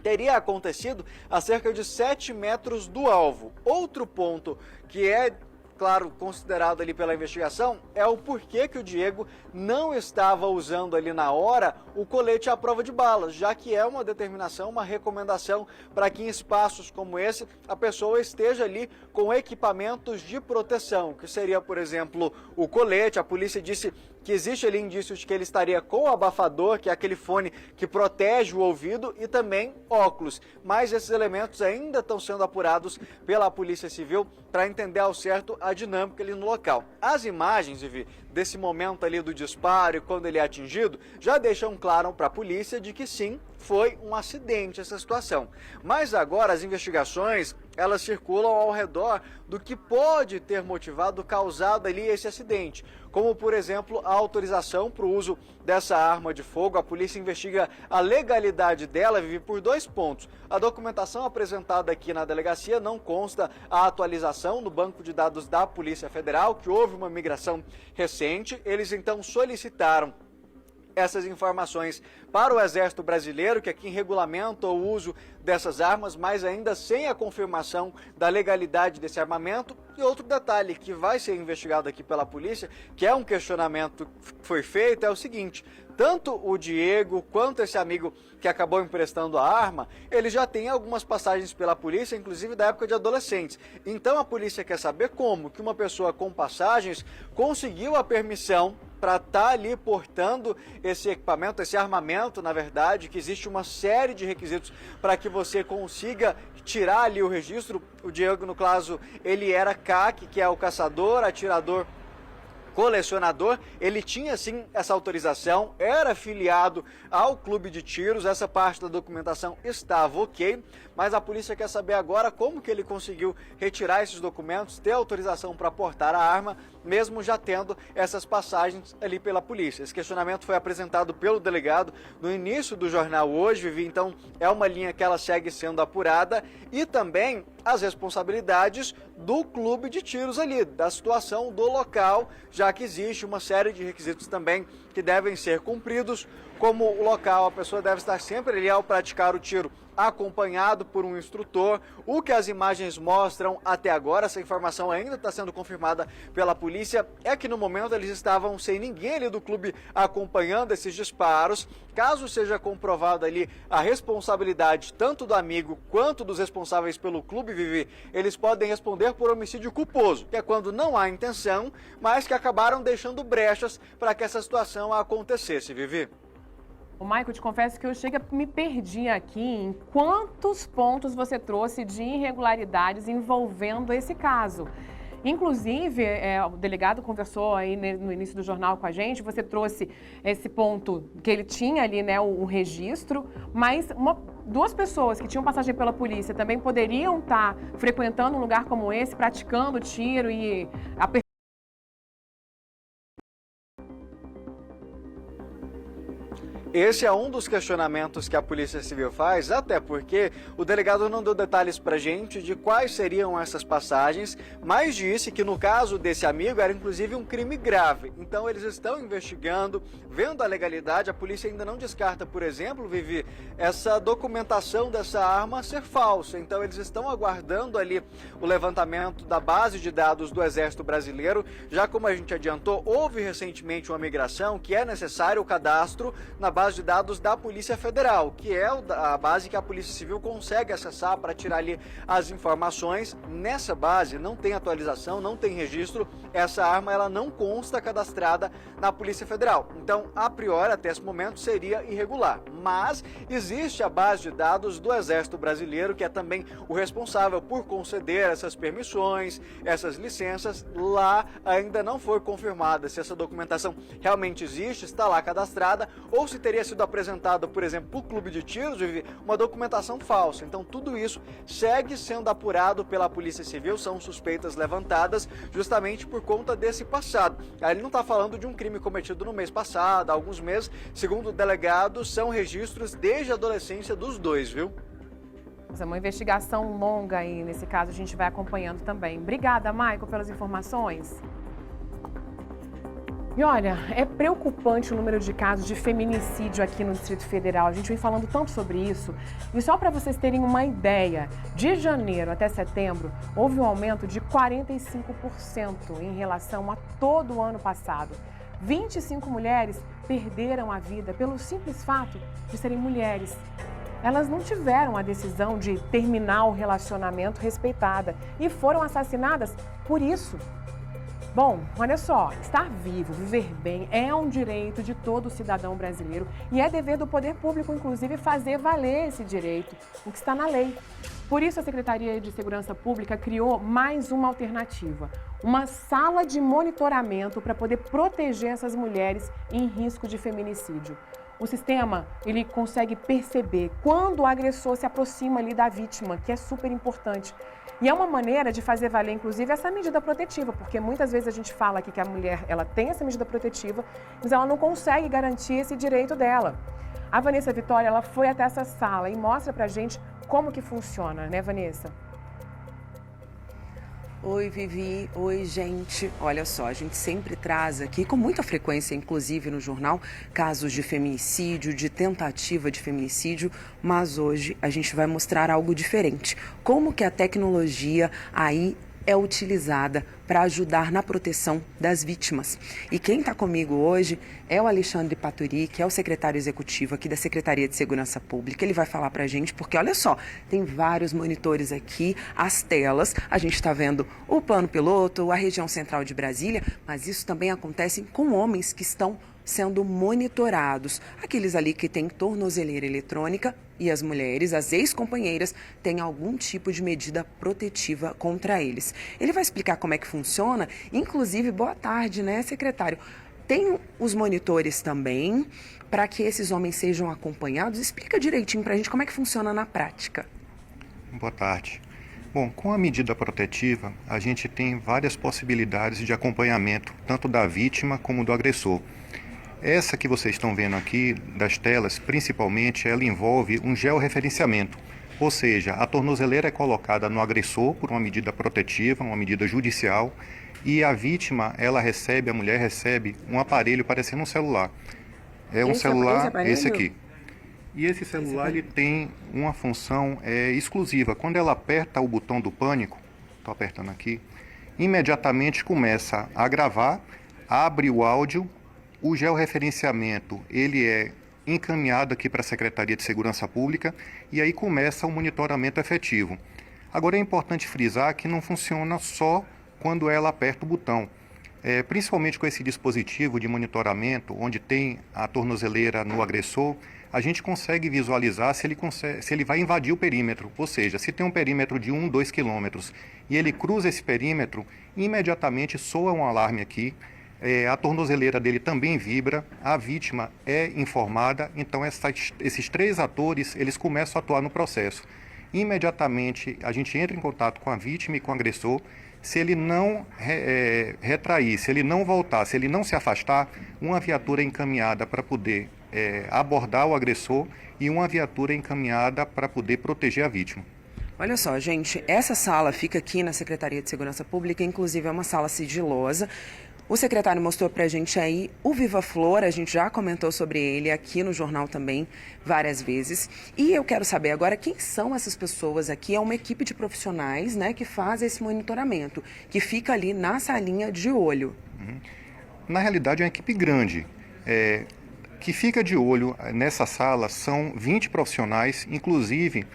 S2: teria acontecido a cerca de 7 metros do alvo. Outro ponto que é, claro, considerado ali pela investigação é o porquê que o Diego não estava usando ali na hora o colete à prova de balas, já que é uma determinação, uma recomendação para que em espaços como esse a pessoa esteja ali com equipamentos de proteção, que seria, por exemplo, o colete. A polícia disse que existe ali indícios de que ele estaria com abafador, que é aquele fone que protege o ouvido, e também óculos. Mas esses elementos ainda estão sendo apurados pela Polícia Civil para entender ao certo a dinâmica ali no local. As imagens, Vivi, desse momento ali do disparo e quando ele é atingido, já deixam claro para a polícia de que sim, foi um acidente essa situação. Mas agora as investigações, elas circulam ao redor do que pode ter causado ali esse acidente, como por exemplo a autorização para o uso dessa arma de fogo. A polícia investiga a legalidade dela, Vivi, por 2 pontos. A documentação apresentada aqui na delegacia não consta a atualização no banco de dados da Polícia Federal, que houve uma migração recente. Eles então solicitaram essas informações para o Exército Brasileiro, que é quem regulamenta o uso dessas armas, mas ainda sem a confirmação da legalidade desse armamento. E outro detalhe que vai ser investigado aqui pela polícia, que é um questionamento que foi feito, é o seguinte: tanto o Diego quanto esse amigo que acabou emprestando a arma, ele já tem algumas passagens pela polícia, inclusive da época de adolescentes. Então a polícia quer saber como que uma pessoa com passagens conseguiu a permissão para estar ali portando esse equipamento, esse armamento, na verdade, que existe uma série de requisitos para que você consiga tirar ali o registro. O Diego, no caso, ele era CAC, que é o caçador, atirador, colecionador. Ele tinha sim essa autorização, era filiado ao clube de tiros, essa parte da documentação estava ok, mas a polícia quer saber agora como que ele conseguiu retirar esses documentos, ter autorização para portar a arma, mesmo já tendo essas passagens ali pela polícia. Esse questionamento foi apresentado pelo delegado no início do jornal hoje, Vivi, então é uma linha que ela segue sendo apurada, e também as responsabilidades do clube de tiros ali, da situação do local, já que existe uma série de requisitos também que devem ser cumpridos, como o local, a pessoa deve estar sempre ali ao praticar o tiro acompanhado por um instrutor. O que as imagens mostram até agora, essa informação ainda está sendo confirmada pela polícia, é que no momento eles estavam sem ninguém ali do clube acompanhando esses disparos. Caso seja comprovada ali a responsabilidade tanto do amigo quanto dos responsáveis pelo clube, Vivi, eles podem responder por homicídio culposo, que é quando não há intenção, mas que acabaram deixando brechas para que essa situação acontecesse, Vivi.
S1: O Michael, te confesso que eu me perdi aqui em quantos pontos você trouxe de irregularidades envolvendo esse caso. Inclusive, o delegado conversou aí no início do jornal com a gente, você trouxe esse ponto que ele tinha ali, né, o registro, mas 2 pessoas que tinham passagem pela polícia também poderiam estar frequentando um lugar como esse, praticando tiro e
S2: Esse é um dos questionamentos que a Polícia Civil faz, até porque o delegado não deu detalhes pra gente de quais seriam essas passagens, mas disse que no caso desse amigo era inclusive um crime grave. Então eles estão investigando, vendo a legalidade. A polícia ainda não descarta, por exemplo, Vivi, essa documentação dessa arma ser falsa. Então eles estão aguardando ali o levantamento da base de dados do Exército Brasileiro. Já como a gente adiantou, houve recentemente uma migração que é necessário o cadastro na base de dados da Polícia Federal, que é a base que a Polícia Civil consegue acessar para tirar ali as informações. Nessa base não tem atualização, não tem registro, essa arma ela não consta cadastrada na Polícia Federal. Então, a priori, até esse momento, seria irregular. Mas existe a base de dados do Exército Brasileiro, que é também o responsável por conceder essas permissões, essas licenças. Lá ainda não foi confirmada se essa documentação realmente existe, está lá cadastrada, ou se teria sido apresentada, por exemplo, para o clube de tiros, uma documentação falsa. Então, tudo isso segue sendo apurado pela Polícia Civil, são suspeitas levantadas justamente por conta desse passado. Aí ele não está falando de um crime cometido no mês passado, há alguns meses. Segundo o delegado, são registros desde a adolescência dos dois, viu?
S1: É uma investigação longa aí, nesse caso a gente vai acompanhando também. Obrigada, Maicon, pelas informações. E olha, é preocupante o número de casos de feminicídio aqui no Distrito Federal. A gente vem falando tanto sobre isso. E só para vocês terem uma ideia, de janeiro até setembro, houve um aumento de 45% em relação a todo o ano passado. 25 mulheres perderam a vida pelo simples fato de serem mulheres. Elas não tiveram a decisão de terminar o relacionamento respeitada e foram assassinadas por isso. Bom, olha só, estar vivo, viver bem é um direito de todo cidadão brasileiro e é dever do poder público, inclusive, fazer valer esse direito, o que está na lei. Por isso, a Secretaria de Segurança Pública criou mais uma alternativa, uma sala de monitoramento para poder proteger essas mulheres em risco de feminicídio. O sistema, ele consegue perceber quando o agressor se aproxima ali da vítima, que é super importante. E é uma maneira de fazer valer, inclusive, essa medida protetiva, porque muitas vezes a gente fala aqui que a mulher ela tem essa medida protetiva, mas ela não consegue garantir esse direito dela. A Vanessa Vitória ela foi até essa sala e mostra pra gente como que funciona, né, Vanessa?
S5: Oi, Vivi. Oi, gente. Olha só, a gente sempre traz aqui, com muita frequência, inclusive no jornal, casos de feminicídio, de tentativa de feminicídio, mas hoje a gente vai mostrar algo diferente. Como que a tecnologia aí é utilizada para ajudar na proteção das vítimas. E quem está comigo hoje é o Alexandre Paturi, que é o secretário executivo aqui da Secretaria de Segurança Pública. Ele vai falar para a gente, porque olha só, tem vários monitores aqui, as telas, a gente está vendo o plano piloto, a região central de Brasília, mas isso também acontece com homens que estão sendo monitorados, aqueles ali que têm tornozeleira eletrônica e as mulheres, as ex-companheiras, têm algum tipo de medida protetiva contra eles. Ele vai explicar como é que funciona, inclusive, boa tarde, né, secretário? Tem os monitores também, para que esses homens sejam acompanhados. Explica direitinho para a gente como é que funciona na prática.
S8: Boa tarde. Bom, com a medida protetiva, a gente tem várias possibilidades de acompanhamento, tanto da vítima como do agressor. Essa que vocês estão vendo aqui, das telas, principalmente, ela envolve um georreferenciamento. Ou seja, a tornozeleira é colocada no agressor por uma medida protetiva, uma medida judicial, e a vítima, a mulher recebe um aparelho parecendo um celular. É um celular, esse aqui. E esse celular ele tem uma função exclusiva. Quando ela aperta o botão do pânico, estou apertando aqui, imediatamente começa a gravar, abre o áudio. O georreferenciamento, ele é encaminhado aqui para a Secretaria de Segurança Pública e aí começa o monitoramento efetivo. Agora é importante frisar que não funciona só quando ela aperta o botão. Principalmente com esse dispositivo de monitoramento, onde tem a tornozeleira no agressor, a gente consegue visualizar se ele vai invadir o perímetro. Ou seja, se tem um perímetro de 1, 2 quilômetros e ele cruza esse perímetro, imediatamente soa um alarme aqui. A tornozeleira dele também vibra, a vítima é informada, então esses três atores eles começam a atuar no processo. Imediatamente a gente entra em contato com a vítima e com o agressor. Se ele não retrair, se ele não voltar, se ele não se afastar, uma viatura é encaminhada para poder abordar o agressor e uma viatura encaminhada para poder proteger a vítima.
S5: Olha só, gente, essa sala fica aqui na Secretaria de Segurança Pública, inclusive é uma sala sigilosa. O secretário mostrou pra gente aí o Viva Flor, a gente já comentou sobre ele aqui no jornal também várias vezes. E eu quero saber agora quem são essas pessoas aqui. É uma equipe de profissionais, né, que faz esse monitoramento, que fica ali na salinha de olho.
S8: Na realidade é uma equipe grande, que fica de olho nessa sala. São 20 profissionais, inclusive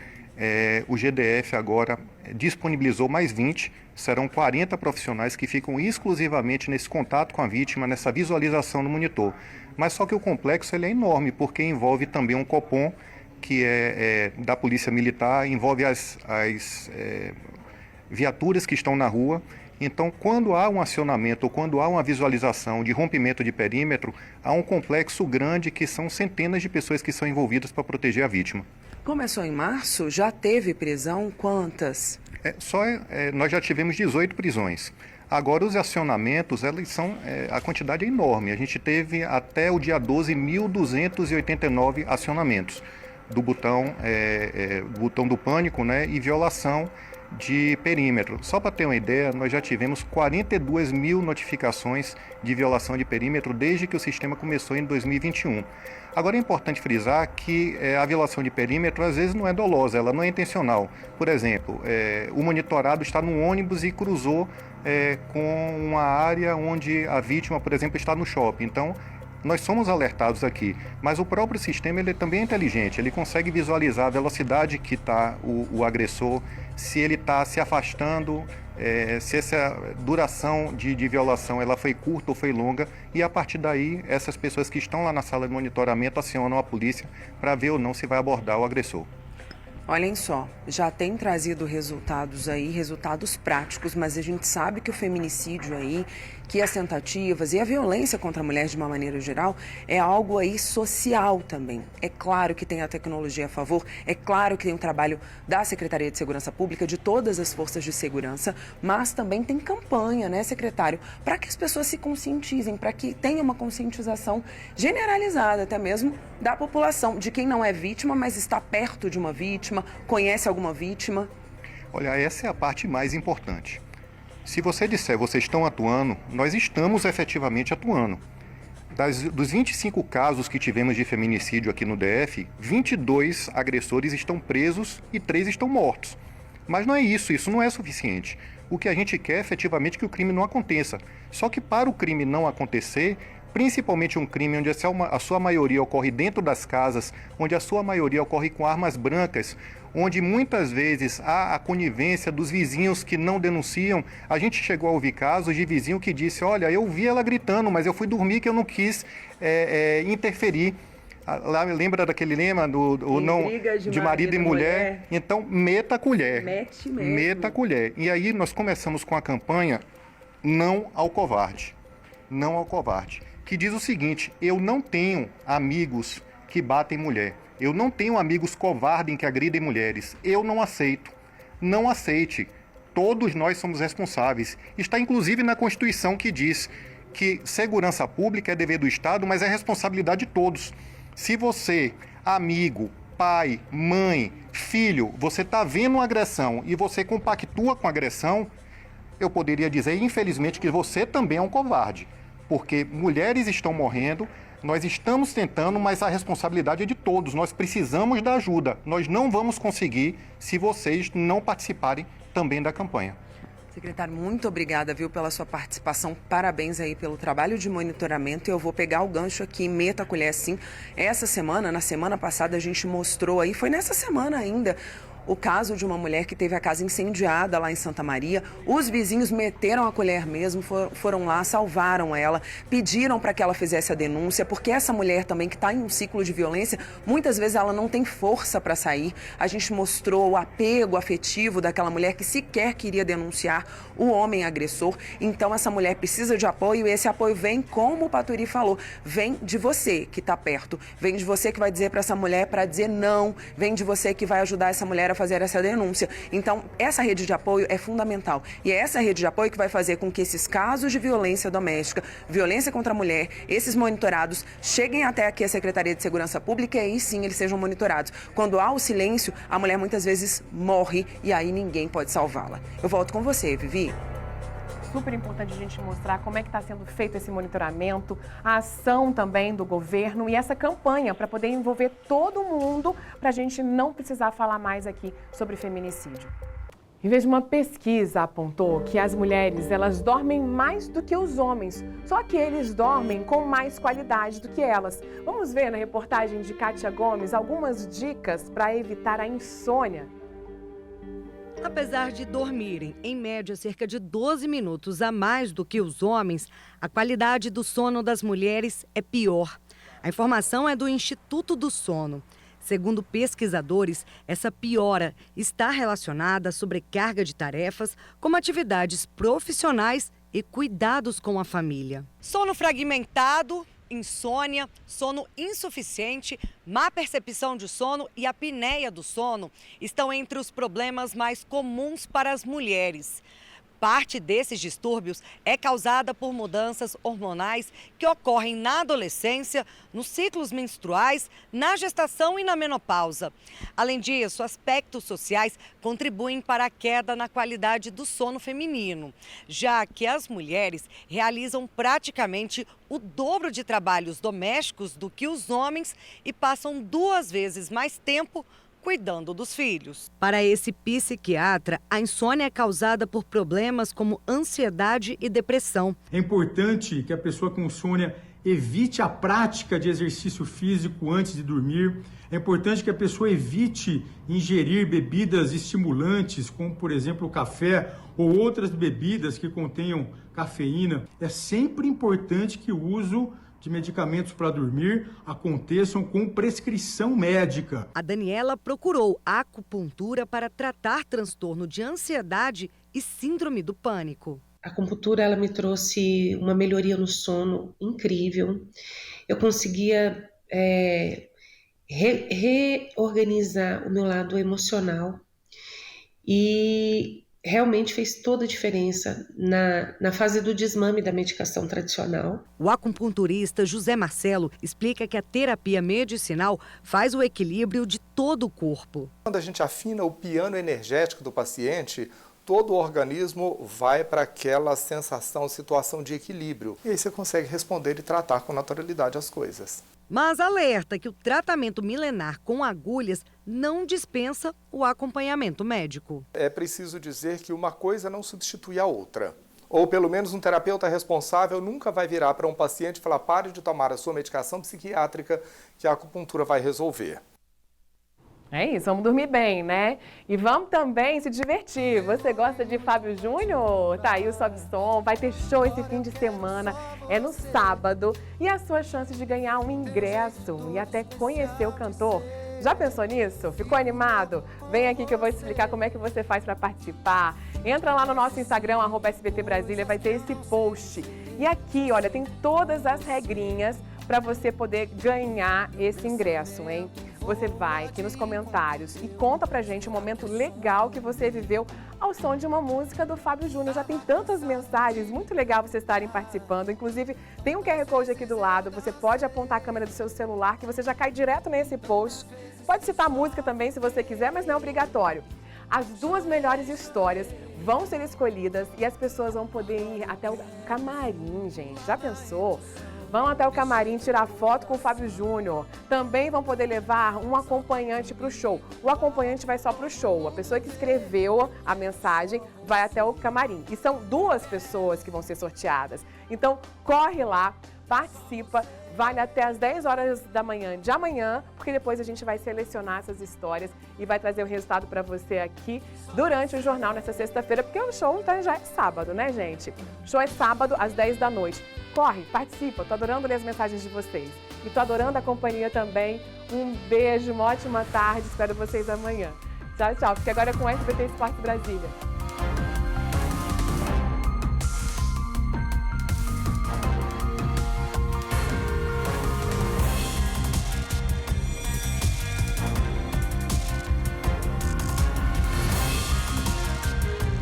S8: o GDF agora disponibilizou mais 20, serão 40 profissionais que ficam exclusivamente nesse contato com a vítima, nessa visualização no monitor. Mas só que o complexo ele é enorme, porque envolve também um Copom, que é da Polícia Militar, envolve as viaturas que estão na rua. Então, quando há um acionamento ou quando há uma visualização de rompimento de perímetro, há um complexo grande que são centenas de pessoas que são envolvidas para proteger a vítima.
S5: Começou em março, já teve prisão? Quantas?
S8: Nós já tivemos 18 prisões. Agora, os acionamentos, a quantidade é enorme. A gente teve até o dia 12, 1.289 acionamentos do botão do pânico, né, e violação de perímetro. Só para ter uma ideia, nós já tivemos 42 mil notificações de violação de perímetro desde que o sistema começou em 2021. Agora é importante frisar que a violação de perímetro às vezes não é dolosa, ela não é intencional. Por exemplo, o monitorado está no ônibus e cruzou com uma área onde a vítima, por exemplo, está no shopping. Então, nós somos alertados aqui, mas o próprio sistema ele também é inteligente, ele consegue visualizar a velocidade que está o agressor, se ele está se afastando, se essa duração de violação ela foi curta ou foi longa, e a partir daí essas pessoas que estão lá na sala de monitoramento acionam a polícia para ver ou não se vai abordar o agressor.
S5: Olhem só, já tem trazido resultados aí, resultados práticos, mas a gente sabe que o feminicídio aí, que as tentativas e a violência contra a mulher de uma maneira geral é algo aí social também. É claro que tem a tecnologia a favor, é claro que tem o trabalho da Secretaria de Segurança Pública, de todas as forças de segurança, mas também tem campanha, né, secretário, para que as pessoas se conscientizem, para que tenha uma conscientização generalizada até mesmo da população, de quem não é vítima, mas está perto de uma vítima, conhece alguma vítima.
S8: Olha, essa é a parte mais importante. Se você disser, vocês estão atuando, nós estamos efetivamente atuando. Dos 25 casos que tivemos de feminicídio aqui no DF, 22 agressores estão presos e 3 estão mortos. Mas não é isso não é suficiente. O que a gente quer é efetivamente que o crime não aconteça. Só que para o crime não acontecer, principalmente um crime onde a sua maioria ocorre dentro das casas, onde a sua maioria ocorre com armas brancas, onde muitas vezes há a conivência dos vizinhos que não denunciam. A gente chegou a ouvir casos de vizinho que disse, olha, eu vi ela gritando, mas eu fui dormir que eu não quis interferir. Lá lembra daquele lema de marido e mulher? Então, meta a colher.
S5: Mete mesmo.
S8: Meta a colher. E aí nós começamos com a campanha Não ao Covarde. Não ao Covarde. Que diz o seguinte, eu não tenho amigos que batem mulher. Eu não tenho amigos covardes que agridem mulheres. Eu não aceito. Não aceite. Todos nós somos responsáveis. Está inclusive na Constituição que diz que segurança pública é dever do Estado, mas é responsabilidade de todos. Se você, amigo, pai, mãe, filho, você está vendo uma agressão e você compactua com a agressão, eu poderia dizer, infelizmente, que você também é um covarde. Porque mulheres estão morrendo, nós estamos tentando, mas a responsabilidade é de todos. Nós precisamos da ajuda. Nós não vamos conseguir se vocês não participarem também da campanha.
S5: Secretário, muito obrigada, viu, pela sua participação. Parabéns aí pelo trabalho de monitoramento. Eu vou pegar o gancho aqui, meta a colher sim. Essa semana, na semana passada, a gente mostrou aí, foi nessa semana ainda, o caso de uma mulher que teve a casa incendiada lá em Santa Maria. Os vizinhos meteram a colher mesmo, foram lá, salvaram ela, pediram para que ela fizesse a denúncia, porque essa mulher também que está em um ciclo de violência, muitas vezes ela não tem força para sair. A gente mostrou o apego afetivo daquela mulher que sequer queria denunciar o homem agressor. Então essa mulher precisa de apoio e esse apoio vem, como o Paturi falou, vem de você que está perto, vem de você que vai dizer para essa mulher para dizer não, vem de você que vai ajudar essa mulher a fazer essa denúncia. Então, essa rede de apoio é fundamental. E é essa rede de apoio que vai fazer com que esses casos de violência doméstica, violência contra a mulher, esses monitorados, cheguem até aqui a Secretaria de Segurança Pública e aí sim eles sejam monitorados. Quando há o silêncio, a mulher muitas vezes morre e aí ninguém pode salvá-la. Eu volto com você, Vivi.
S1: Super importante a gente mostrar como é que está sendo feito esse monitoramento, a ação também do governo e essa campanha para poder envolver todo mundo para a gente não precisar falar mais aqui sobre feminicídio. Em vez de uma pesquisa apontou que as mulheres elas dormem mais do que os homens, só que eles dormem com mais qualidade do que elas. Vamos ver na reportagem de Kátia Gomes algumas dicas para evitar a insônia.
S10: Apesar de dormirem, em média, cerca de 12 minutos a mais do que os homens, a qualidade do sono das mulheres é pior. A informação é do Instituto do Sono. Segundo pesquisadores, essa piora está relacionada à sobrecarga de tarefas, como atividades profissionais e cuidados com a família. Sono fragmentado, insônia, sono insuficiente, má percepção de sono e apneia do sono estão entre os problemas mais comuns para as mulheres. Parte desses distúrbios é causada por mudanças hormonais que ocorrem na adolescência, nos ciclos menstruais, na gestação e na menopausa. Além disso, aspectos sociais contribuem para a queda na qualidade do sono feminino, já que as mulheres realizam praticamente o dobro de trabalhos domésticos do que os homens e passam 2 vezes mais tempo cuidando dos filhos. Para esse psiquiatra, a insônia é causada por problemas como ansiedade e depressão.
S9: É importante que a pessoa com insônia evite a prática de exercício físico antes de dormir. É importante que a pessoa evite ingerir bebidas estimulantes, como, por exemplo, o café ou outras bebidas que contenham cafeína. É sempre importante que o uso de medicamentos para dormir aconteçam com prescrição médica.
S10: A Daniela procurou acupuntura para tratar transtorno de ansiedade e síndrome do pânico.
S11: A acupuntura ela me trouxe uma melhoria no sono incrível. Eu conseguia reorganizar o meu lado emocional e realmente fez toda a diferença na fase do desmame da medicação tradicional.
S10: O acupunturista José Marcelo explica que a terapia medicinal faz o equilíbrio de todo o corpo.
S23: Quando a gente afina o piano energético do paciente, todo o organismo vai para aquela sensação, situação de equilíbrio. E aí você consegue responder e tratar com naturalidade as coisas.
S10: Mas alerta que o tratamento milenar com agulhas não dispensa o acompanhamento médico.
S23: É preciso dizer que uma coisa não substitui a outra. Ou pelo menos um terapeuta responsável nunca vai virar para um paciente e falar: pare de tomar a sua medicação psiquiátrica que a acupuntura vai resolver.
S1: É isso, vamos dormir bem, né? E vamos também se divertir. Você gosta de Fábio Júnior? Tá aí o Sobe Som, vai ter show esse fim de semana, é no sábado. E a sua chance de ganhar um ingresso e até conhecer o cantor. Já pensou nisso? Ficou animado? Vem aqui que eu vou te explicar como é que você faz para participar. Entra lá no nosso Instagram, @SBT Brasília, vai ter esse post. E aqui, olha, tem todas as regrinhas para você poder ganhar esse ingresso, hein? Você vai aqui nos comentários e conta pra gente um momento legal que você viveu ao som de uma música do Fábio Júnior. Já tem tantas mensagens, muito legal vocês estarem participando. Inclusive, tem um QR Code aqui do lado, você pode apontar a câmera do seu celular que você já cai direto nesse post. Pode citar música também se você quiser, mas não é obrigatório. As 2 melhores histórias vão ser escolhidas e as pessoas vão poder ir até o camarim, gente. Já pensou? Vão até o camarim tirar foto com o Fábio Júnior. Também vão poder levar um acompanhante para o show. O acompanhante vai só para o show. A pessoa que escreveu a mensagem vai até o camarim. E são 2 pessoas que vão ser sorteadas. Então, corre lá, participa. Vale até às 10 horas da manhã de amanhã, porque depois a gente vai selecionar essas histórias e vai trazer o resultado para você aqui durante o jornal nessa sexta-feira, porque o show já é sábado, né, gente? O show é sábado às 10 da noite. Corre, participa, tô adorando ler as mensagens de vocês. E tô adorando a companhia também. Um beijo, uma ótima tarde, espero vocês amanhã. Tchau, tchau. Fique agora com o SBT Esporte Brasília.